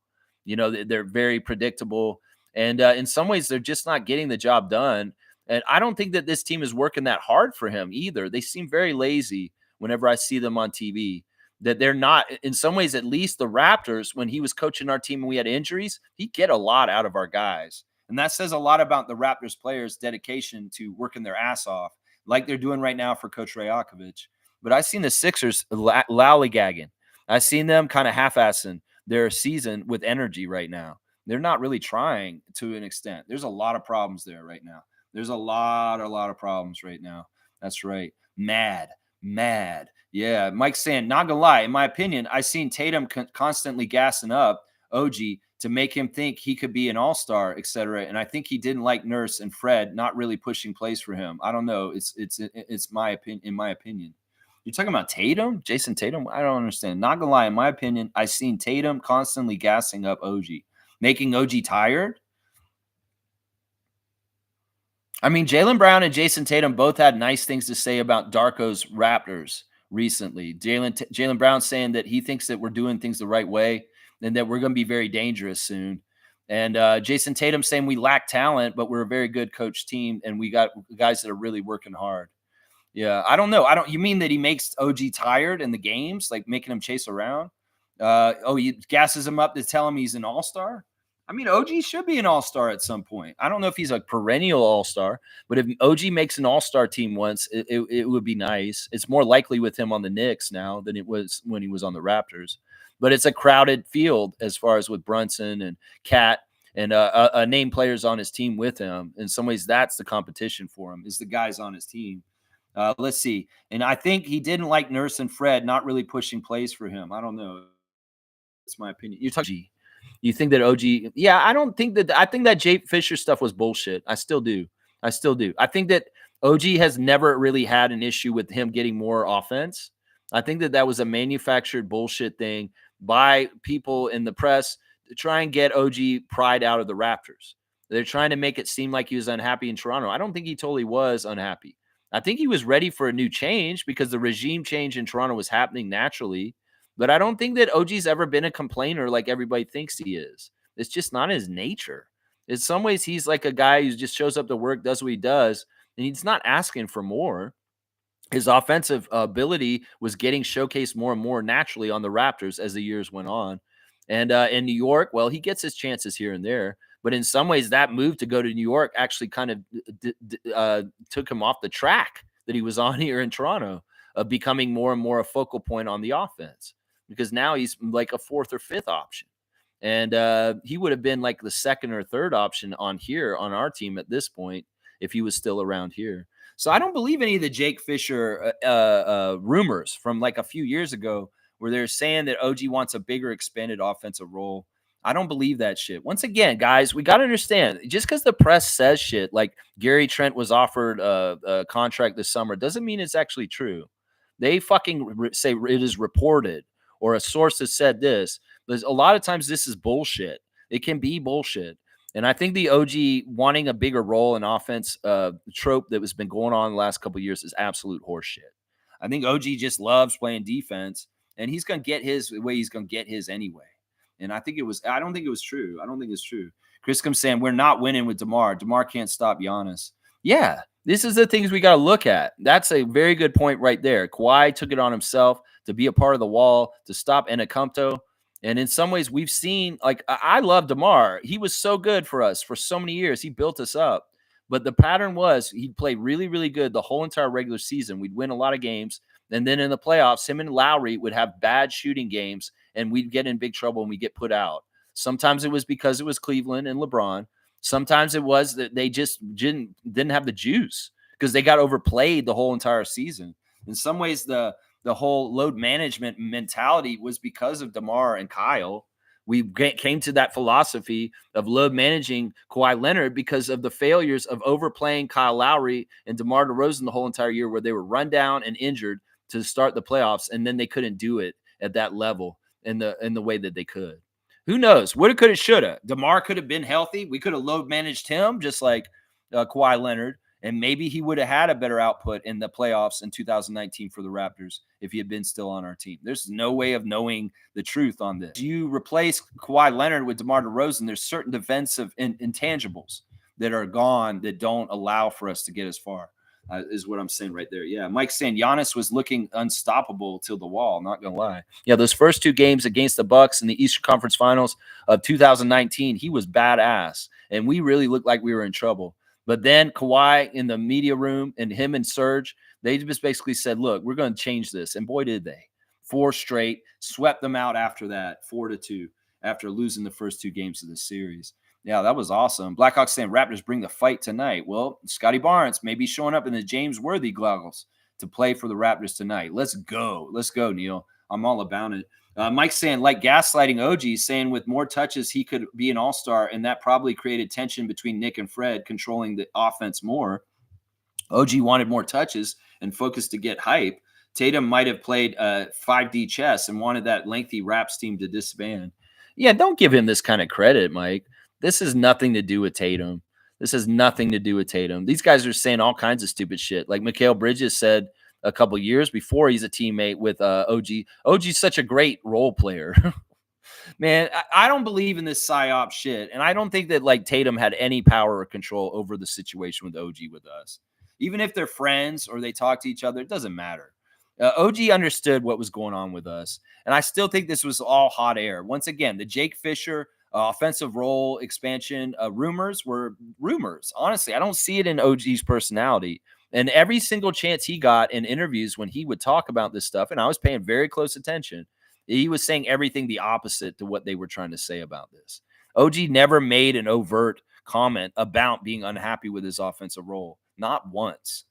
[SPEAKER 1] They're very predictable. And in some ways, they're just not getting the job done. And I don't think that this team is working that hard for him either. They seem very lazy whenever I see them on TV. That they're not, in some ways, at least the Raptors, when he was coaching our team and we had injuries, he'd get a lot out of our guys. And that says a lot about the Raptors players' dedication to working their ass off, like they're doing right now for Coach Rajakovic. but I seen the Sixers lollygagging. I seen them kind of half-assing their season with energy right now. They're not really trying to an extent. There's a lot of problems there right now. There's a lot of problems right now. That's right. Mad. Yeah, Mike's saying, not gonna lie, in my opinion, I seen Tatum constantly gassing up OG to make him think he could be an all-star, etc. And I think he didn't like Nurse and Fred not really pushing plays for him. I don't know. It's my opinion. In my opinion, you're talking about Tatum, Jason Tatum. I don't understand. Not gonna lie, in my opinion, I seen Tatum constantly gassing up OG, making OG tired. I mean, Jaylen Brown and Jason Tatum both had nice things to say about Darko's Raptors recently. Jaylen Brown saying that he thinks that we're doing things the right way and that we're going to be very dangerous soon. And Jason Tatum saying we lack talent, but we're a very good coach team and we got guys that are really working hard. Yeah, I don't know. You mean that he makes OG tired in the games, like making him chase around? He gasses him up to tell him he's an all-star? I mean, OG should be an all-star at some point. I don't know if he's a perennial all-star, but if OG makes an all-star team once, it would be nice. It's more likely with him on the Knicks now than it was when he was on the Raptors. But it's a crowded field as far as with Brunson and Cat and name players on his team with him. In some ways, that's the competition for him, is the guys on his team. Let's see. And I think he didn't like Nurse and Fred not really pushing plays for him. I don't know. It's my opinion. You're talking. You think that OG? Yeah, I don't think that. I think that Jake Fisher stuff was bullshit. I still do. I think that OG has never really had an issue with him getting more offense. I think that that was a manufactured bullshit thing by people in the press to try and get OG pride out of the Raptors. They're trying to make it seem like he was unhappy in Toronto. I don't think he totally was unhappy. I think he was ready for a new change because the regime change in Toronto was happening naturally. But I don't think that OG's ever been a complainer like everybody thinks he is. It's just not his nature. In some ways, he's like a guy who just shows up to work, does what he does, and he's not asking for more. His offensive ability was getting showcased more and more naturally on the Raptors as the years went on. And in New York, well, he gets his chances here and there. But in some ways, that move to go to New York actually kind of took him off the track that he was on here in Toronto, of becoming more and more a focal point on the offense, because now he's like a fourth or fifth option. And he would have been like the second or third option on here on our team at this point if he was still around here. So I don't believe any of the Jake Fisher rumors from like a few years ago where they're saying that OG wants a bigger expanded offensive role. I don't believe that shit. Once again, guys, we got to understand, just because the press says shit like Gary Trent was offered a contract this summer doesn't mean it's actually true. They fucking say it is reported or a source has said this. There's a lot of times this is bullshit. It can be bullshit. And I think the OG wanting a bigger role in offense trope that has been going on the last couple of years is absolute horseshit. I think OG just loves playing defense, and he's going to get his the way he's going to get his anyway. And I don't think it was true. I don't think it's true. Chris comes saying we're not winning with DeMar. DeMar can't stop Giannis. Yeah, this is the things we got to look at. That's a very good point right there. Kawhi took it on himself to be a part of the wall, to stop Enacomto. And in some ways, we've seen, like, I love DeMar. He was so good for us for so many years. He built us up. But the pattern was he'd play really, really good the whole entire regular season. We'd win a lot of games. And then in the playoffs, him and Lowry would have bad shooting games, and we'd get in big trouble and we'd get put out. Sometimes it was because it was Cleveland and LeBron. Sometimes it was that they just didn't have the juice because they got overplayed the whole entire season. In some ways, the whole load management mentality was because of DeMar and Kyle. We came to that philosophy of load managing Kawhi Leonard because of the failures of overplaying Kyle Lowry and DeMar DeRozan the whole entire year, where they were run down and injured to start the playoffs, and then they couldn't do it at that level in the way that they could. Who knows? Woulda, coulda, shoulda. DeMar could have been healthy. We could have load managed him just like Kawhi Leonard, and maybe he would have had a better output in the playoffs in 2019 for the Raptors if he had been still on our team. There's no way of knowing the truth on this. You replace Kawhi Leonard with DeMar DeRozan, there's certain defensive intangibles that are gone that don't allow for us to get as far, is what I'm saying right there. Yeah, Mike's saying Giannis was looking unstoppable till the wall, not going to lie. Yeah, those first two games against the Bucks in the Eastern Conference Finals of 2019, he was badass, and we really looked like we were in trouble. But then Kawhi in the media room and him and Serge, they just basically said, look, we're going to change this. And boy, did they. 4 straight, swept them out after that, 4-2, after losing the first 2 games of the series. Yeah, that was awesome. Blackhawks saying Raptors bring the fight tonight. Well, Scotty Barnes may be showing up in the James Worthy goggles to play for the Raptors tonight. Let's go. Let's go, Neil. I'm all about it. Mike's saying, like gaslighting OG, saying with more touches, he could be an all-star, and that probably created tension between Nick and Fred controlling the offense more. OG wanted more touches and focused to get hype. Tatum might have played 5D chess and wanted that lengthy Raps team to disband. Yeah, don't give him this kind of credit, Mike. This has nothing to do with Tatum. This has nothing to do with Tatum. These guys are saying all kinds of stupid shit. Like Mikal Bridges said a couple years before he's a teammate with OG. OG's such a great role player. Man, I don't believe in this psyop shit. And I don't think that like Tatum had any power or control over the situation with OG with us. Even if they're friends or they talk to each other, it doesn't matter. OG understood what was going on with us. And I still think this was all hot air. Once again, the Jake Fisher offensive role expansion rumors were rumors. Honestly, I don't see it in OG's personality. And every single chance he got in interviews when he would talk about this stuff, and I was paying very close attention, he was saying everything the opposite to what they were trying to say about this. OG never made an overt comment about being unhappy with his offensive role. Not once.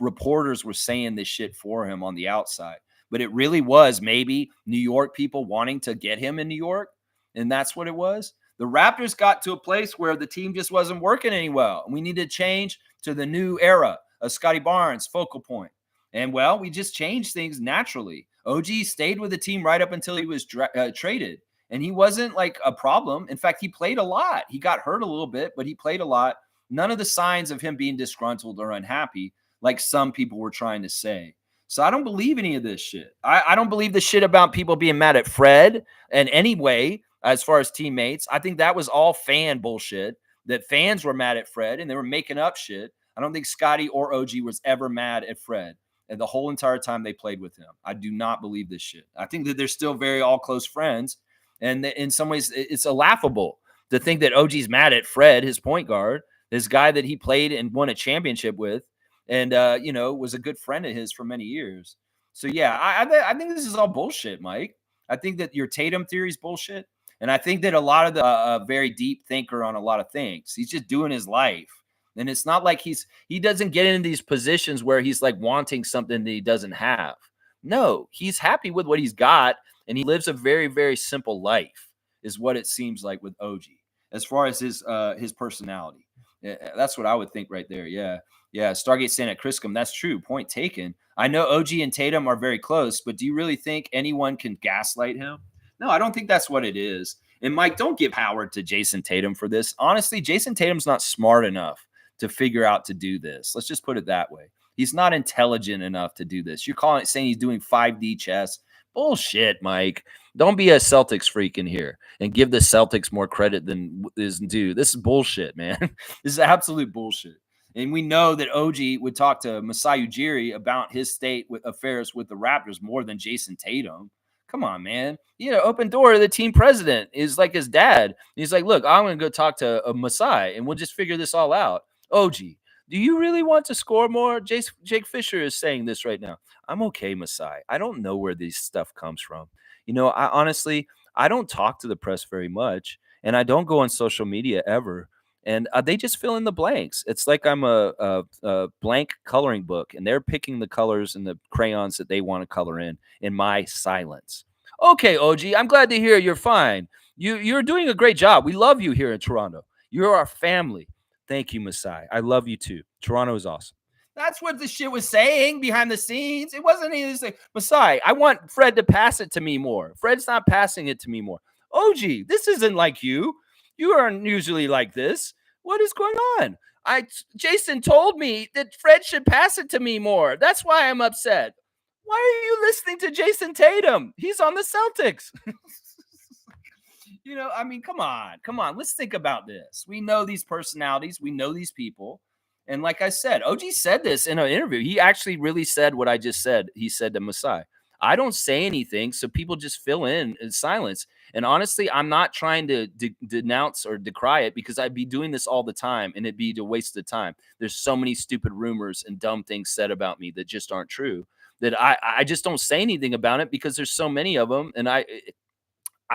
[SPEAKER 1] Reporters were saying this shit for him on the outside. But it really was maybe New York people wanting to get him in New York. And that's what it was. The Raptors got to a place where the team just wasn't working any well. And we needed to change to the new era of Scotty Barnes, focal point. And, well, we just changed things naturally. OG stayed with the team right up until he was traded. And he wasn't like a problem. In fact, he played a lot. He got hurt a little bit, but he played a lot. None of the signs of him being disgruntled or unhappy, like some people were trying to say. So I don't believe any of this shit. I don't believe the shit about people being mad at Fred in any way as far as teammates. I think that was all fan bullshit, that fans were mad at Fred and they were making up shit. I don't think Scotty or OG was ever mad at Fred and the whole entire time they played with him. I do not believe this shit. I think that they're still very all close friends. And in some ways, it's laughable to think that OG's mad at Fred, his point guard, this guy that he played and won a championship with, and was a good friend of his for many years. So yeah, I think this is all bullshit, Mike. I think that your Tatum theory is bullshit, and I think that a lot of the very deep thinker on a lot of things. He's just doing his life, and it's not like he doesn't get into these positions where he's like wanting something that he doesn't have. No, he's happy with what he's got, and he lives a very, very simple life, is what it seems like with OG, as far as his personality. Yeah, that's what I would think right there. Yeah. Stargate saying at Criscom, that's true. Point taken. I know OG and Tatum are very close, but do you really think anyone can gaslight him? No, I don't think that's what it is. And Mike, don't give Howard to Jason Tatum for this. Honestly, Jason Tatum's not smart enough to figure out to do this. Let's just put it that way. He's not intelligent enough to do this. You're saying he's doing 5D chess. Bullshit, Mike. Don't be a Celtics freak in here and give the Celtics more credit than is due. This is bullshit, man. This is absolute bullshit. And we know that OG would talk to Masai Ujiri about his state with affairs with the Raptors more than Jason Tatum. Come on, man. Open door to the team president is like his dad. He's like, look, I'm going to go talk to Masai and we'll just figure this all out. OG, do you really want to score more? Jake Fisher is saying this right now. I'm okay, Masai. I don't know where this stuff comes from. I don't talk to the press very much, and I don't go on social media ever. And they just fill in the blanks. It's like I'm a blank coloring book, and they're picking the colors and the crayons that they want to color in my silence. Okay, OG, I'm glad to hear you're fine. You're doing a great job. We love you here in Toronto. You're our family. Thank you, Masai. I love you too. Toronto is awesome. That's what the shit was saying behind the scenes. It wasn't even like, Masai, I want Fred to pass it to me more. Fred's not passing it to me more. OG, this isn't like you. You aren't usually like this. What is going on? Jason told me that Fred should pass it to me more. That's why I'm upset. Why are you listening to Jason Tatum? He's on the Celtics. Come on. Let's think about this. We know these personalities. We know these people. And like I said, OG said this in an interview. He actually really said what I just said. He said to Masai, I don't say anything, so people just fill in silence. And honestly, I'm not trying to denounce or decry it because I'd be doing this all the time and it'd be a waste of time. There's so many stupid rumors and dumb things said about me that just aren't true that I just don't say anything about it because there's so many of them, and I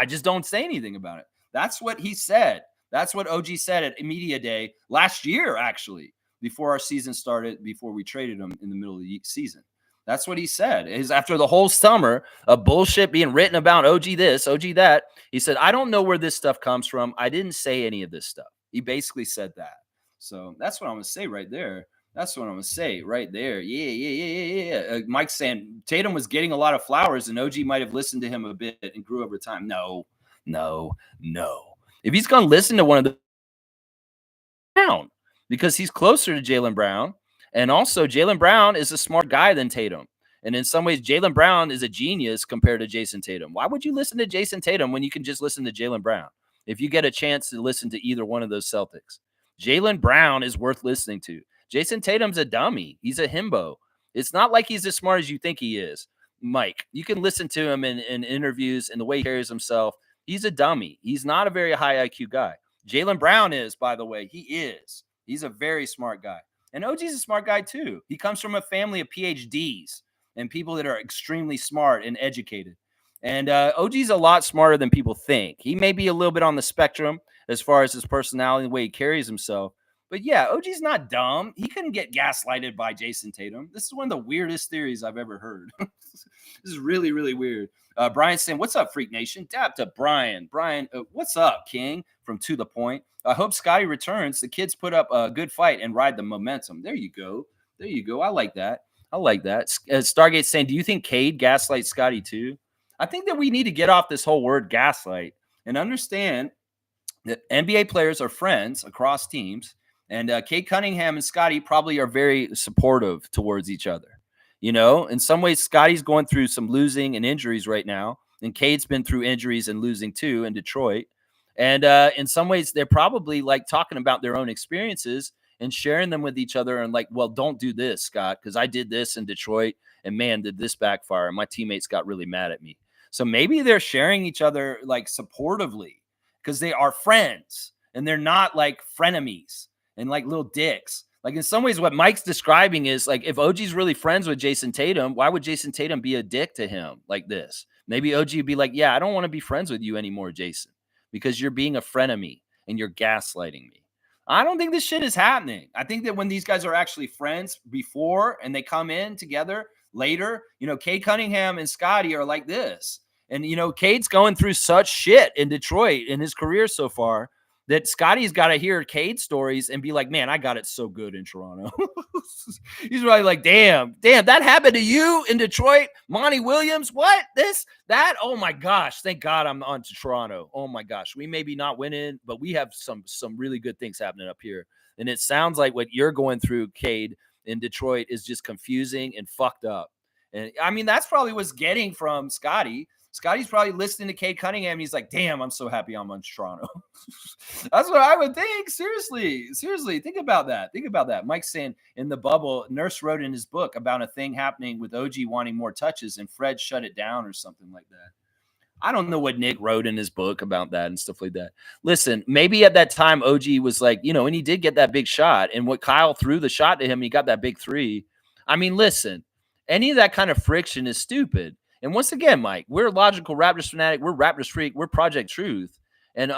[SPEAKER 1] just don't say anything about it. That's what he said. That's what OG said at Media Day last year, actually, before our season started, before we traded him in the middle of the season. That's what he said. Is after the whole summer of bullshit being written about OG this, OG that, he said, I don't know where this stuff comes from. I didn't say any of this stuff. He basically said that. So that's what I'm going to say right there. That's what I'm gonna say right there. Yeah. Mike's saying Tatum was getting a lot of flowers, and OG might have listened to him a bit and grew over time. No, no, no. If he's gonna listen to one of the Brown, because he's closer to Jaylen Brown, and also Jaylen Brown is a smart guy than Tatum. And in some ways, Jaylen Brown is a genius compared to Jason Tatum. Why would you listen to Jason Tatum when you can just listen to Jaylen Brown? If you get a chance to listen to either one of those Celtics, Jaylen Brown is worth listening to. Jason Tatum's a dummy. He's a himbo. It's not like he's as smart as you think he is. Mike, you can listen to him in interviews and the way he carries himself. He's a dummy. He's not a very high IQ guy. Jaylen Brown is, by the way. He is. He's a very smart guy. And OG's a smart guy, too. He comes from a family of PhDs and people that are extremely smart and educated. And OG's a lot smarter than people think. He may be a little bit on the spectrum as far as his personality and the way he carries himself. But yeah, OG's not dumb. He couldn't get gaslighted by Jason Tatum. This is one of the weirdest theories I've ever heard. This is really, really weird. Brian saying, what's up, Freak Nation? Dap to Brian. Brian, what's up, King? From To The Point. I hope Scotty returns. The kids put up a good fight and ride the momentum. There you go. There you go. I like that. I like that. Stargate saying, do you think Cade gaslights Scotty too? I think that we need to get off this whole word gaslight and understand that NBA players are friends across teams. And Cade Cunningham and Scotty probably are very supportive towards each other. You know, in some ways, Scotty's going through some losing and injuries right now. And Cade's been through injuries and losing too in Detroit. And in some ways, they're probably like talking about their own experiences and sharing them with each other. And like, well, don't do this, Scott, because I did this in Detroit. And man, did this backfire. And my teammates got really mad at me. So maybe they're sharing each other like supportively because they are friends and they're not like frenemies and like little dicks. Like in some ways, what Mike's describing is like if OG's really friends with Jason Tatum, why would Jason Tatum be a dick to him like this? Maybe OG would be like, yeah, I don't want to be friends with you anymore, Jason, because you're being a frenemy and you're gaslighting me. I don't think this shit is happening. I think that when these guys are actually friends before and they come in together later, you know, Cade Cunningham and Scotty are like this. And, you know, Cade's going through such shit in Detroit in his career so far that Scotty's got to hear Cade stories and be like, man, I got it so good in Toronto. He's probably like, damn, that happened to you in Detroit? Monty Williams? What? This? That? Oh my gosh. Thank God I'm on to Toronto. Oh my gosh. We may be not winning, but we have some really good things happening up here. And it sounds like what you're going through, Cade, in Detroit is just confusing and fucked up. And I mean, that's probably what's getting from Scotty. Scotty's probably listening to Cade Cunningham. And he's like, damn, I'm so happy I'm on Toronto. That's what I would think. Seriously. Think about that. Mike's saying in the bubble, Nurse wrote in his book about a thing happening with OG wanting more touches and Fred shut it down or something like that. I don't know what Nick wrote in his book about that and stuff like that. Listen, maybe at that time, OG was like, you know, and he did get that big shot. And what Kyle threw the shot to him, he got that big three. I mean, listen, any of that kind of friction is stupid. And once again, Mike, we're a logical Raptors fanatic. We're Raptors freak. We're Project Truth. And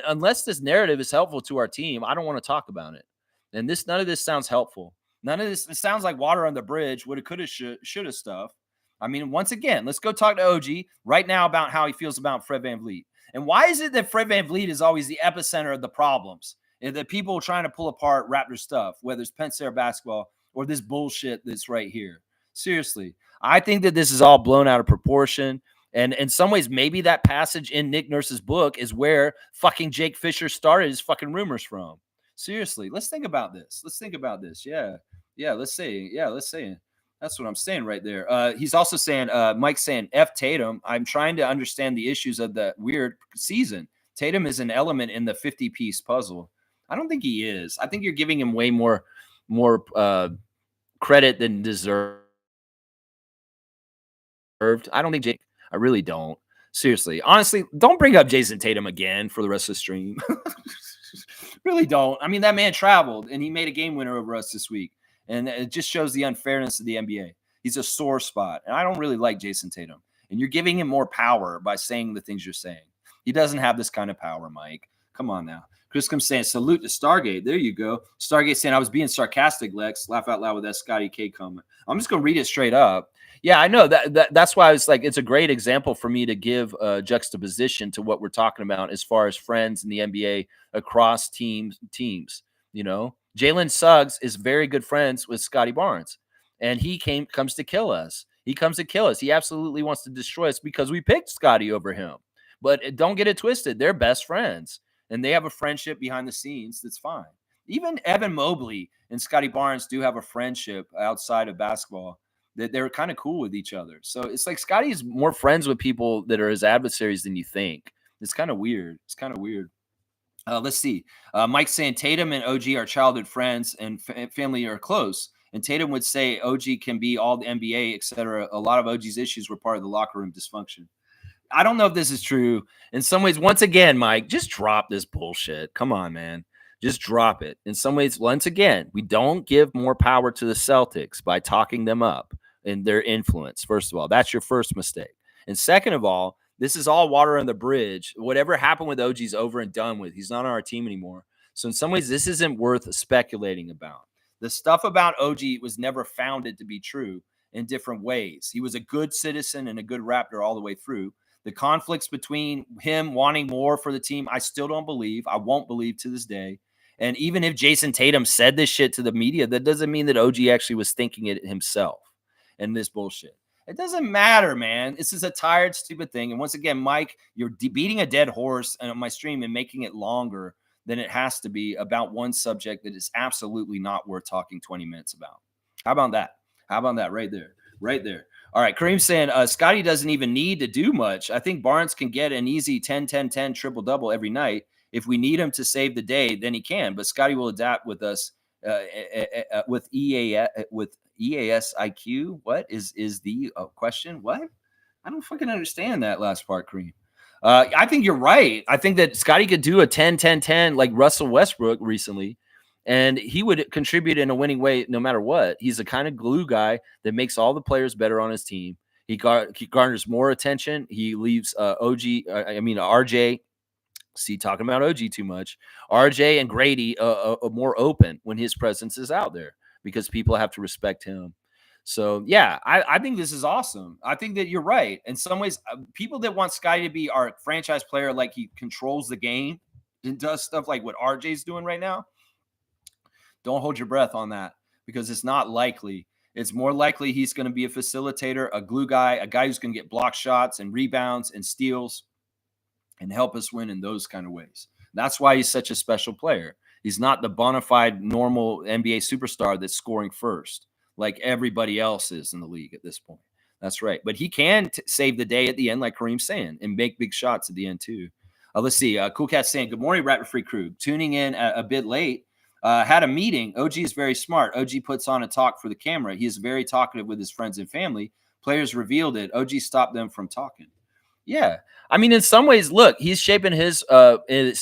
[SPEAKER 1] unless this narrative is helpful to our team, I don't want to talk about it. And none of this sounds helpful. None of this, it sounds like water on the bridge, woulda, coulda, shoulda stuff. I mean, once again, let's go talk to OG right now about how he feels about Fred VanVleet. And why is it that Fred VanVleet is always the epicenter of the problems? And that people trying to pull apart Raptor stuff, whether it's Penn State basketball or this bullshit that's right here. Seriously. I think that this is all blown out of proportion. And in some ways, maybe that passage in Nick Nurse's book is where fucking Jake Fisher started his fucking rumors from. Seriously, let's think about this. Yeah. Let's say. That's what I'm saying right there. He's also saying, Mike's saying, F Tatum. I'm trying to understand the issues of the weird season. Tatum is an element in the 50-piece puzzle. I don't think he is. I think you're giving him way more credit than deserved. I don't think Jake. I really don't. Seriously, honestly, don't bring up Jason Tatum again for the rest of the stream. Really don't. I mean, that man traveled and he made a game winner over us this week. And it just shows the unfairness of the NBA. He's a sore spot. And I don't really like Jason Tatum. And you're giving him more power by saying the things you're saying. He doesn't have this kind of power, Mike. Come on now. Chris comes saying, salute to Stargate. There you go. Stargate saying, I was being sarcastic, Lex. Laugh out loud with that Scotty K comment. I'm just going to read it straight up. Yeah, I know that's why I was like, it's a great example for me to give juxtaposition to what we're talking about as far as friends in the NBA across teams. You know, Jalen Suggs is very good friends with Scotty Barnes, and he comes to kill us. He comes to kill us. He absolutely wants to destroy us because we picked Scotty over him. But don't get it twisted. They're best friends, and they have a friendship behind the scenes that's fine. Even Evan Mobley and Scotty Barnes do have a friendship outside of basketball that they're kind of cool with each other. So it's like Scotty's more friends with people that are his adversaries than you think. It's kind of weird. It's kind of weird. Let's see. Mike saying Tatum and OG are childhood friends and family are close. And Tatum would say OG can be all the NBA, etc. A lot of OG's issues were part of the locker room dysfunction. I don't know if this is true. In some ways, once again, Mike, just drop this bullshit. Come on, man. Just drop it. In some ways, once again, we don't give more power to the Celtics by talking them up in their influence. First of all, that's your first mistake. And second of all, this is all water on the bridge. Whatever happened with OG's over and done with. He's not on our team anymore. So in some ways, this isn't worth speculating about. The stuff about OG was never founded to be true in different ways. He was a good citizen and a good Raptor all the way through. The conflicts between him wanting more for the team, I still don't believe. I won't believe to this day. And even if Jason Tatum said this shit to the media, that doesn't mean that OG actually was thinking it himself and this bullshit. It doesn't matter, man. This is a tired, stupid thing. And once again, Mike, you're beating a dead horse on my stream and making it longer than it has to be about one subject that is absolutely not worth talking 20 minutes about. How about that? How about that right there? Right there. All right, Kareem saying, Scotty doesn't even need to do much. I think Barnes can get an easy 10-10-10 triple-double every night. If we need him to save the day, then he can. But Scotty will adapt with us with EAS IQ. What is the question? What? I don't fucking understand that last part, Kareem. I think you're right. I think that Scotty could do a 10-10-10 like Russell Westbrook recently, and he would contribute in a winning way no matter what. He's the kind of glue guy that makes all the players better on his team. He garners more attention. He leaves RJ. See, talking about OG too much. RJ and Grady are more open when his presence is out there because people have to respect him. So, yeah, I think this is awesome. I think that you're right. In some ways, people that want Scotty to be our franchise player, like he controls the game and does stuff like what RJ's doing right now, don't hold your breath on that because it's not likely. It's more likely he's going to be a facilitator, a glue guy, a guy who's going to get block shots and rebounds and steals and help us win in those kind of ways. That's why he's such a special player. He's not the bona fide normal NBA superstar that's scoring first like everybody else is in the league at this point. That's right. But he can save the day at the end, like Kareem's saying, and make big shots at the end too. Let's see. Cool Cat saying, good morning, Raptor Free Crew. Tuning in a bit late. Had a meeting. OG is very smart. OG puts on a talk for the camera. He is very talkative with his friends and family. Players revealed it. OG stopped them from talking. Yeah. I mean, in some ways, look, he's shaping his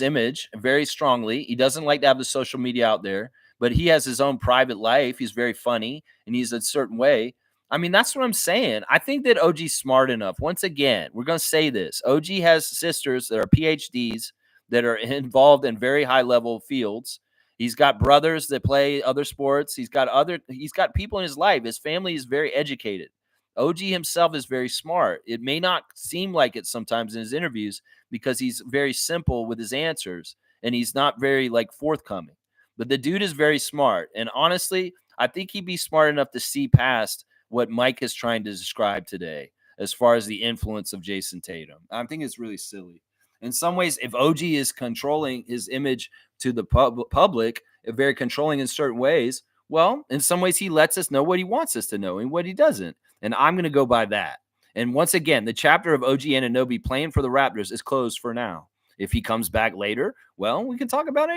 [SPEAKER 1] image very strongly. He doesn't like to have the social media out there, but he has his own private life. He's very funny, and he's a certain way. I mean, that's what I'm saying. I think that OG's smart enough. Once again, we're going to say this. OG has sisters that are PhDs that are involved in very high-level fields. He's got brothers that play other sports. He's got people in his life. His family is very educated. OG himself is very smart. It may not seem like it sometimes in his interviews because he's very simple with his answers and he's not very forthcoming. But the dude is very smart. And honestly, I think he'd be smart enough to see past what Mike is trying to describe today as far as the influence of Jason Tatum. I think it's really silly. In some ways, if OG is controlling his image to the public, very controlling in certain ways, well, in some ways, he lets us know what he wants us to know and what he doesn't. And I'm going to go by that. And once again, the chapter of OG Anunoby playing for the Raptors is closed for now. If he comes back later, well, we can talk about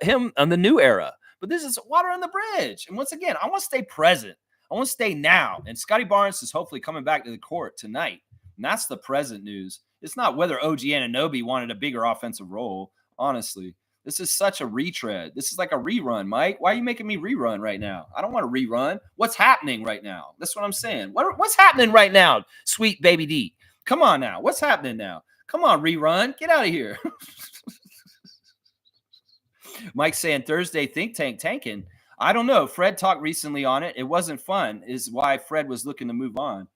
[SPEAKER 1] him on the new era. But this is water on the bridge. And once again, I want to stay present. I want to stay now. And Scotty Barnes is hopefully coming back to the court tonight. And that's the present news. It's not whether OG Anunoby wanted a bigger offensive role. Honestly, this is such a retread. This is like a rerun, Mike. Why are you making me rerun right now? I don't want to rerun. What's happening right now? That's what I'm saying. What's happening right now, sweet baby D? Come on now. What's happening now? Come on, rerun. Get out of here. Mike saying Thursday think tank tanking. I don't know. Fred talked recently on it. It wasn't fun, is why Fred was looking to move on.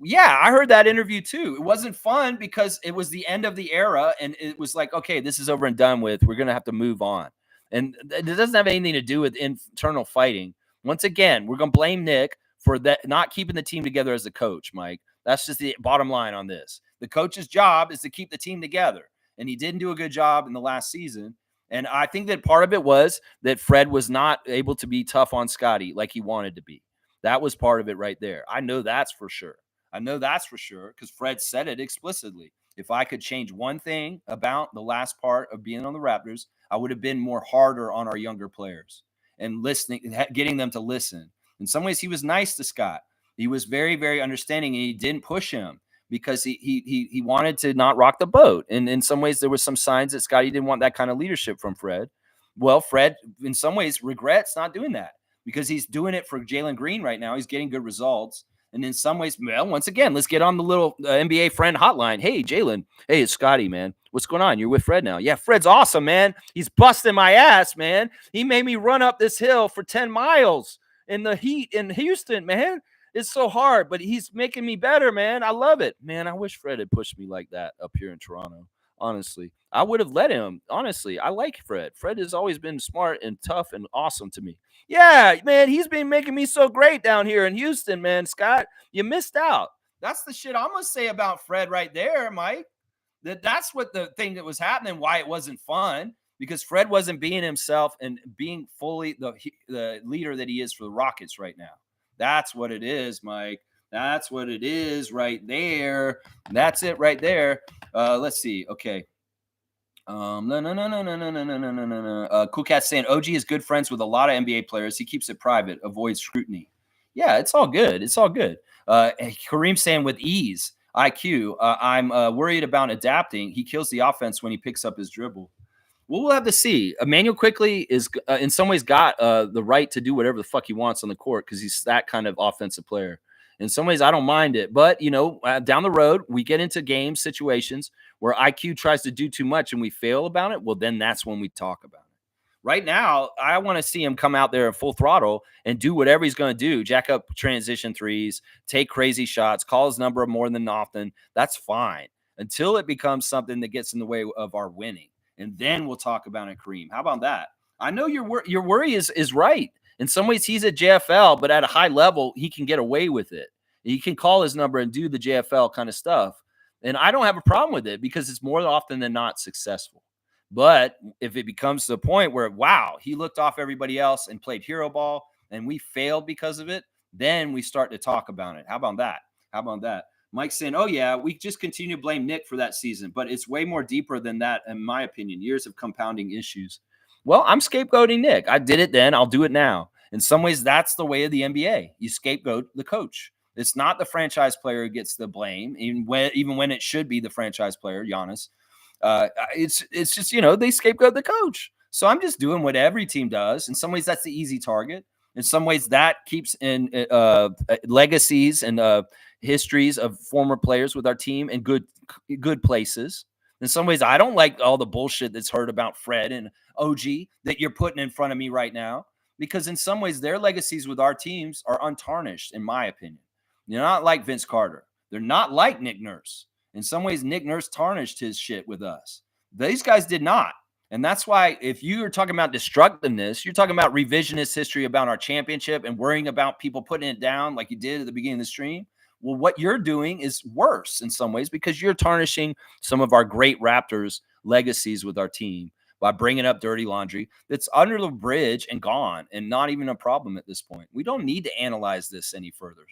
[SPEAKER 1] Yeah, I heard that interview too. It wasn't fun because it was the end of the era and it was like, okay, this is over and done with. We're going to have to move on. And it doesn't have anything to do with internal fighting. Once again, we're going to blame Nick for that not keeping the team together as a coach, Mike. That's just the bottom line on this. The coach's job is to keep the team together, and he didn't do a good job in the last season. And I think that part of it was that Fred was not able to be tough on Scotty like he wanted to be. That was part of it right there. I know that's for sure. I know that's for sure because Fred said it explicitly. If I could change one thing about the last part of being on the Raptors, I would have been more harder on our younger players and listening, getting them to listen. In some ways, he was nice to Scott. He was very, very understanding, and he didn't push him because he wanted to not rock the boat. And in some ways, there were some signs that Scotty didn't want that kind of leadership from Fred. Well, Fred, in some ways, regrets not doing that because he's doing it for Jalen Green right now. He's getting good results. And in some ways, well, once again, let's get on the little NBA friend hotline. Hey, Jalen. Hey, it's Scotty, man. What's going on? You're with Fred now. Yeah, Fred's awesome, man. He's busting my ass, man. He made me run up this hill for 10 miles in the heat in Houston, man. It's so hard, but he's making me better, man. I love it. Man, I wish Fred had pushed me like that up here in Toronto. Honestly, I would have let him. Honestly, I like Fred. Fred has always been smart and tough and awesome to me. Yeah, man, he's been making me so great down here in Houston, man. Scott, you missed out. That's the shit I'm going to say about Fred right there, Mike. That's what the thing that was happening, why it wasn't fun, because Fred wasn't being himself and being fully the leader that he is for the Rockets right now. That's what it is, Mike. That's what it is right there. That's it right there. Let's see. Okay. No. Cool Cat's saying OG is good friends with a lot of NBA players. He keeps it private, avoids scrutiny. Yeah, it's all good. It's all good. Kareem saying with ease, IQ. I'm worried about adapting. He kills the offense when he picks up his dribble. Well, we'll have to see. Emmanuel Quickly is in some ways got the right to do whatever the fuck he wants on the court because he's that kind of offensive player. In some ways, I don't mind it. But, down the road, we get into game situations where IQ tries to do too much and we fail about it. Well, then that's when we talk about it. Right now, I want to see him come out there at full throttle and do whatever he's going to do. Jack up transition threes, take crazy shots, call his number more than often. That's fine until it becomes something that gets in the way of our winning. And then we'll talk about it, Kareem. How about that? I know your worry is right. In some ways, he's at JFL, but at a high level, he can get away with it. He can call his number and do the JFL kind of stuff. And I don't have a problem with it because it's more often than not successful. But if it becomes to the point where, wow, he looked off everybody else and played hero ball and we failed because of it, then we start to talk about it. How about that? How about that? Mike's saying, oh, yeah, we just continue to blame Nick for that season, but it's way more deeper than that, in my opinion, years of compounding issues. Well, I'm scapegoating Nick. I did it then. I'll do it now. In some ways, that's the way of the NBA. You scapegoat the coach. It's not the franchise player who gets the blame, even when it should be the franchise player, Giannis. It's just, they scapegoat the coach. So I'm just doing what every team does. In some ways, that's the easy target. In some ways, that keeps in legacies and histories of former players with our team in good places. In some ways, I don't like all the bullshit that's heard about Fred and OG that you're putting in front of me right now, because in some ways, their legacies with our teams are untarnished, in my opinion. They're not like Vince Carter. They're not like Nick Nurse. In some ways, Nick Nurse tarnished his shit with us. These guys did not. And that's why if you are talking about destructiveness, you're talking about revisionist history about our championship and worrying about people putting it down like you did at the beginning of the stream. Well, what you're doing is worse in some ways because you're tarnishing some of our great Raptors legacies with our team by bringing up dirty laundry that's under the bridge and gone and not even a problem at this point. We don't need to analyze this any further.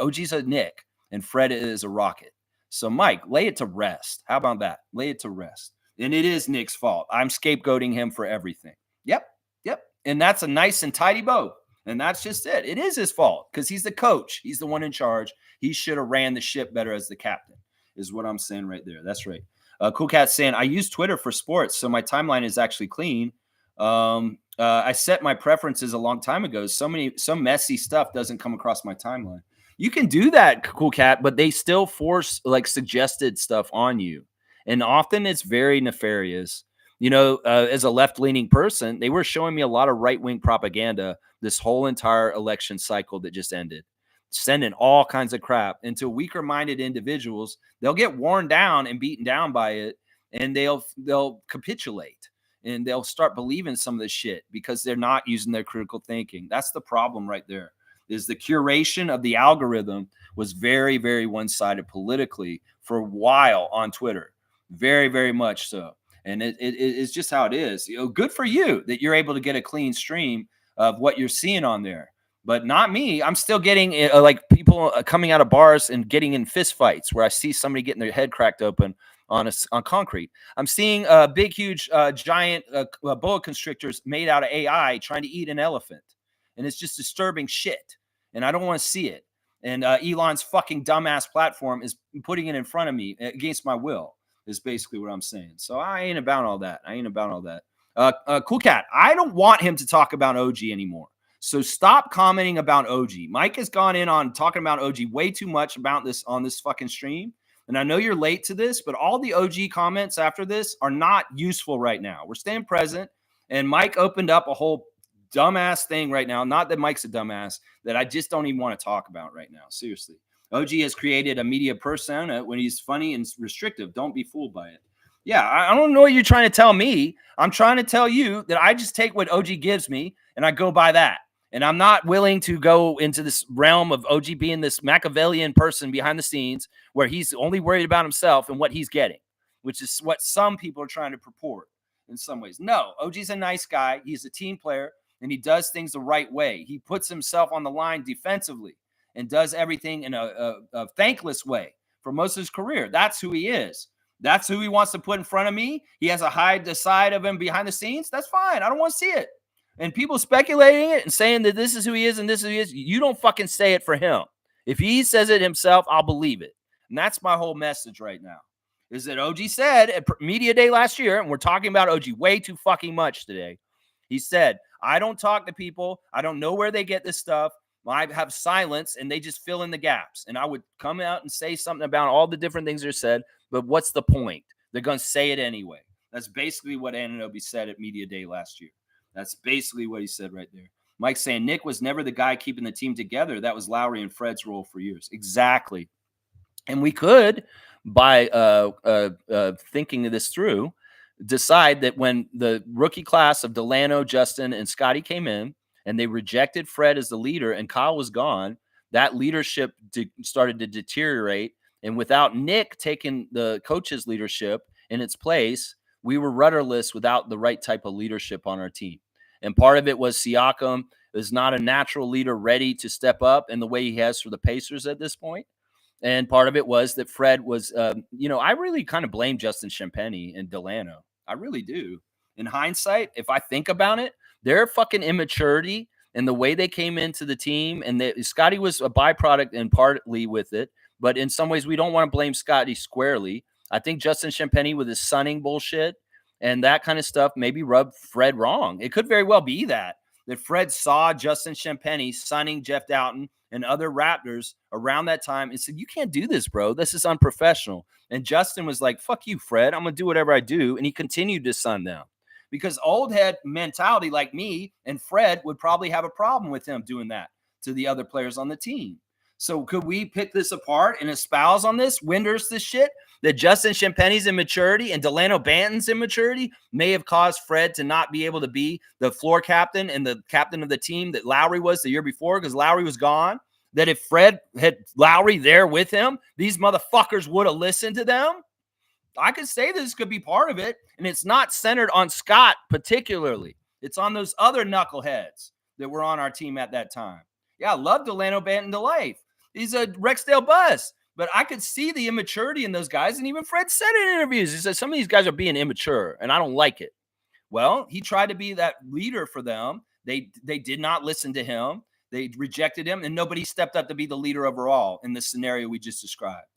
[SPEAKER 1] OG's a Nick and Fred is a Rocket. So, Mike, lay it to rest. How about that? Lay it to rest. And it is Nick's fault. I'm scapegoating him for everything. Yep. And that's a nice and tidy bow. And that's just it. It is his fault because he's the coach. He's the one in charge. He should have ran the ship better as the captain. is what I'm saying right there. That's right. Cool Cat saying, I use Twitter for sports, so my timeline is actually clean. I set my preferences a long time ago. Some messy stuff doesn't come across my timeline. You can do that, Cool Cat, but they still force like suggested stuff on you. And often it's very nefarious. As a left-leaning person, they were showing me a lot of right-wing propaganda this whole entire election cycle that just ended, sending all kinds of crap into weaker-minded individuals. They'll get worn down and beaten down by it, and they'll capitulate, and they'll start believing some of this shit because they're not using their critical thinking. That's the problem right there. Is the curation of the algorithm was very, very one-sided politically for a while on Twitter. Very, very much so. And it's just how it is. Good for you that you're able to get a clean stream of what you're seeing on there. But not me. I'm still getting like people coming out of bars and getting in fist fights where I see somebody getting their head cracked open on concrete. I'm seeing big, huge, giant boa constrictors made out of AI trying to eat an elephant. And it's just disturbing shit. And I don't want to see it. And Elon's fucking dumbass platform is putting it in front of me against my will, is basically what I'm saying. So I ain't about all that. Cool Cat, I don't want him to talk about OG anymore. So stop commenting about OG. Mike has gone in on talking about OG way too much about this on this fucking stream. And I know you're late to this, but all the OG comments after this are not useful right now. We're staying present. And Mike opened up a whole dumbass thing right now. Not that Mike's a dumbass, that I just don't even want to talk about right now. Seriously. OG has created a media persona when he's funny and restrictive. Don't be fooled by it. Yeah, I don't know what you're trying to tell me. I'm trying to tell you that I just take what OG gives me and I go by that. And I'm not willing to go into this realm of OG being this Machiavellian person behind the scenes where he's only worried about himself and what he's getting, which is what some people are trying to purport in some ways. No, OG's a nice guy. He's a team player, and he does things the right way. He puts himself on the line defensively and does everything in a thankless way for most of his career. That's who he is. That's who he wants to put in front of me. He has a hide the side of him behind the scenes. That's fine. I don't want to see it. And people speculating it and saying that this is who he is and this is who he is, you don't fucking say it for him. If he says it himself, I'll believe it. And that's my whole message right now, is that OG said at Media Day last year, and we're talking about OG way too fucking much today. He said, I don't talk to people. I don't know where they get this stuff. I have silence, and they just fill in the gaps. And I would come out and say something about all the different things that are said, but what's the point? They're going to say it anyway. That's basically what Anunoby said at Media Day last year. That's basically what he said right there. Mike's saying Nick was never the guy keeping the team together. That was Lowry and Fred's role for years. Exactly. And we could, by thinking this through, decide that when the rookie class of Delano, Justin, and Scotty came in and they rejected Fred as the leader and Kyle was gone, that leadership started to deteriorate. And without Nick taking the coach's leadership in its place, we were rudderless without the right type of leadership on our team. And part of it was Siakam is not a natural leader ready to step up in the way he has for the Pacers at this point. And part of it was that Fred was, I really kind of blame Justin Champagnie and Delano. I really do. In hindsight, if I think about it, their fucking immaturity and the way they came into the team, and Scotty was a byproduct and partly with it. But in some ways, we don't want to blame Scotty squarely. I think Justin Champagnie with his sunning bullshit and that kind of stuff maybe rubbed Fred wrong. It could very well be that Fred saw Justin Champagnie sunning Jeff Doughton and other Raptors around that time and said, you can't do this, bro. This is unprofessional. And Justin was like, fuck you, Fred. I'm going to do whatever I do. And he continued to sun them because old head mentality like me and Fred would probably have a problem with him doing that to the other players on the team. So could we pick this apart and espouse on this, Winders this shit, that Justin Champagnie's immaturity and Delano Banton's immaturity may have caused Fred to not be able to be the floor captain and the captain of the team that Lowry was the year before because Lowry was gone? That if Fred had Lowry there with him, these motherfuckers would have listened to them? I could say this could be part of it, and it's not centered on Scott particularly. It's on those other knuckleheads that were on our team at that time. Yeah, I love Delano Banton to life. He's a Rexdale buzz, but I could see the immaturity in those guys. And even Fred said in interviews, he said, some of these guys are being immature and I don't like it. Well, he tried to be that leader for them. They did not listen to him. They rejected him and nobody stepped up to be the leader overall in the scenario we just described.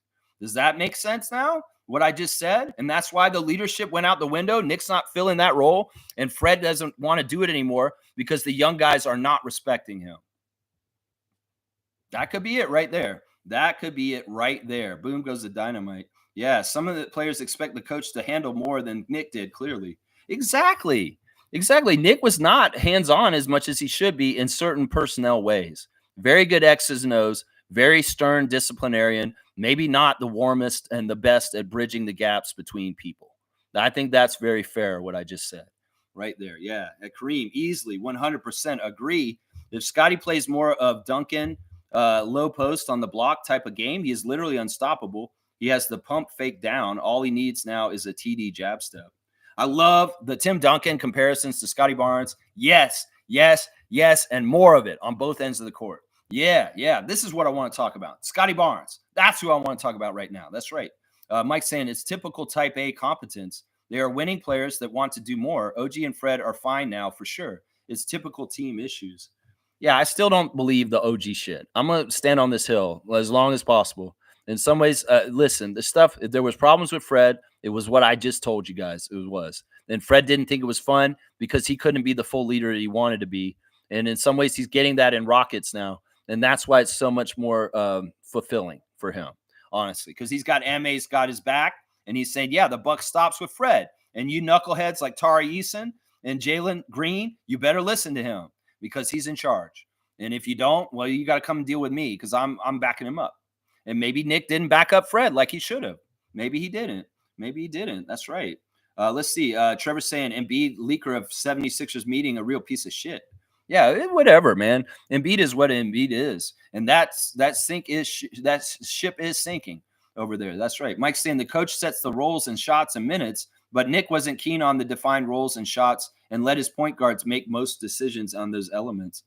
[SPEAKER 1] Does that make sense now? What I just said? And that's why the leadership went out the window. Nick's not filling that role, and Fred doesn't want to do it anymore because the young guys are not respecting him. That could be it right there. That could be it right there. Boom goes the dynamite. Yeah, some of the players expect the coach to handle more than Nick did, clearly. Exactly. Exactly. Nick was not hands on as much as he should be in certain personnel ways. Very good X's and O's, very stern disciplinarian, maybe not the warmest and the best at bridging the gaps between people. I think that's very fair, what I just said right there. Yeah. At Kareem, easily 100% agree. If Scotty plays more of Duncan, low post on the block type of game, he is literally unstoppable. He has the pump fake down. All he needs now is a TD jab step. I love the Tim Duncan comparisons to Scotty Barnes. Yes, yes, yes, and more of it on both ends of the court. Yeah, yeah. This is what I want to talk about. Scotty Barnes. That's who I want to talk about right now. That's right. Mike's saying it's typical type A competence. They are winning players that want to do more. OG and Fred are fine now for sure. It's typical team issues. Yeah, I still don't believe the OG shit. I'm going to stand on this hill as long as possible. In some ways, listen, the stuff, there was problems with Fred. It was what I just told you guys it was. And Fred didn't think it was fun because he couldn't be the full leader that he wanted to be. And in some ways, he's getting that in Rockets now. And that's why it's so much more fulfilling for him, honestly, because he's got MA's got his back. And he's saying, yeah, the buck stops with Fred. And you knuckleheads like Tari Eason and Jalen Green, you better listen to him because he's in charge. And if you don't, well, you got to come and deal with me because I'm backing him up. And maybe Nick didn't back up Fred like he should have. Maybe he didn't. Maybe he didn't. That's right. Let's see. Trevor's saying Embiid, leaker of 76ers meeting, a real piece of shit. Yeah, whatever, man. Embiid is what Embiid is. And that ship is sinking over there. That's right. Mike's saying the coach sets the roles and shots and minutes, but Nick wasn't keen on the defined roles and shots and let his point guards make most decisions on those elements.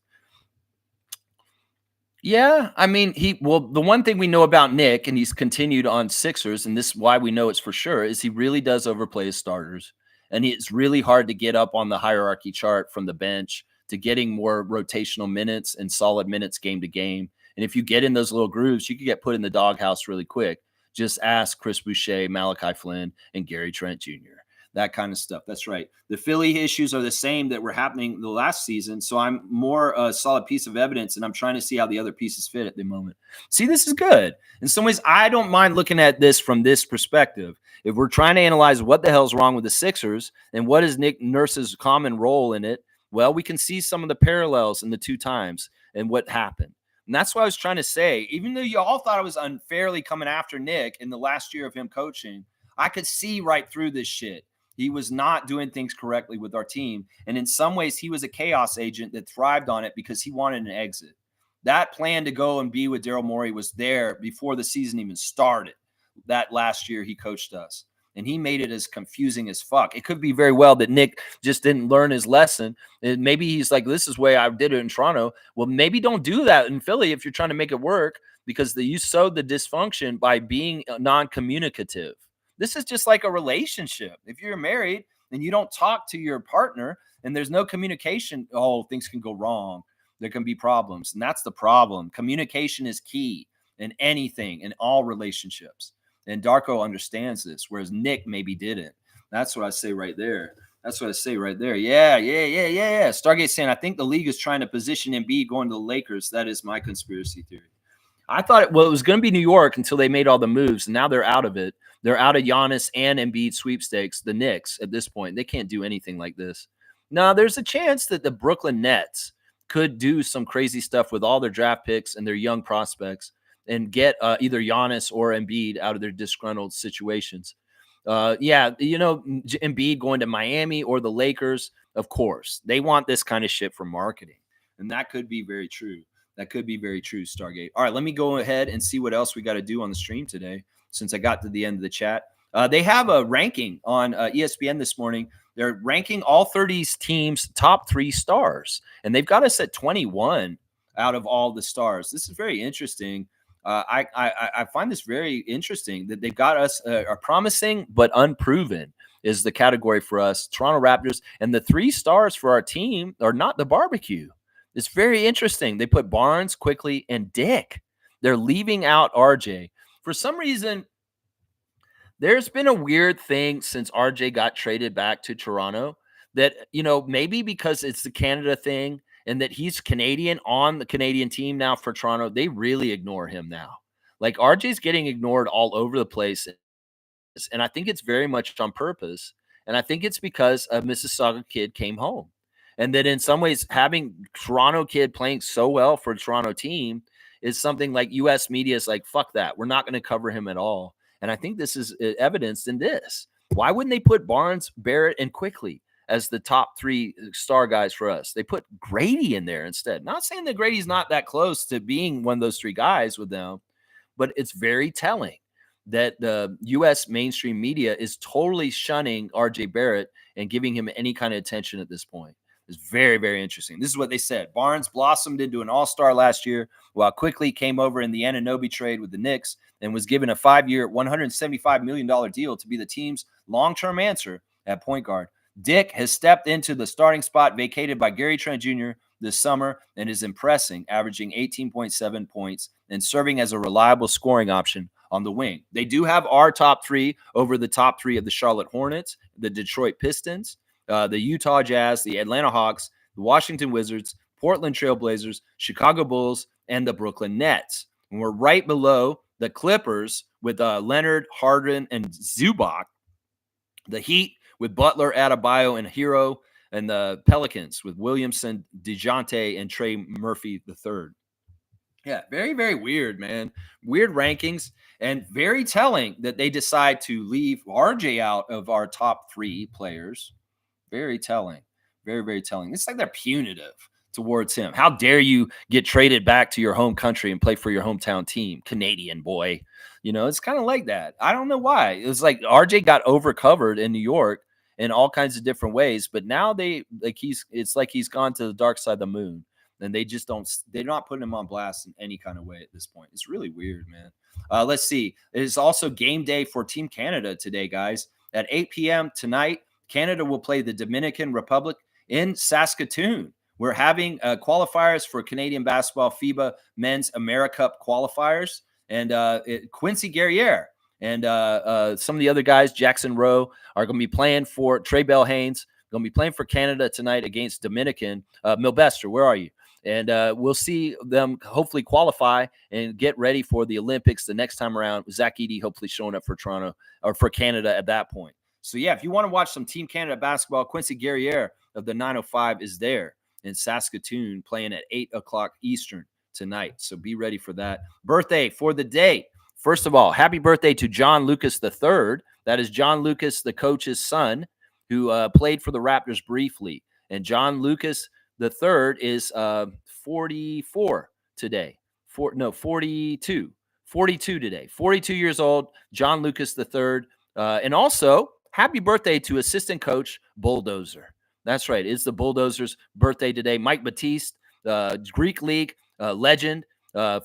[SPEAKER 1] Yeah, I mean, the one thing we know about Nick, and he's continued on Sixers, and this is why we know it's for sure, is he really does overplay his starters. And it's really hard to get up on the hierarchy chart from the bench to getting more rotational minutes and solid minutes game to game. And if you get in those little grooves, you could get put in the doghouse really quick. Just ask Chris Boucher, Malachi Flynn, and Gary Trent Jr. That kind of stuff. That's right. The Philly issues are the same that were happening the last season. So I'm more a solid piece of evidence, and I'm trying to see how the other pieces fit at the moment. See, this is good. In some ways, I don't mind looking at this from this perspective. If we're trying to analyze what the hell's wrong with the Sixers and what is Nick Nurse's common role in it, well, we can see some of the parallels in the two times and what happened. And that's what I was trying to say. Even though you all thought I was unfairly coming after Nick in the last year of him coaching, I could see right through this shit. He was not doing things correctly with our team. And in some ways, he was a chaos agent that thrived on it because he wanted an exit. That plan to go and be with Daryl Morey was there before the season even started. That last year he coached us. And he made it as confusing as fuck. It could be very well that Nick just didn't learn his lesson. And maybe he's like, this is the way I did it in Toronto. Well, maybe don't do that in Philly if you're trying to make it work because you sowed the dysfunction by being non-communicative. This is just like a relationship. If you're married and you don't talk to your partner and there's no communication, things can go wrong. There can be problems. And that's the problem. Communication is key in anything, in all relationships. And Darko understands this, whereas Nick maybe didn't. That's what I say right there. Yeah. Stargate saying, I think the league is trying to position Embiid going to the Lakers. That is my conspiracy theory. I thought it was going to be New York until they made all the moves, and now they're out of it. They're out of Giannis and Embiid sweepstakes. The Knicks, at this point, they can't do anything like this. Now, there's a chance that the Brooklyn Nets could do some crazy stuff with all their draft picks and their young prospects and get either Giannis or Embiid out of their disgruntled situations. Embiid going to Miami or the Lakers, of course. They want this kind of shit for marketing, and that could be very true. That could be very true, Stargate. All right, let me go ahead and see what else we got to do on the stream today since I got to the end of the chat. They have a ranking on ESPN this morning. They're ranking all 30 teams' top 3 stars, and they've got us at 21 out of all the stars. This is very interesting. I find this very interesting that they've got us are promising but unproven is the category for us, Toronto Raptors, and the 3 stars for our team are not the barbecue. It's very interesting. They put Barnes, Quickly, and Dick. They're leaving out RJ. For some reason,
[SPEAKER 2] There's been a weird thing since RJ got traded back to Toronto that, maybe because it's the Canada thing and that he's Canadian on the Canadian team now for Toronto, they really ignore him now. Like RJ's getting ignored all over the place. And I think it's very much on purpose. And I think it's because a Mississauga kid came home. And that in some ways, having Toronto kid playing so well for a Toronto team is something like US media is like, fuck that. We're not going to cover him at all. And I think this is evidenced in this. Why wouldn't they put Barnes, Barrett, and Quickly as the top 3 star guys for us? They put Grady in there instead. Not saying that Grady's not that close to being one of those 3 guys with them, but it's very telling that the U.S. mainstream media is totally shunning R.J. Barrett and giving him any kind of attention at this point. It's very, very interesting. This is what they said. Barnes blossomed into an all-star last year, while Quickly came over in the Anunoby trade with the Knicks and was given a 5-year, $175 million deal to be the team's long-term answer at point guard. Dick has stepped into the starting spot vacated by Gary Trent Jr. this summer and is impressing, averaging 18.7 points and serving as a reliable scoring option on the wing. They do have our top 3 over the top 3 of the Charlotte Hornets, the Detroit Pistons, the Utah Jazz, the Atlanta Hawks, the Washington Wizards, Portland Trail Blazers, Chicago Bulls, and the Brooklyn Nets. And we're right below the Clippers with Leonard, Harden, and Zubac. The Heat with Butler, Adebayo, and Hero, and the Pelicans with Williamson, DeJounte, and Trey Murphy III. Yeah, very, very weird, man. Weird rankings, and very telling that they decide to leave RJ out of our top 3 players. Very telling. Very, very telling. It's like they're punitive towards him. How dare you get traded back to your home country and play for your hometown team, Canadian boy. It's kind of like that. I don't know why. It was like RJ got overcovered in New York in all kinds of different ways, but now it's like he's gone to the dark side of the moon. And they're not putting him on blast in any kind of way at this point. It's really weird, man. Let's see. It is also game day for Team Canada today, guys. At 8 p.m. tonight, Canada will play the Dominican Republic in Saskatoon. We're having qualifiers for Canadian basketball FIBA Men's AmeriCup qualifiers. And Quincy Guerriere and some of the other guys, Jackson Rowe, are going to be playing for Trey Bell-Haynes, going to be playing for Canada tonight against Dominican. Milbester, where are you? And we'll see them hopefully qualify and get ready for the Olympics the next time around. Zach Edey hopefully showing up for Toronto or for Canada at that point. So, yeah, if you want to watch some Team Canada basketball, Quincy Guerriere of the 905 is there in Saskatoon playing at 8 o'clock Eastern tonight. So be ready for that. Birthday for the day. First of all, happy birthday to John Lucas III. That is John Lucas, the coach's son, who played for the Raptors briefly. And John Lucas III is 44 today. 42. 42 today. 42 years old, John Lucas III. And also, happy birthday to assistant coach Bulldozer. That's right. It's the Bulldozer's birthday today. Mike Batiste, Greek League legend,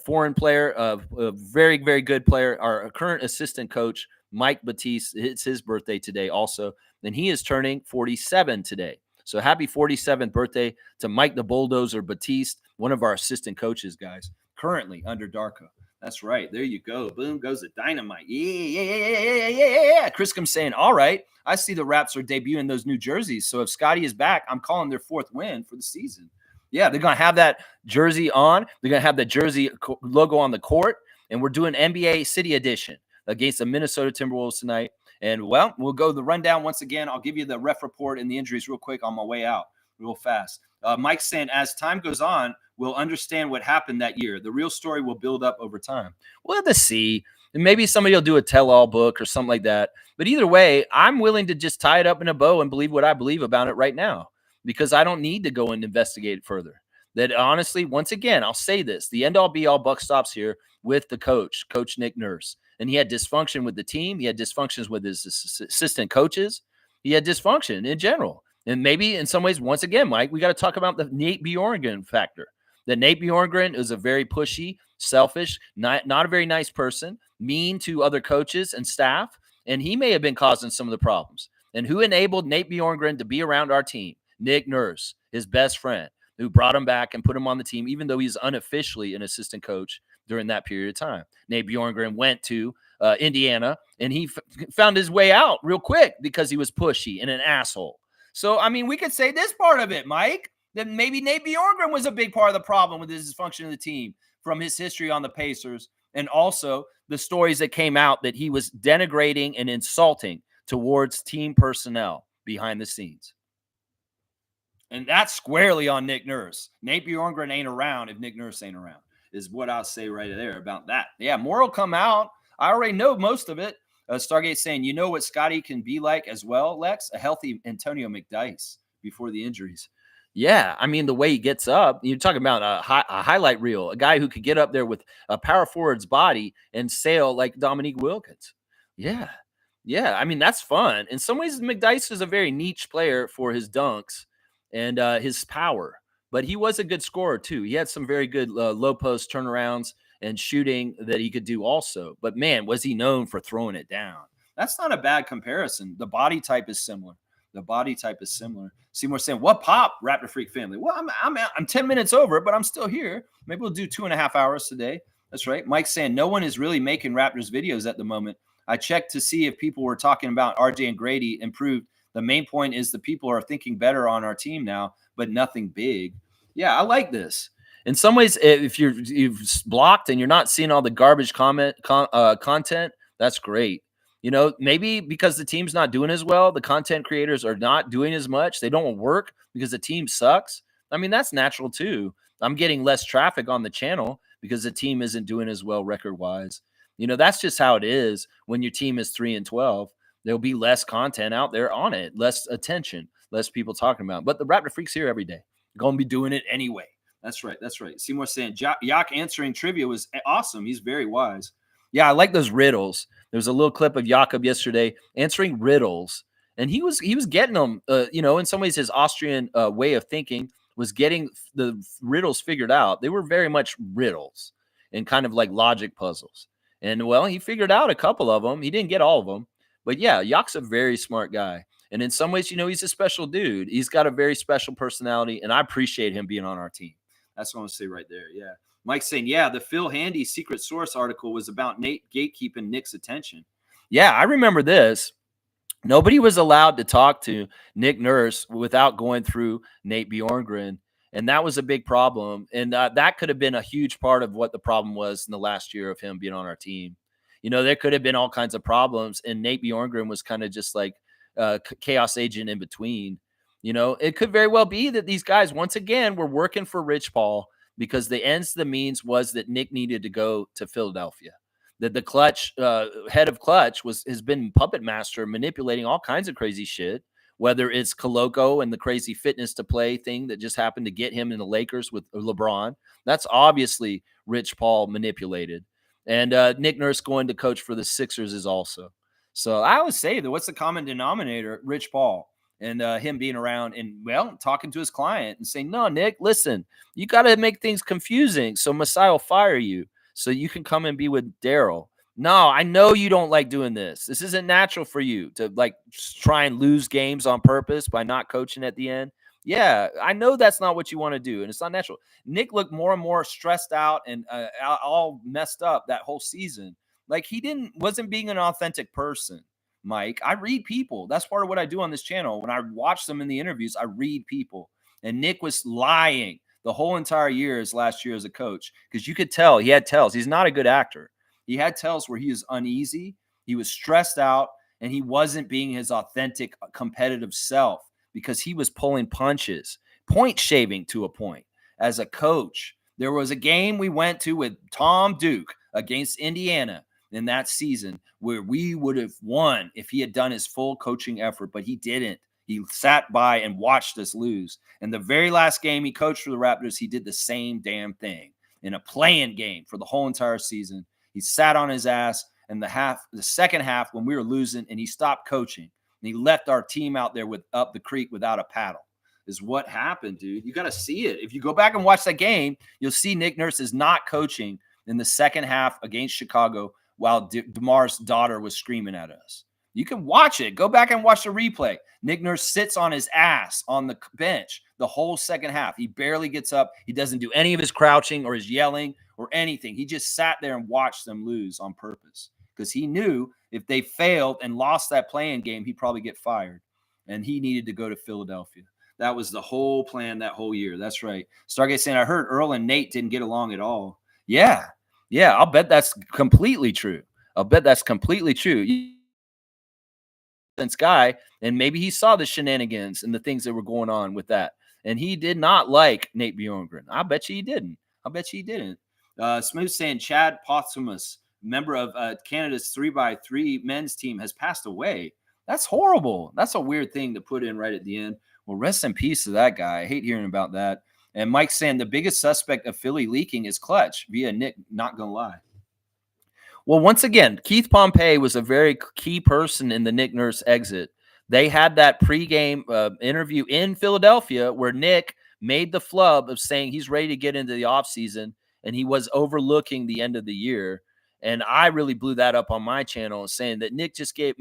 [SPEAKER 2] foreign player, very, very good player. Our current assistant coach, Mike Batiste, it's his birthday today also. And he is turning 47 today. So happy 47th birthday to Mike the Bulldozer Batiste, one of our assistant coaches, guys, currently under Darko. That's right. There you go. Boom goes the dynamite. Yeah. Chris comes saying, all right, I see the Raps are debuting those new jerseys. So if Scotty is back, I'm calling their 4th win for the season. Yeah, they're going to have that jersey on. They're going to have the jersey logo on the court. And we're doing NBA City Edition against the Minnesota Timberwolves tonight. And, well, we'll go the rundown once again. I'll give you the ref report and the injuries real quick on my way out, real fast. Mike's saying, as time goes on, we'll understand what happened that year. The real story will build up over time. We'll have to see. And maybe somebody will do a tell-all book or something like that. But either way, I'm willing to just tie it up in a bow and believe what I believe about it right now, because I don't need to go and investigate it further. That honestly, once again, I'll say this, the end-all be-all buck stops here with the coach, Coach Nick Nurse. And he had dysfunction with the team. He had dysfunctions with his assistant coaches. He had dysfunction in general. And maybe in some ways, once again, Mike, we got to talk about the Nate Bjorkgren factor. That Nate Bjorkgren is a very pushy, selfish, not a very nice person, mean to other coaches and staff. And he may have been causing some of the problems. And who enabled Nate Bjorkgren to be around our team? Nick Nurse, his best friend, who brought him back and put him on the team, even though he's unofficially an assistant coach during that period of time. Nate Bjorkgren went to Indiana, and he found his way out real quick because he was pushy and an asshole. So, I mean, we could say this part of it, Mike, that maybe Nate Bjorkgren was a big part of the problem with the dysfunction of the team from his history on the Pacers, and also the stories that came out that he was denigrating and insulting towards team personnel behind the scenes. And that's squarely on Nick Nurse. Nate Bjorkgren ain't around if Nick Nurse ain't around, is what I'll say right there about that. Yeah, more will come out. I already know most of it. Stargate saying, you know what Scotty can be like as well, Lex? A healthy Antonio McDyess before the injuries. Yeah, I mean, the way he gets up, you're talking about a highlight reel, a guy who could get up there with a power forward's body and sail like Dominique Wilkins. Yeah. Yeah. I mean, that's fun. In some ways, McDyess is a very niche player for his dunks and his power, but he was a good scorer too. He had some very good low post turnarounds and shooting that he could do also. But man, was he known for throwing it down? That's not a bad comparison. The body type is similar. The body type is similar. Seymour saying, "What pop, Raptor Freak family?" Well, I'm 10 minutes over, but I'm still here. Maybe we'll do 2.5 hours today. That's right. Mike's saying no one is really making Raptors videos at the moment. I checked to see if people were talking about RJ and Grady improved. The main point is the people are thinking better on our team now, but nothing big. Yeah, I like this. In some ways, if you've blocked and you're not seeing all the garbage content, that's great. You know, maybe because the team's not doing as well, the content creators are not doing as much. They don't work because the team sucks. I mean, that's natural too. I'm getting less traffic on the channel because the team isn't doing as well record wise. You know, that's just how it is when your team is 3-12. There'll be less content out there on it, less attention, less people talking about it. But the Raptor Freak's here every day. Going to be doing it anyway. That's right. That's right. Seymour saying Yak answering trivia was awesome. He's very wise. Yeah, I like those riddles. There was a little clip of Jakob yesterday answering riddles, and he was getting them. You know, in some ways, his Austrian way of thinking was getting the riddles figured out. They were very much riddles and kind of like logic puzzles. And well, he figured out a couple of them. He didn't get all of them, but yeah, Yak's a very smart guy. And in some ways, you know, he's a special dude. He's got a very special personality, and I appreciate him being on our team. That's what I want to say right there. Yeah. Mike's saying, yeah, the Phil Handy secret source article was about Nate gatekeeping Nick's attention. Yeah, I remember this. Nobody was allowed to talk to Nick Nurse without going through Nate Bjorkgren. And that was a big problem. And that could have been a huge part of what the problem was in the last year of him being on our team. You know, there could have been all kinds of problems. And Nate Bjorkgren was kind of just like a chaos agent in between. You know, it could very well be that these guys, once again, were working for Rich Paul because the ends to the means was that Nick needed to go to Philadelphia. That the Clutch head of Clutch has been puppet master, manipulating all kinds of crazy shit. Whether it's Coloco and the crazy fitness to play thing that just happened to get him in the Lakers with LeBron, that's obviously Rich Paul manipulated. And Nick Nurse going to coach for the Sixers is also. So I would say that what's the common denominator? Rich Paul. And him being around and, well, talking to his client and saying, no, Nick, listen, you got to make things confusing so Masai will fire you so you can come and be with Daryl. No, I know you don't like doing this. This isn't natural for you to like try and lose games on purpose by not coaching at the end. Yeah, I know that's not what you want to do, and it's not natural. Nick looked more and more stressed out and all messed up that whole season. Like he wasn't being an authentic person. Mike, I read people. That's part of what I do on this channel. When I watch them in the interviews, I read people. And Nick was lying the whole entire year as last year as a coach because you could tell he had tells. He's not a good actor. He had tells where he was uneasy, he was stressed out, and he wasn't being his authentic competitive self because he was pulling punches, point shaving to a point as a coach. There was a game we went to with Tom Duke against Indiana in that season where we would have won if he had done his full coaching effort, but he didn't. He sat by and watched us lose. And the very last game he coached for the Raptors, he did the same damn thing in a play-in game for the whole entire season. He sat on his ass in the second half when we were losing, and he stopped coaching. And he left our team out there up the creek without a paddle. Is what happened, dude. You got to see it. If you go back and watch that game, you'll see Nick Nurse is not coaching in the second half against Chicago while DeMar's daughter was screaming at us. You can watch it. Go back and watch the replay. Nick Nurse sits on his ass on the bench the whole second half. He barely gets up. He doesn't do any of his crouching or his yelling or anything. He just sat there and watched them lose on purpose
[SPEAKER 1] because he knew if they failed and lost that playing game, he'd probably get fired. And he needed to go to Philadelphia. That was the whole plan that whole year. That's right. Stargate saying, I heard Earl and Nate didn't get along at all. Yeah. Yeah. I'll bet that's completely true. Guy, and maybe he saw the shenanigans and the things that were going on with that. And he did not like Nate Bjorkgren. I bet you he didn't. Smooth saying Chad Posthumus, member of Canada's 3x3 men's team, has passed away. That's horrible. That's a weird thing to put in right at the end. Well, rest in peace to that guy. I hate hearing about that. And Mike saying the biggest suspect of Philly leaking is Clutch via Nick, not gonna lie. Well, once again, Keith Pompey was a very key person in the Nick Nurse exit. They had that pregame interview in Philadelphia where Nick made the flub of saying he's ready to get into the offseason, and he was overlooking the end of the year. And I really blew that up on my channel, saying that Nick just gave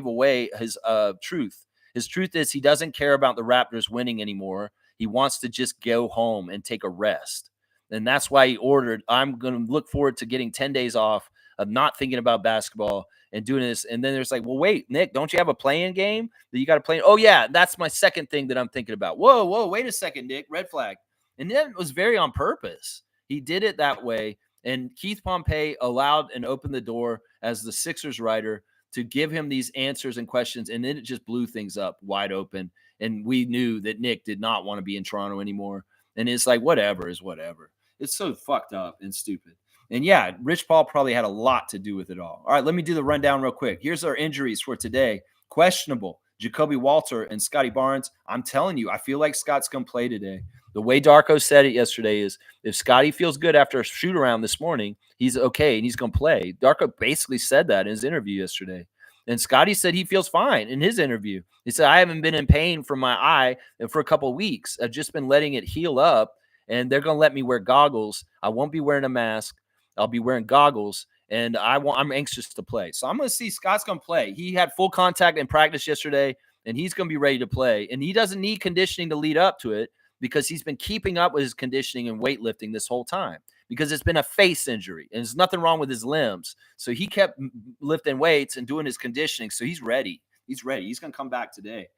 [SPEAKER 1] away his truth. His truth is he doesn't care about the Raptors winning anymore. He wants to just go home and take a rest. And that's why he ordered, I'm going to look forward to getting 10 days off of not thinking about basketball and doing this. And then there's like, well, wait, Nick, don't you have a playing game that you got to play? Oh, yeah, that's my second thing that I'm thinking about. Whoa, wait a second, Nick, red flag. And then it was very on purpose. He did it that way. And Keith Pompey allowed and opened the door as the Sixers writer to give him these answers and questions. And then it just blew things up wide open. And we knew that Nick did not want to be in Toronto anymore. And it's like, whatever is whatever. It's so fucked up and stupid. And yeah, Rich Paul probably had a lot to do with it all. All right, let me do the rundown real quick. Here's our injuries for today. Questionable, Jacoby Walter and Scotty Barnes. I'm telling you, I feel like Scott's going to play today. The way Darko said it yesterday is if Scotty feels good after a shoot around this morning, he's okay and he's going to play. Darko basically said that in his interview yesterday. And Scotty said he feels fine in his interview. He said, I haven't been in pain from my eye for a couple of weeks. I've just been letting it heal up. And they're going to let me wear goggles. I won't be wearing a mask. I'll be wearing goggles, and I'm anxious to play. So I'm going to see Scott's going to play. He had full contact in practice yesterday, and he's going to be ready to play. And he doesn't need conditioning to lead up to it because he's been keeping up with his conditioning and weightlifting this whole time because it's been a face injury, and there's nothing wrong with his limbs. So he kept lifting weights and doing his conditioning, so he's ready. He's ready. He's going to come back today.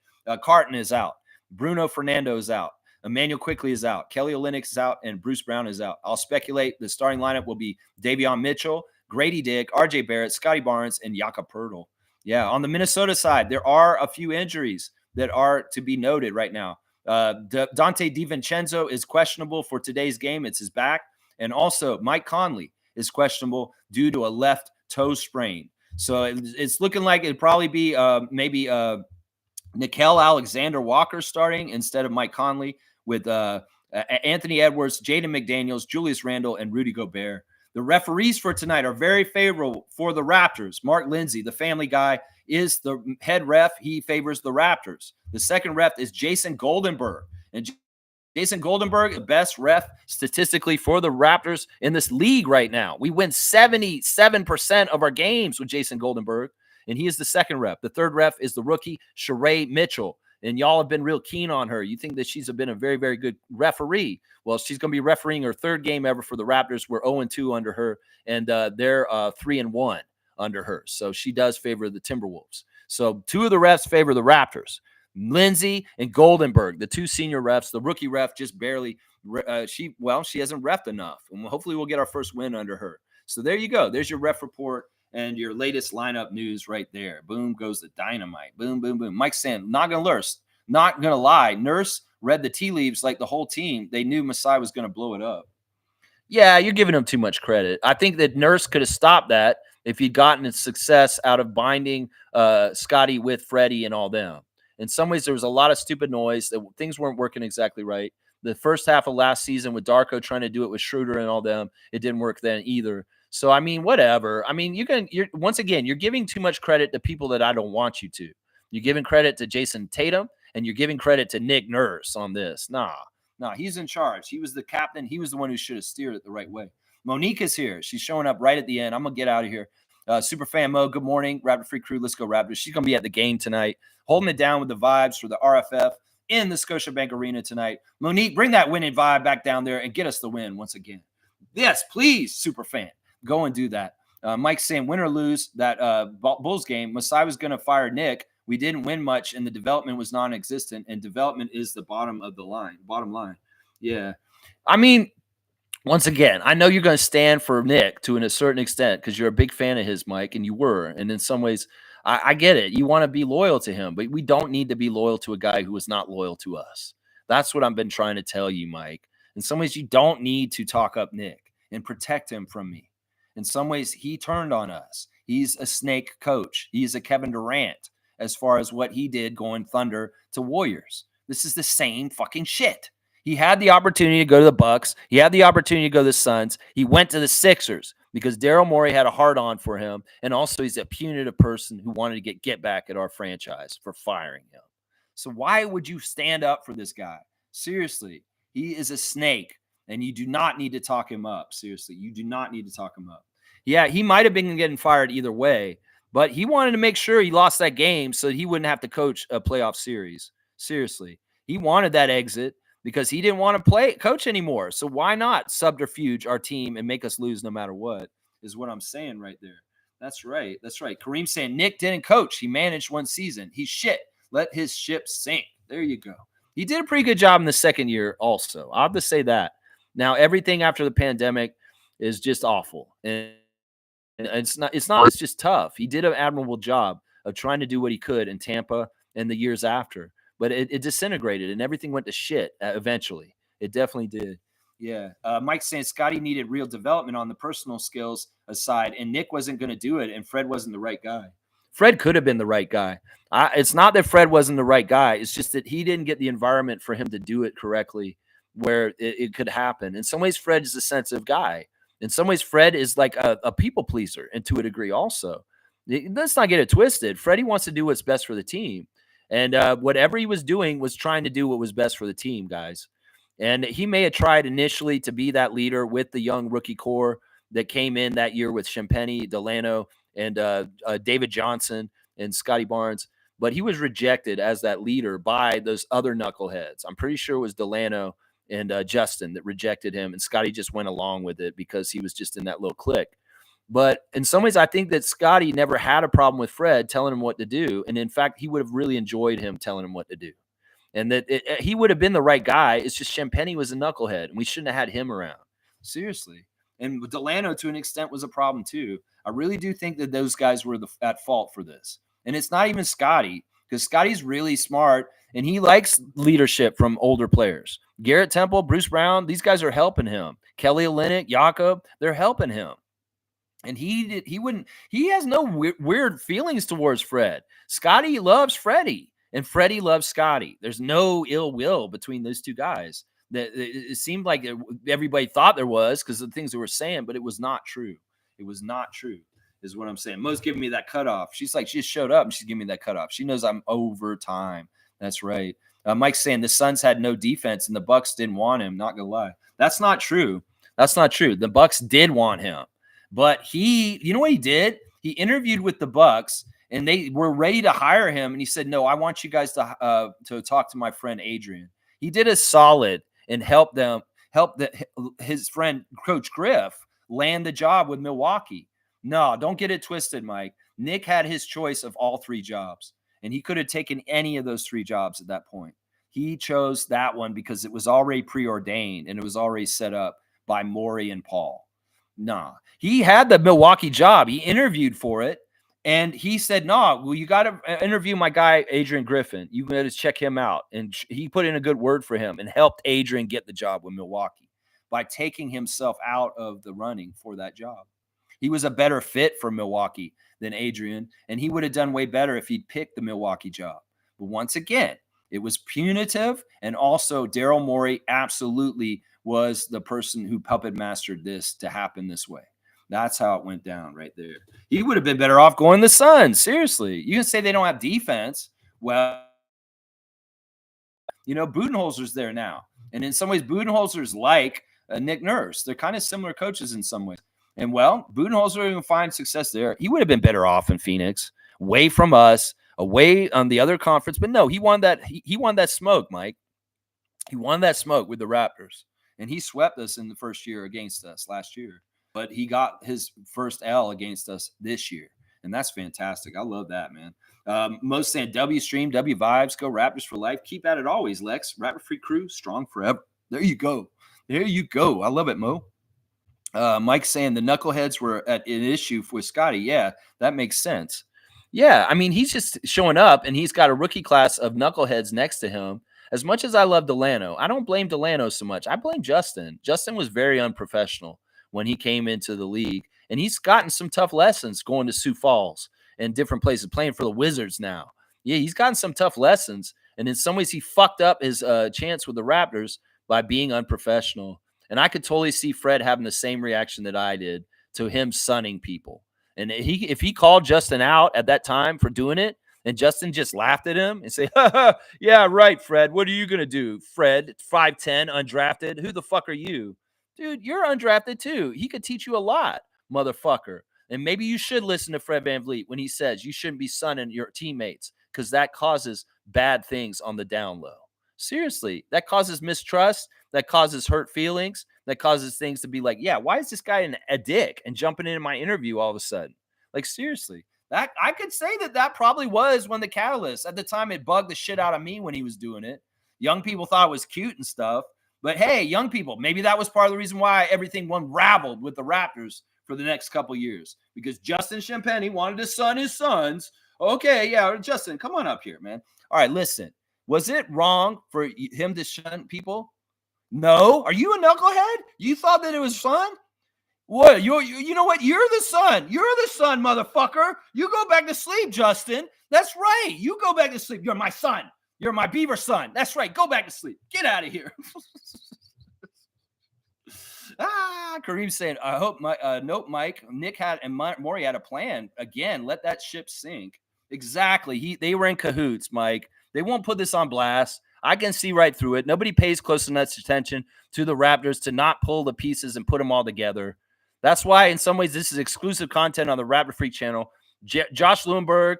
[SPEAKER 1] Carton is out. Bruno Fernando is out. Emmanuel Quickly is out. Kelly Olynyk is out, and Bruce Brown is out. I'll speculate the starting lineup will be Davion Mitchell, Grady Dick, RJ Barrett, Scotty Barnes, and Jakob Poeltl. Yeah, on the Minnesota side, there are a few injuries that are to be noted right now. Dante DiVincenzo is questionable for today's game. It's his back. And also, Mike Conley is questionable due to a left toe sprain. So it's looking like it'd probably be maybe Nickel Alexander-Walker starting instead of Mike Conley, with Anthony Edwards, Jaden McDaniels, Julius Randle, and Rudy Gobert. The referees for tonight are very favorable for the Raptors. Mark Lindsay, the family guy, is the head ref. He favors the Raptors. The second ref is Jason Goldenberg. And Jason Goldenberg, the best ref statistically for the Raptors in this league right now. We win 77% of our games with Jason Goldenberg, and he is the second ref. The third ref is the rookie, Sheree Mitchell. And y'all have been real keen on her. You think that she's been a very, very good referee. Well, she's going to be refereeing her third game ever for the Raptors. We're 0-2 under her, and they're 3-1 under her. So she does favor the Timberwolves. So two of the refs favor the Raptors. Lindsay and Goldenberg, the two senior refs. The rookie ref just barely she hasn't refed enough. And hopefully we'll get our first win under her. So there you go. There's your ref report and your latest lineup news right there. Boom goes the dynamite. Boom, boom, boom. Mike Sand, not going to lie. Nurse read the tea leaves like the whole team. They knew Masai was going to blow it up. Yeah, you're giving him too much credit. I think that Nurse could have stopped that if he'd gotten a success out of binding Scotty with Freddie and all them. In some ways, there was a lot of stupid noise. That things weren't working exactly right. The first half of last season with Darko trying to do it with Schroeder and all them, it didn't work then either. So, I mean, whatever. I mean, you're once again, you're giving too much credit to people that I don't want you to. You're giving credit to Jason Tatum, and you're giving credit to Nick Nurse on this. Nah, he's in charge. He was the captain. He was the one who should have steered it the right way. Monique is here. She's showing up right at the end. I'm going to get out of here. Superfan Mo, good morning. Raptor Free Crew, let's go Raptors. She's going to be at the game tonight, holding it down with the vibes for the RFF in the Scotiabank Arena tonight. Monique, bring that winning vibe back down there and get us the win once again. Yes, please, Superfan. Go and do that. Mike's saying, win or lose that Bulls game, Masai was going to fire Nick. We didn't win much, and the development was non-existent. And development is the bottom line. Yeah,
[SPEAKER 2] I mean, once again, I know you're going to stand for Nick to a certain extent because you're a big fan of his, Mike, and you were. And in some ways, I get it. You want to be loyal to him, but we don't need to be loyal to a guy who is not loyal to us. That's what I've been trying to tell you, Mike. In some ways, you don't need to talk up Nick and protect him from me. In some ways, he turned on us. He's a snake coach. He's a Kevin Durant as far as what he did going Thunder to Warriors. This is the same fucking shit. He had the opportunity to go to the Bucks. He had the opportunity to go to the Suns. He went to the Sixers because Daryl Morey had a hard-on for him, and also he's a punitive person who wanted to get back at our franchise for firing him. So why would you stand up for this guy? Seriously, he is a snake, and you do not need to talk him up. Seriously, you do not need to talk him up. Yeah, he might have been getting fired either way, but he wanted to make sure he lost that game so he wouldn't have to coach a playoff series. Seriously, he wanted that exit because he didn't want to coach anymore. So why not subterfuge our team and make us lose no matter what, is what I'm saying right there. That's right. That's right. Kareem saying Nick didn't coach. He managed one season. He's shit. Let his ship sink. There you go. He did a pretty good job in the second year also. I'll have to say that. Now, everything after the pandemic is just awful. And it's just tough. He did an admirable job of trying to do what he could in Tampa and the years after. But it disintegrated and everything went to shit eventually. It definitely did. Yeah. Mike's saying Scotty needed real development on the personal skills aside, and Nick wasn't going to do it, and Fred wasn't the right guy. Fred could have been the right guy. It's not that Fred wasn't the right guy. It's just that he didn't get the environment for him to do it correctly where it could happen. In some ways, Fred is a sensitive guy. In some ways, Fred is like a people pleaser, and to a degree also. Let's not get it twisted. Freddie wants to do what's best for the team. And whatever he was doing was trying to do what was best for the team, guys. And he may have tried initially to be that leader with the young rookie core that came in that year with Champagnie, Delano, and David Johnson and Scotty Barnes. But he was rejected as that leader by those other knuckleheads. I'm pretty sure it was Delano and Justin that rejected him. And Scotty just went along with it because he was just in that little clique. But in some ways, I think that Scotty never had a problem with Fred telling him what to do. And in fact, he would have really enjoyed him telling him what to do. And that he would have been the right guy. It's just Champagnie was a knucklehead, and we shouldn't have had him around. Seriously. And Delano, to an extent, was a problem too. I really do think that those guys were at fault for this. And it's not even Scotty, because Scotty's really smart, and he likes leadership from older players. Garrett Temple, Bruce Brown, these guys are helping him. Kelly Olynyk, Jakob, they're helping him. And he has no weird feelings towards Fred. Scotty loves Freddie, and Freddie loves Scotty. There's no ill will between those two guys. It seemed like everybody thought there was because of the things they were saying, but it was not true. It was not true, is what I'm saying. Mo's giving me that cutoff. She's like, she just showed up and she's giving me that cutoff. She knows I'm over time. That's right. Mike's saying the Suns had no defense and the Bucks didn't want him. Not gonna lie. That's not true. That's not true. The Bucks did want him. But you know what he did? He interviewed with the Bucks, and they were ready to hire him. And he said, "No, I want you guys to talk to my friend Adrian." He did a solid and helped his friend Coach Griff land the job with Milwaukee. No, don't get it twisted, Mike. Nick had his choice of all three jobs, and he could have taken any of those three jobs at that point. He chose that one because it was already preordained and it was already set up by Morey and Paul. Nah, he had the Milwaukee job. He interviewed for it, and he said, "No, well, you got to interview my guy, Adrian Griffin. You got to check him out." And he put in a good word for him and helped Adrian get the job with Milwaukee by taking himself out of the running for that job. He was a better fit for Milwaukee than Adrian, and he would have done way better if he'd picked the Milwaukee job. But once again, it was punitive, and also Daryl Morey absolutely was the person who puppet mastered this to happen this way. That's how it went down right there. He would have been better off going to the Suns. Seriously. You can say they don't have defense. Well, Budenholzer's there now. And in some ways, Budenholzer's like Nick Nurse. They're kind of similar coaches in some ways. And, well, Budenholzer even find success there. He would have been better off in Phoenix, away from us, away on the other conference. But, no, he won that smoke, Mike. He won that smoke with the Raptors. And he swept us in the first year against us last year.
[SPEAKER 1] but he got his first L against us this year. And that's fantastic. I love that, man. Most saying W stream, W vibes, go Raptors for life. Keep at it always, Lex. Raptor Free Crew, strong forever. There you go. There you go. I love it, Mo. Mike saying the knuckleheads were at an issue with Scotty. Yeah, that makes sense.
[SPEAKER 2] Yeah, I mean, he's just showing up, and he's got a rookie class of knuckleheads next to him. As much as I love Delano, I don't blame Delano so much. I blame Justin. Justin was very unprofessional when he came into the league, and he's gotten some tough lessons going to Sioux Falls and different places, playing for the Wizards now. Yeah, he's gotten some tough lessons, and in some ways, he fucked up his chance with the Raptors by being unprofessional. And I could totally see Fred having the same reaction that I did to him sunning people. And if he called Justin out at that time for doing it, and Justin just laughed at him and say, yeah, right, Fred. What are you going to do? Fred, 5'10", undrafted. Who the fuck are you? Dude, you're undrafted too. He could teach you a lot, motherfucker. And maybe you should listen to Fred VanVleet when he says you shouldn't be sunning your teammates because that causes bad things on the down low. Seriously, that causes mistrust. That causes hurt feelings. That causes things to be like, yeah, why is this guy a dick and jumping into my interview all of a sudden? Like, seriously, that I could say that probably was one of the catalysts. At the time, it bugged the shit out of me when he was doing it. Young people thought it was cute and stuff. But hey, young people, maybe that was part of the reason why everything unraveled with the Raptors for the next couple years. Because Justin Champagny wanted to sun his sons. Okay, yeah, Justin, come on up here, man. All right, listen. Was it wrong for him to shun people? No. Are you a knucklehead? You thought that it was fun? What? You know what? You're the son. You're the son, motherfucker. You go back to sleep, Justin. That's right. You go back to sleep. You're my son. You're my beaver son. That's right. Go back to sleep. Get out of here. Kareem's saying, I hope nope, Mike. Nick had and Maury had a plan. Again, let that ship sink. Exactly. They were in cahoots, Mike. They won't put this on blast. I can see right through it. Nobody pays close enough attention to the Raptors to not pull the pieces and put them all together. That's why, in some ways, this is exclusive content on the Raptor Freak channel. Josh Lewinberg,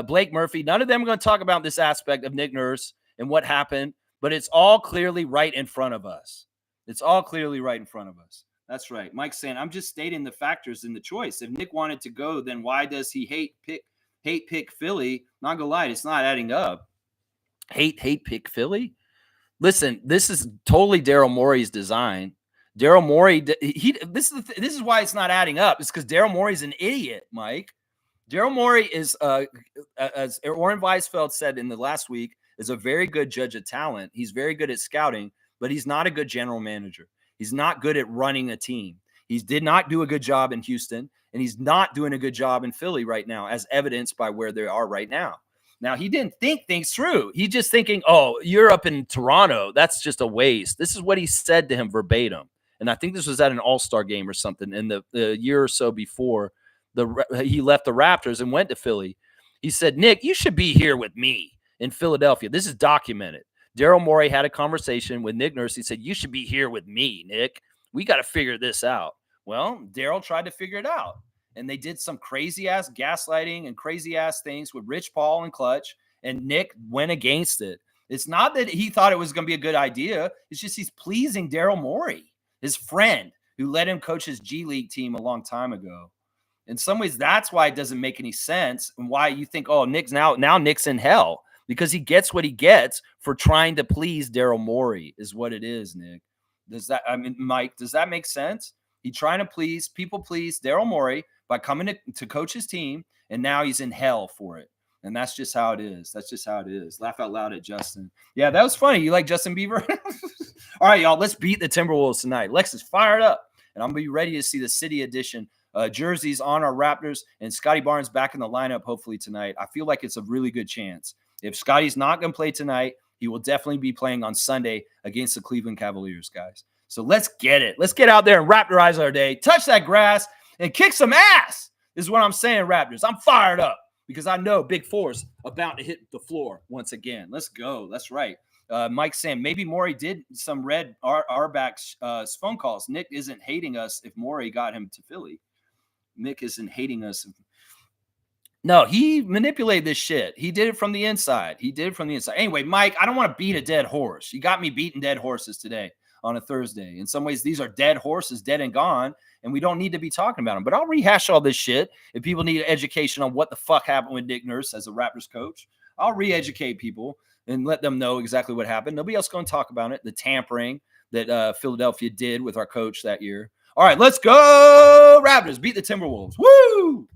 [SPEAKER 2] Blake Murphy, none of them are going to talk about this aspect of Nick Nurse and what happened, but it's all clearly right in front of us. It's all clearly right in front of us. That's right. Mike's saying, I'm just stating the factors in the choice. If Nick wanted to go, then why does he hate pick Philly? Not gonna lie, it's not adding up. Hate pick Philly? Listen, this is totally Daryl Morey's design. Daryl Morey, this is why it's not adding up. It's because Daryl Morey's an idiot, Mike. Daryl Morey is, as Oren Weisfeld said in the last week, is a very good judge of talent. He's very good at scouting, but he's not a good general manager. He's not good at running a team. He did not do a good job in Houston, and he's not doing a good job in Philly right now, as evidenced by where they are right now. Now, he didn't think things through. He's just thinking, oh, you're up in Toronto. That's just a waste. This is what he said to him verbatim. And I think this was at an all-star game or something in the year or so before he left the Raptors and went to Philly. He said, Nick, you should be here with me in Philadelphia. This is documented. Daryl Morey had a conversation with Nick Nurse. He said, you should be here with me, Nick. We got to figure this out. Well, Daryl tried to figure it out. And they did some crazy-ass gaslighting and crazy-ass things with Rich Paul and Clutch, and Nick went against it. It's not that he thought it was going to be a good idea. It's just he's pleasing Daryl Morey, his friend, who let him coach his G League team a long time ago. In some ways, that's why it doesn't make any sense and why you think, oh, Nick's now Nick's in hell because he gets what he gets for trying to please Daryl Morey is what it is, Nick. Mike, does that make sense? He's trying to please Daryl Morey by coming to coach his team, and now he's in hell for it. And that's just how it is. That's just how it is. Laugh out loud at Justin. Yeah, that was funny. You like Justin Bieber? All right, y'all, let's beat the Timberwolves tonight. Lex is fired up, and I'm going to be ready to see the City Edition jerseys on our Raptors and Scotty Barnes back in the lineup hopefully tonight. I feel like it's a really good chance. If Scotty's not going to play tonight, he will definitely be playing on Sunday against the Cleveland Cavaliers, guys. So let's get it. Let's get out there and Raptorize our day. Touch that grass and kick some ass is what I'm saying, Raptors. I'm fired up because I know Big Four's about to hit the floor once again. Let's go. That's right. Mike saying maybe Morey did some red Arbeck's phone calls. Nick isn't hating us if Morey got him to Philly. Nick isn't hating us. No, he manipulated this shit. He did it from the inside. Anyway, Mike, I don't want to beat a dead horse. You got me beating dead horses today.
[SPEAKER 1] on a Thursday. In some ways, these are dead horses, dead and gone, and we don't need to be talking about them. But I'll rehash all this shit. If people need education on what the fuck happened with Nick Nurse as a Raptors coach, I'll re-educate people and let them know exactly what happened. Nobody else going to talk about it. The tampering that Philadelphia did with our coach that year. All right, let's go Raptors. Beat the Timberwolves. Woo!